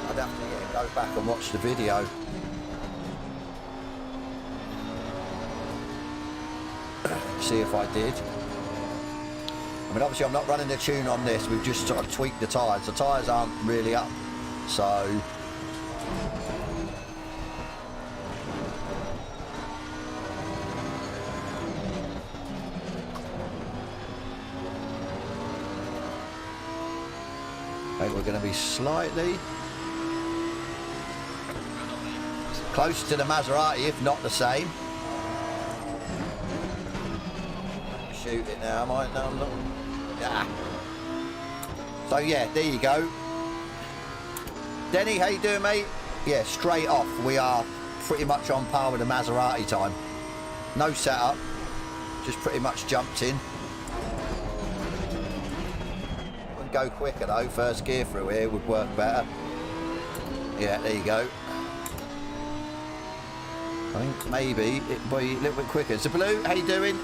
I'd have to go back and watch the video. See if I did. I mean, obviously I'm not running the tune on this, we've just sort of tweaked the tyres. The tyres aren't really up, so... I think we're going to be slightly close to the Maserati, if not the same. Shoot it now, am I? No, I'm not. Yeah. So yeah, there you go. Denny, how you doing, mate? Yeah, straight off, we are pretty much on par with the Maserati time. No setup, just pretty much jumped in. Wouldn't go quicker though, first gear through here would work better. Yeah, there you go. I think maybe it'd be a little bit quicker. So Blue, how you doing?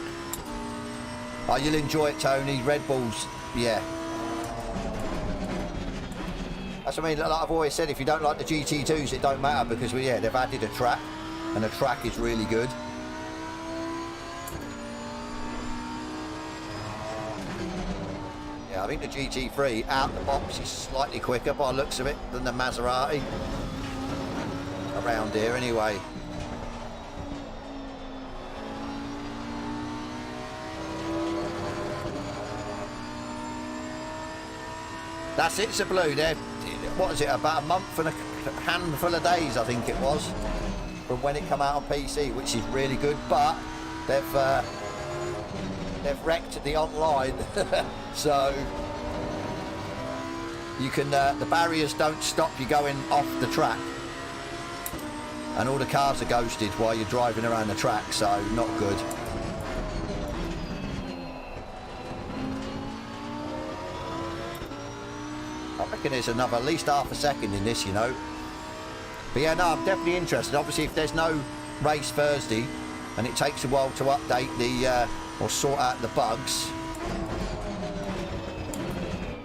Oh, you'll enjoy it, Tony. Red Bulls, yeah. That's what I mean, like I've always said, if you don't like the GT2s, it don't matter, because yeah, they've added a track, and the track is really good. Yeah, I think the GT3 out the box is slightly quicker by the looks of it than the Maserati. Around here anyway. That's it, so Blue. There, what is it? About a month and a handful of days, I think it was, from when it came out on PC, which is really good. But they've wrecked the online, so you can the barriers don't stop you going off the track, and all the cars are ghosted while you're driving around the track, so not good. I reckon there's another at least half a second in this, you know. But yeah, no, I'm definitely interested. Obviously, if there's no race Thursday and it takes a while to update the or sort out the bugs,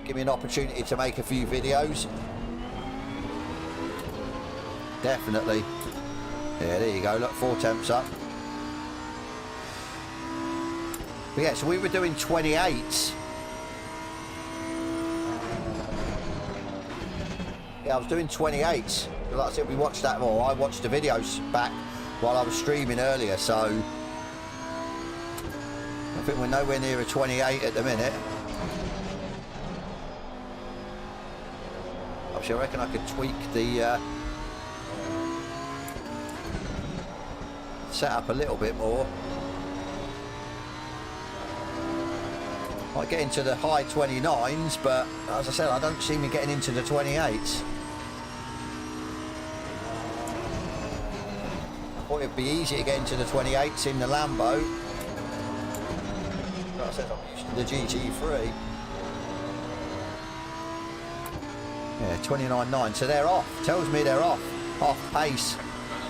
give me an opportunity to make a few videos. Definitely. Yeah, there you go. Look, 4 temps up. But yeah, so we were doing 28s. Yeah, I was doing 28s. Like I said, we watched that, or I watched the videos back while I was streaming earlier, so I think we're nowhere near a 28 at the minute. Obviously, I reckon I could tweak the setup a little bit more. Might get into the high 29s, but as I said, I don't see me getting into the 28s. I thought it'd be easy to get into the 28s in the Lambo. Like I said, I'm used to the GT3. Yeah, 29.9, so they're off. Tells me they're off pace.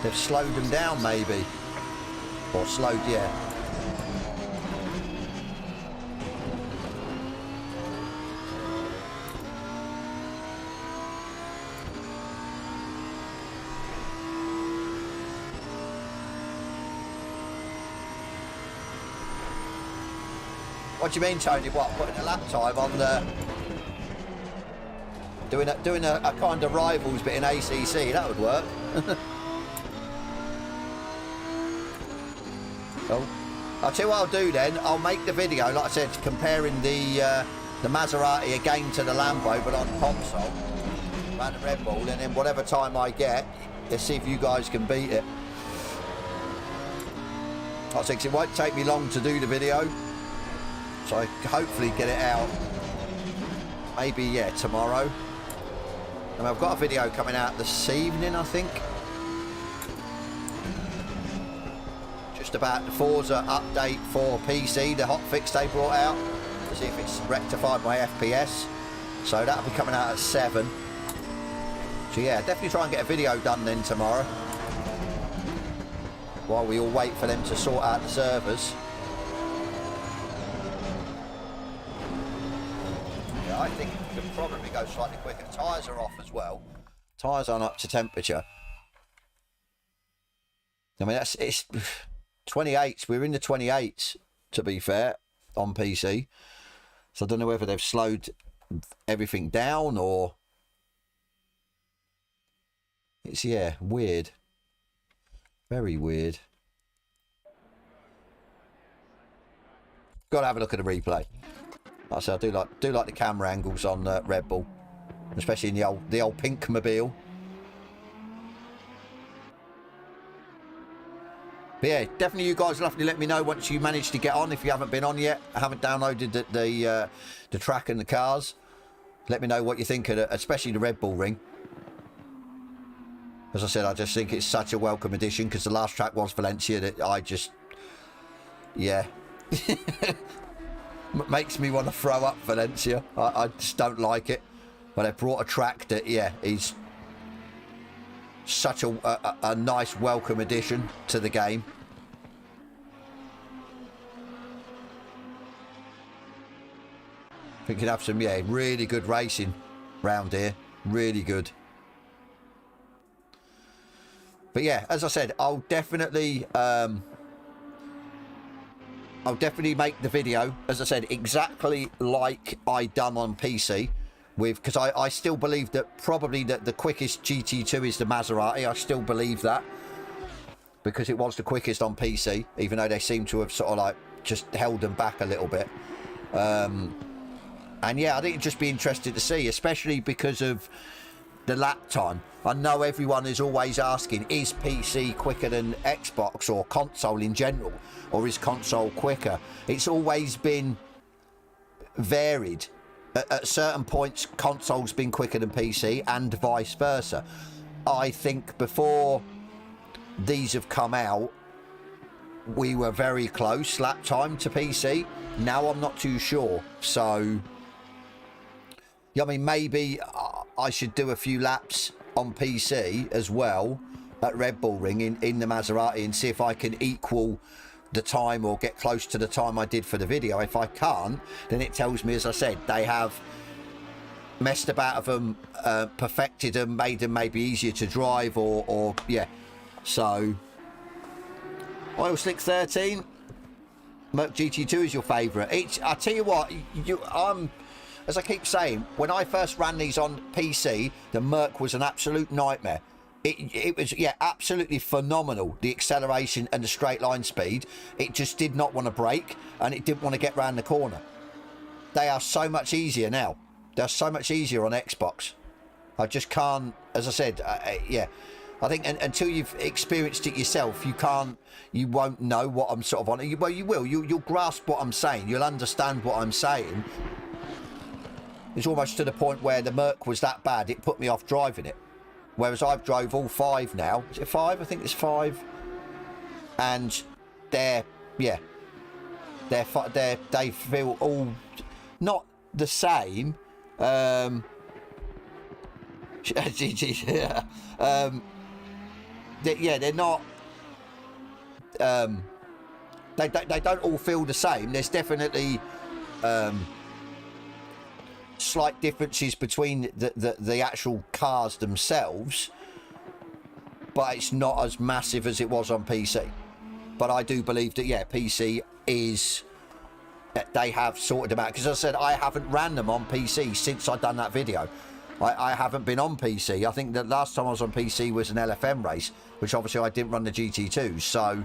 They've slowed them down maybe. Or slowed, yeah. What do you mean, Tony? What, putting a lap time on the... Doing a kind of rivals bit in ACC, that would work. Oh, I'll tell you what I'll do then. I'll make the video, like I said, comparing the Maserati again to the Lambo, but on console, around the Redbull, and then whatever time I get, let's see if you guys can beat it. I think it won't take me long to do the video, so I can hopefully get it out. Maybe, yeah, tomorrow. And I've got a video coming out this evening, I think. Just about the Forza update for PC, the hotfix they brought out, to see if it's rectified my FPS. So that'll be coming out at 7. So yeah, definitely try and get a video done then tomorrow, while we all wait for them to sort out the servers. Yeah, I think it could probably go slightly quicker. Tyres are off as well. Tyres aren't up to temperature. I mean, it's 28s. We're in the 28s, to be fair, on PC. So I don't know whether they've slowed everything down or... It's, yeah, weird. Very weird. Got to have a look at the replay. Like I said, I do like the camera angles on Redbull, especially in the old pink mobile. But yeah, definitely you guys will have to let me know once you manage to get on. If you haven't been on yet, I haven't downloaded the track and the cars. Let me know what you think of it, especially the Redbull ring. As I said, I just think it's such a welcome addition, because the last track was Valencia that I just, yeah. Makes me want to throw up Valencia. I just don't like it. But they brought a track that, yeah, is such a nice welcome addition to the game. We could have some, yeah, really good racing round here. Really good. But yeah, as I said, I'll definitely make the video, as I said, exactly like I done on PC, because I still believe that probably that the quickest GT2 is the Maserati. I still believe that, because it was the quickest on PC, even though they seem to have sort of like just held them back a little bit. And yeah, I think it'd just be interesting to see, especially because of the lap time. I know everyone is always asking, is PC quicker than Xbox or console in general, or is console quicker? It's always been varied. At certain points, console's been quicker than PC and vice versa. I think before these have come out, we were very close lap time to PC. Now I'm not too sure. So, yeah, I mean, maybe I should do a few laps on PC as well at Red Bull Ring in the Maserati and see if I can equal the time or get close to the time I did for the video. If I can't, then it tells me, as I said, they have messed about with them, perfected them, made them maybe easier to drive, or yeah. So, Oil Slick 13, Merc GT2 is your favourite. I tell you what, as I keep saying, when I first ran these on PC, the Merc was an absolute nightmare. It was, yeah, absolutely phenomenal, the acceleration and the straight line speed. It just did not want to brake, and it didn't want to get round the corner. They are so much easier now. They're so much easier on Xbox. I just can't, as I said, yeah. I think until you've experienced it yourself, you won't know what I'm sort of on. Well, you will. You'll grasp what I'm saying. You'll understand what I'm saying. It's almost to the point where the Merc was that bad, it put me off driving it. Whereas I've drove all 5 now. Is it 5? I think it's 5. And they feel all not the same. They're not. They don't all feel the same. There's definitely slight differences between the actual cars themselves, but it's not as massive as it was on PC. But I do believe that, yeah, PC is, they have sorted them out, because as I said, I haven't ran them on PC since I've done that video. I haven't been on PC. I think the last time I was on PC was an LFM race, which obviously I didn't run the GT2. So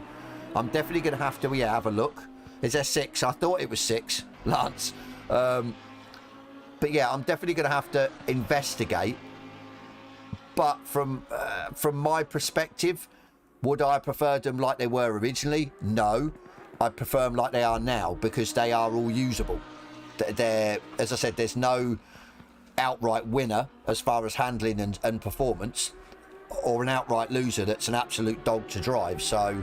I'm definitely going to have to, yeah, have a look. Is there 6? I thought it was 6, Lance. But yeah, I'm definitely going to have to investigate. But from my perspective, would I prefer them like they were originally? No. I prefer them like they are now, because they are all usable. They're, as I said, there's no outright winner as far as handling and performance, or an outright loser that's an absolute dog to drive. So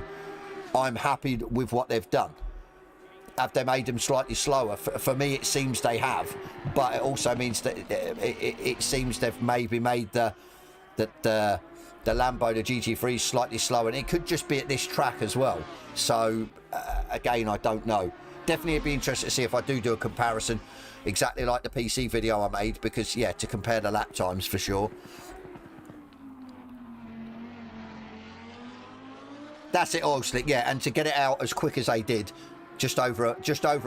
I'm happy with what they've done. Have they made them slightly slower? For me, it seems they have, but it also means that it seems they've maybe made the Lambo, the GT3, slightly slower, and it could just be at this track as well. So again, I don't know. Definitely it'd be interesting to see if I do a comparison, exactly like the PC video I made, because yeah, to compare the lap times for sure. That's it, Oil Slick, yeah, and to get it out as quick as they did, just over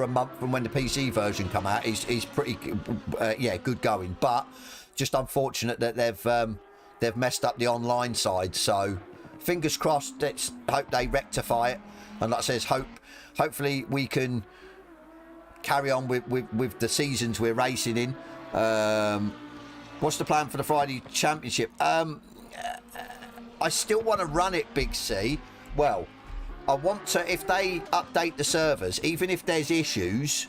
a month from when the PC version come out, is pretty yeah, good going. But just unfortunate that they've messed up the online side. So fingers crossed. Let's hope they rectify it, and like I says, hopefully we can carry on with the seasons we're racing in. What's the plan for the Friday Championship? I still want to run it, Big C. Well, I want to, if they update the servers, even if there's issues,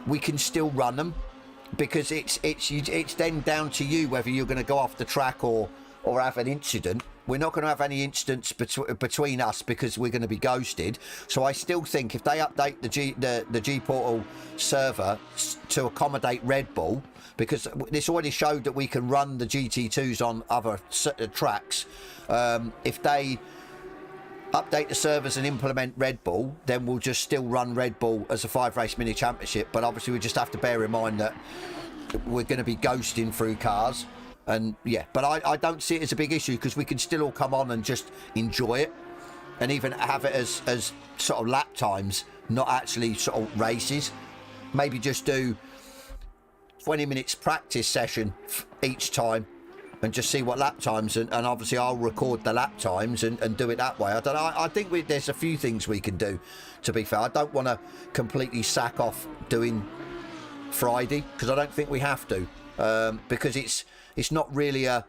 we can still run them, because it's then down to you whether you're going to go off the track or have an incident. We're not going to have any incidents between us, because we're going to be ghosted. So I still think if they update the G Portal server to accommodate Red Bull, because this already showed that we can run the GT2s on other tracks. If they update the servers and implement Red Bull, then we'll just still run Red Bull as a 5-race mini championship. But obviously we just have to bear in mind that we're going to be ghosting through cars. And yeah, but I don't see it as a big issue, because we can still all come on and just enjoy it, and even have it as sort of lap times, not actually sort of races. Maybe just do 20 minutes practice session each time, and just see what lap times, and obviously I'll record the lap times and do it that way. I don't know. I think there's a few things we can do, to be fair. I don't want to completely sack off doing Friday, because I don't think we have to, because it's not really a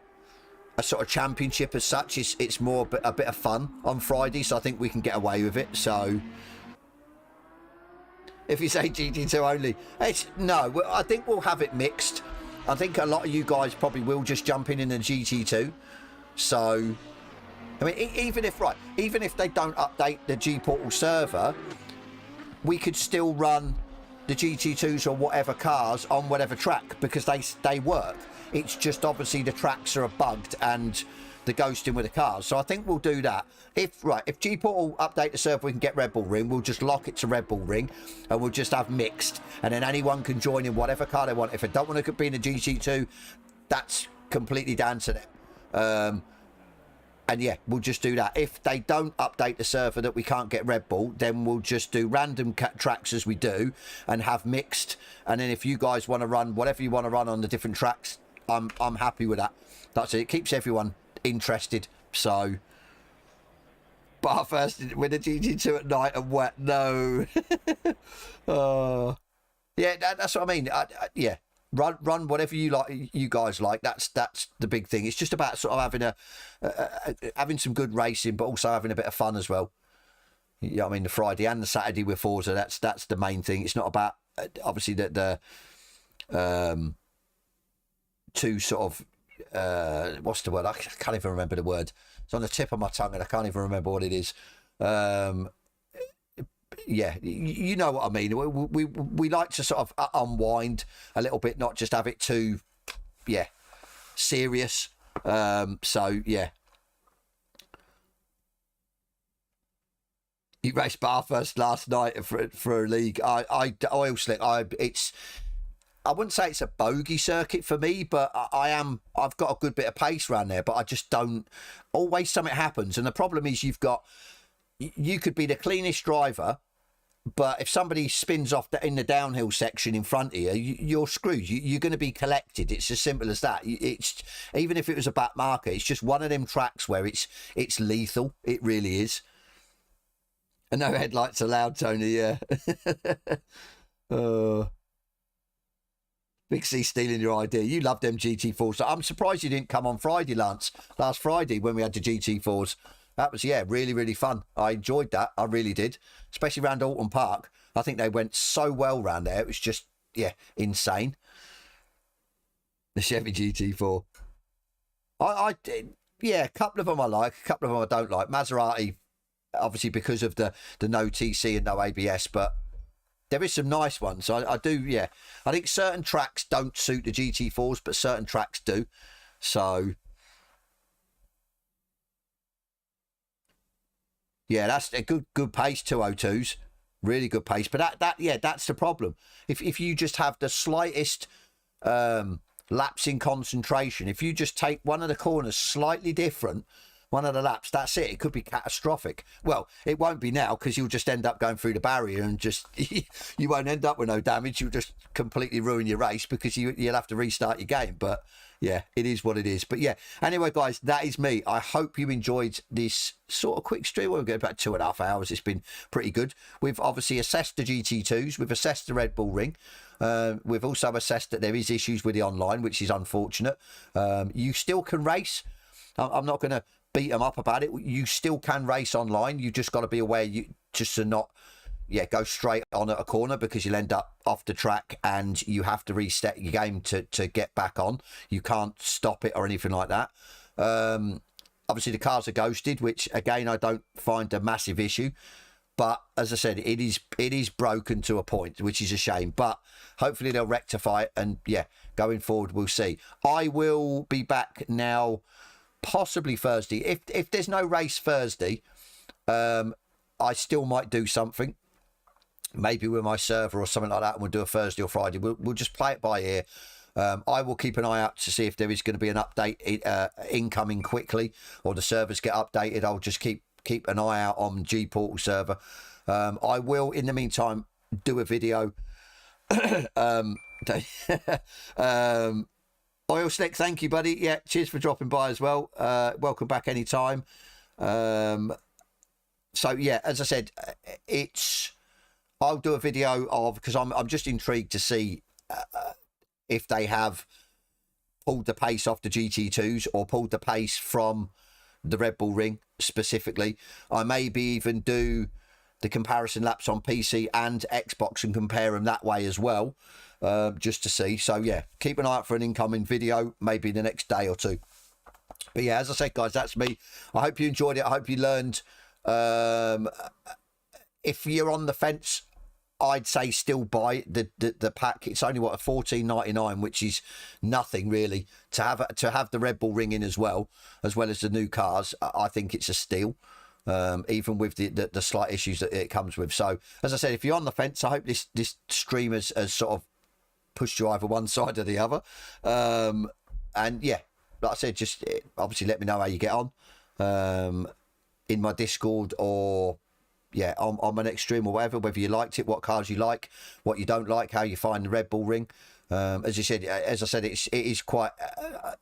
a sort of championship as such. It's more a bit of fun on Friday, so I think we can get away with it. So if you say GT2 only, no, I think we'll have it mixed. I think a lot of you guys probably will just jump in the GT2. So, I mean, even if they don't update the G Portal server, we could still run the GT2s or whatever cars on whatever track, because they work. It's just obviously the tracks are bugged and the ghosting with the cars. So I think we'll do that. If G Portal update the server, we can get Red Bull Ring. We'll just lock it to Red Bull Ring, and we'll just have mixed, and then anyone can join in whatever car they want. If they don't want to be in the GT2, that's completely down to them. And yeah, we'll just do that. If they don't update the server that we can't get Red Bull, then we'll just do random tracks as we do and have mixed. And then if you guys want to run whatever you want to run on the different tracks, I'm happy with that. That's it. It keeps everyone interested. So, bar first with the GT2 at night and wet. No. Yeah, that's what I mean. Yeah. Run whatever you like, you guys like. That's the big thing. It's just about sort of having having some good racing, but also having a bit of fun as well. You know what I mean? The Friday and the Saturday with Forza, that's the main thing. It's not about obviously the two sort of what's the word? I can't even remember the word. It's on the tip of my tongue and I can't even remember what it is. Yeah, you know what I mean. We like to sort of unwind a little bit, not just have it too, serious. So yeah, you raced Bathurst last night for a league. Oil slick. I wouldn't say it's a bogey circuit for me, but I've got a good bit of pace around there, but I just don't. Always something happens, and the problem is you could be the cleanest driver, but if somebody spins off in the downhill section in front of you, you're screwed. You're going to be collected. It's as simple as that. It's even if it was a back marker, it's just one of them tracks where it's lethal. It really is. And no headlights allowed, Tony. Yeah. Big C stealing your idea. You love them GT4s. So I'm surprised you didn't come on Friday, Lance. Last Friday when we had the GT4s. That was, really, really fun. I enjoyed that. I really did. Especially around Alton Park. I think they went so well around there. It was just, insane. The Chevy GT4. I did, a couple of them I like. A couple of them I don't like. Maserati, obviously because of the no TC and no ABS. But there is some nice ones. I do, I think certain tracks don't suit the GT4s, but certain tracks do. So... yeah, that's a good pace, 202s. Really good pace. But that's the problem. If you just have the slightest lapse in concentration, if you just take one of the corners slightly different, one of the laps, that's it. It could be catastrophic. Well, it won't be now because you'll just end up going through the barrier and just you won't end up with no damage. You'll just completely ruin your race because you'll have to restart your game. But yeah, it is what it is. But yeah, anyway, guys, that is me. I hope you enjoyed this sort of quick stream. We'll get about 2.5 hours. It's been pretty good. We've obviously assessed the GT2s. We've assessed the Red Bull Ring. We've also assessed that there is issues with the online, which is unfortunate. You still can race. I'm not going to beat them up about it. You still can race online. You just got to be aware just to not go straight on at a corner because you'll end up off the track and you have to reset your game to get back on. You can't stop it or anything like that. Obviously the cars are ghosted, which again I don't find a massive issue, but as I said, it is broken to a point, which is a shame, but hopefully they'll rectify it, and going forward we'll see. I will be back now possibly Thursday. If there's no race Thursday, I still might do something, maybe with my server or something like that, and we'll do a Thursday or Friday. We'll just play it by ear. I will keep an eye out to see if there is going to be an update incoming quickly, or the servers get updated. I'll just keep an eye out on G Portal server. I will in the meantime do a video. Oil Slick, thank you, buddy. Yeah, cheers for dropping by as well. Welcome back anytime. So yeah, as I said, I'll do a video of, because I'm just intrigued to see if they have pulled the pace off the GT2s or pulled the pace from the Red Bull ring specifically. I maybe even do the comparison laps on PC and Xbox and compare them that way as well, just to see. So yeah, keep an eye out for an incoming video, maybe in the next day or two. But yeah, as I said, guys, that's me. I hope you enjoyed it. I hope you learned. If you're on the fence, I'd say still buy the pack. It's only what, $14.99, which is nothing really. To have the Red Bull ring in as well as the new cars, I think it's a steal. Even with the slight issues that it comes with. So as I said, if you're on the fence, I hope this stream has sort of pushed you either one side or the other. And yeah, like I said, just obviously let me know how you get on in my Discord, or yeah, on my next stream or whatever, whether you liked it, what cars you like, what you don't like, how you find the Red Bull ring. As I said, it is quite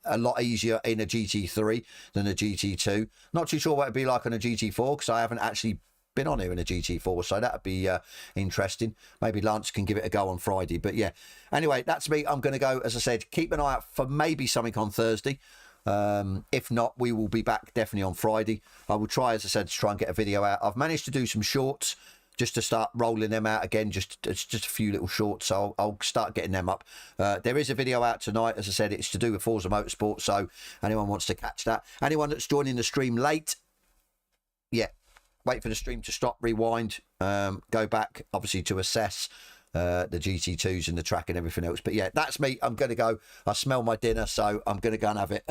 a lot easier in a GT3 than a GT2. Not too sure what it'd be like on a GT4 because I haven't actually been on here in a GT4, so that'd be interesting. Maybe Lance can give it a go on Friday. But yeah, anyway, that's me. I'm going to go. As I said, keep an eye out for maybe something on Thursday. If not, we will be back definitely on Friday. I will try, as I said, to try and get a video out. I've managed to do some shorts just to start rolling them out again. It's just a few little shorts, so I'll start getting them up. There is a video out tonight. As I said, it's to do with Forza Motorsport, so anyone wants to catch that. Anyone that's joining the stream late, yeah, wait for the stream to stop, rewind, go back, obviously, to assess the GT2s and the track and everything else. But yeah, that's me. I'm going to go. I smell my dinner, so I'm going to go and have it.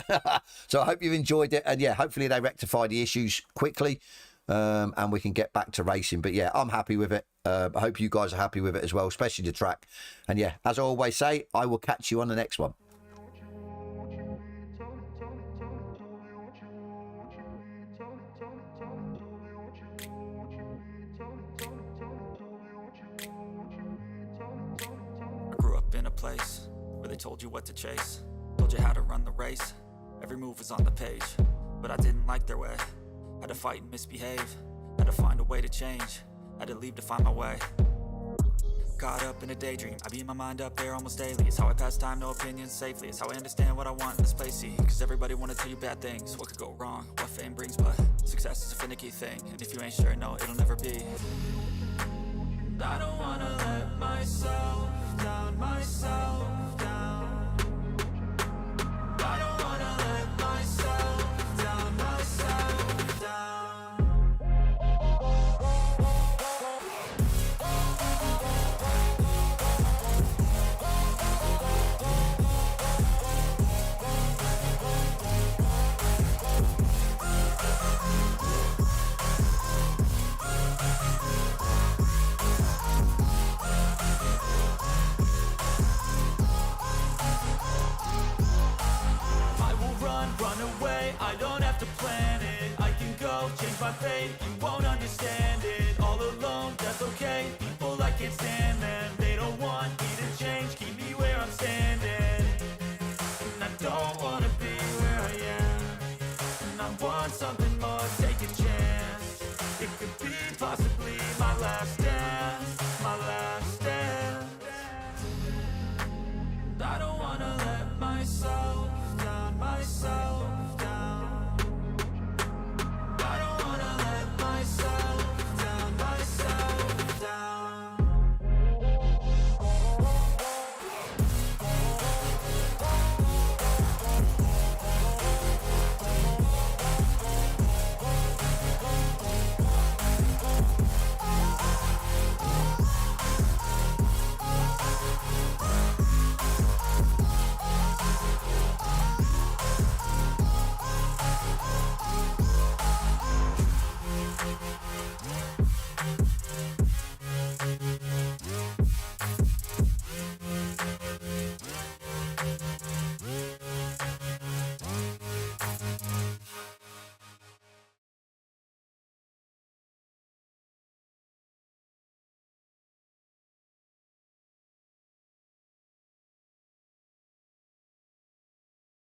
So I hope you enjoyed it. And yeah, hopefully they rectify the issues quickly and we can get back to racing. But yeah, I'm happy with it. I hope you guys are happy with it as well, especially the track. And yeah, as I always say, I will catch you on the next one. Place where they told you what to chase, told you how to run the race, every move was on the page, but I didn't like their way. Had to fight and misbehave, had to find a way to change, had to leave to find my way. Caught up in a daydream, I beat my mind up there almost daily. It's how I pass time, no opinions safely. It's how I understand what I want in this place, see. Cause everybody wanna tell you bad things, what could go wrong, what fame brings. But success is a finicky thing, and if you ain't sure, no, it'll never be. I don't wanna let myself down, myself down. I don't wanna let myself down, myself down. Run away, I don't have to plan it. I can go change my fate, you won't understand it. All alone, that's okay. People, I can't stand them. They don't want me to change, keep me where I'm standing. And I don't wanna be where I am. And I want something more, take a chance. It could be possibly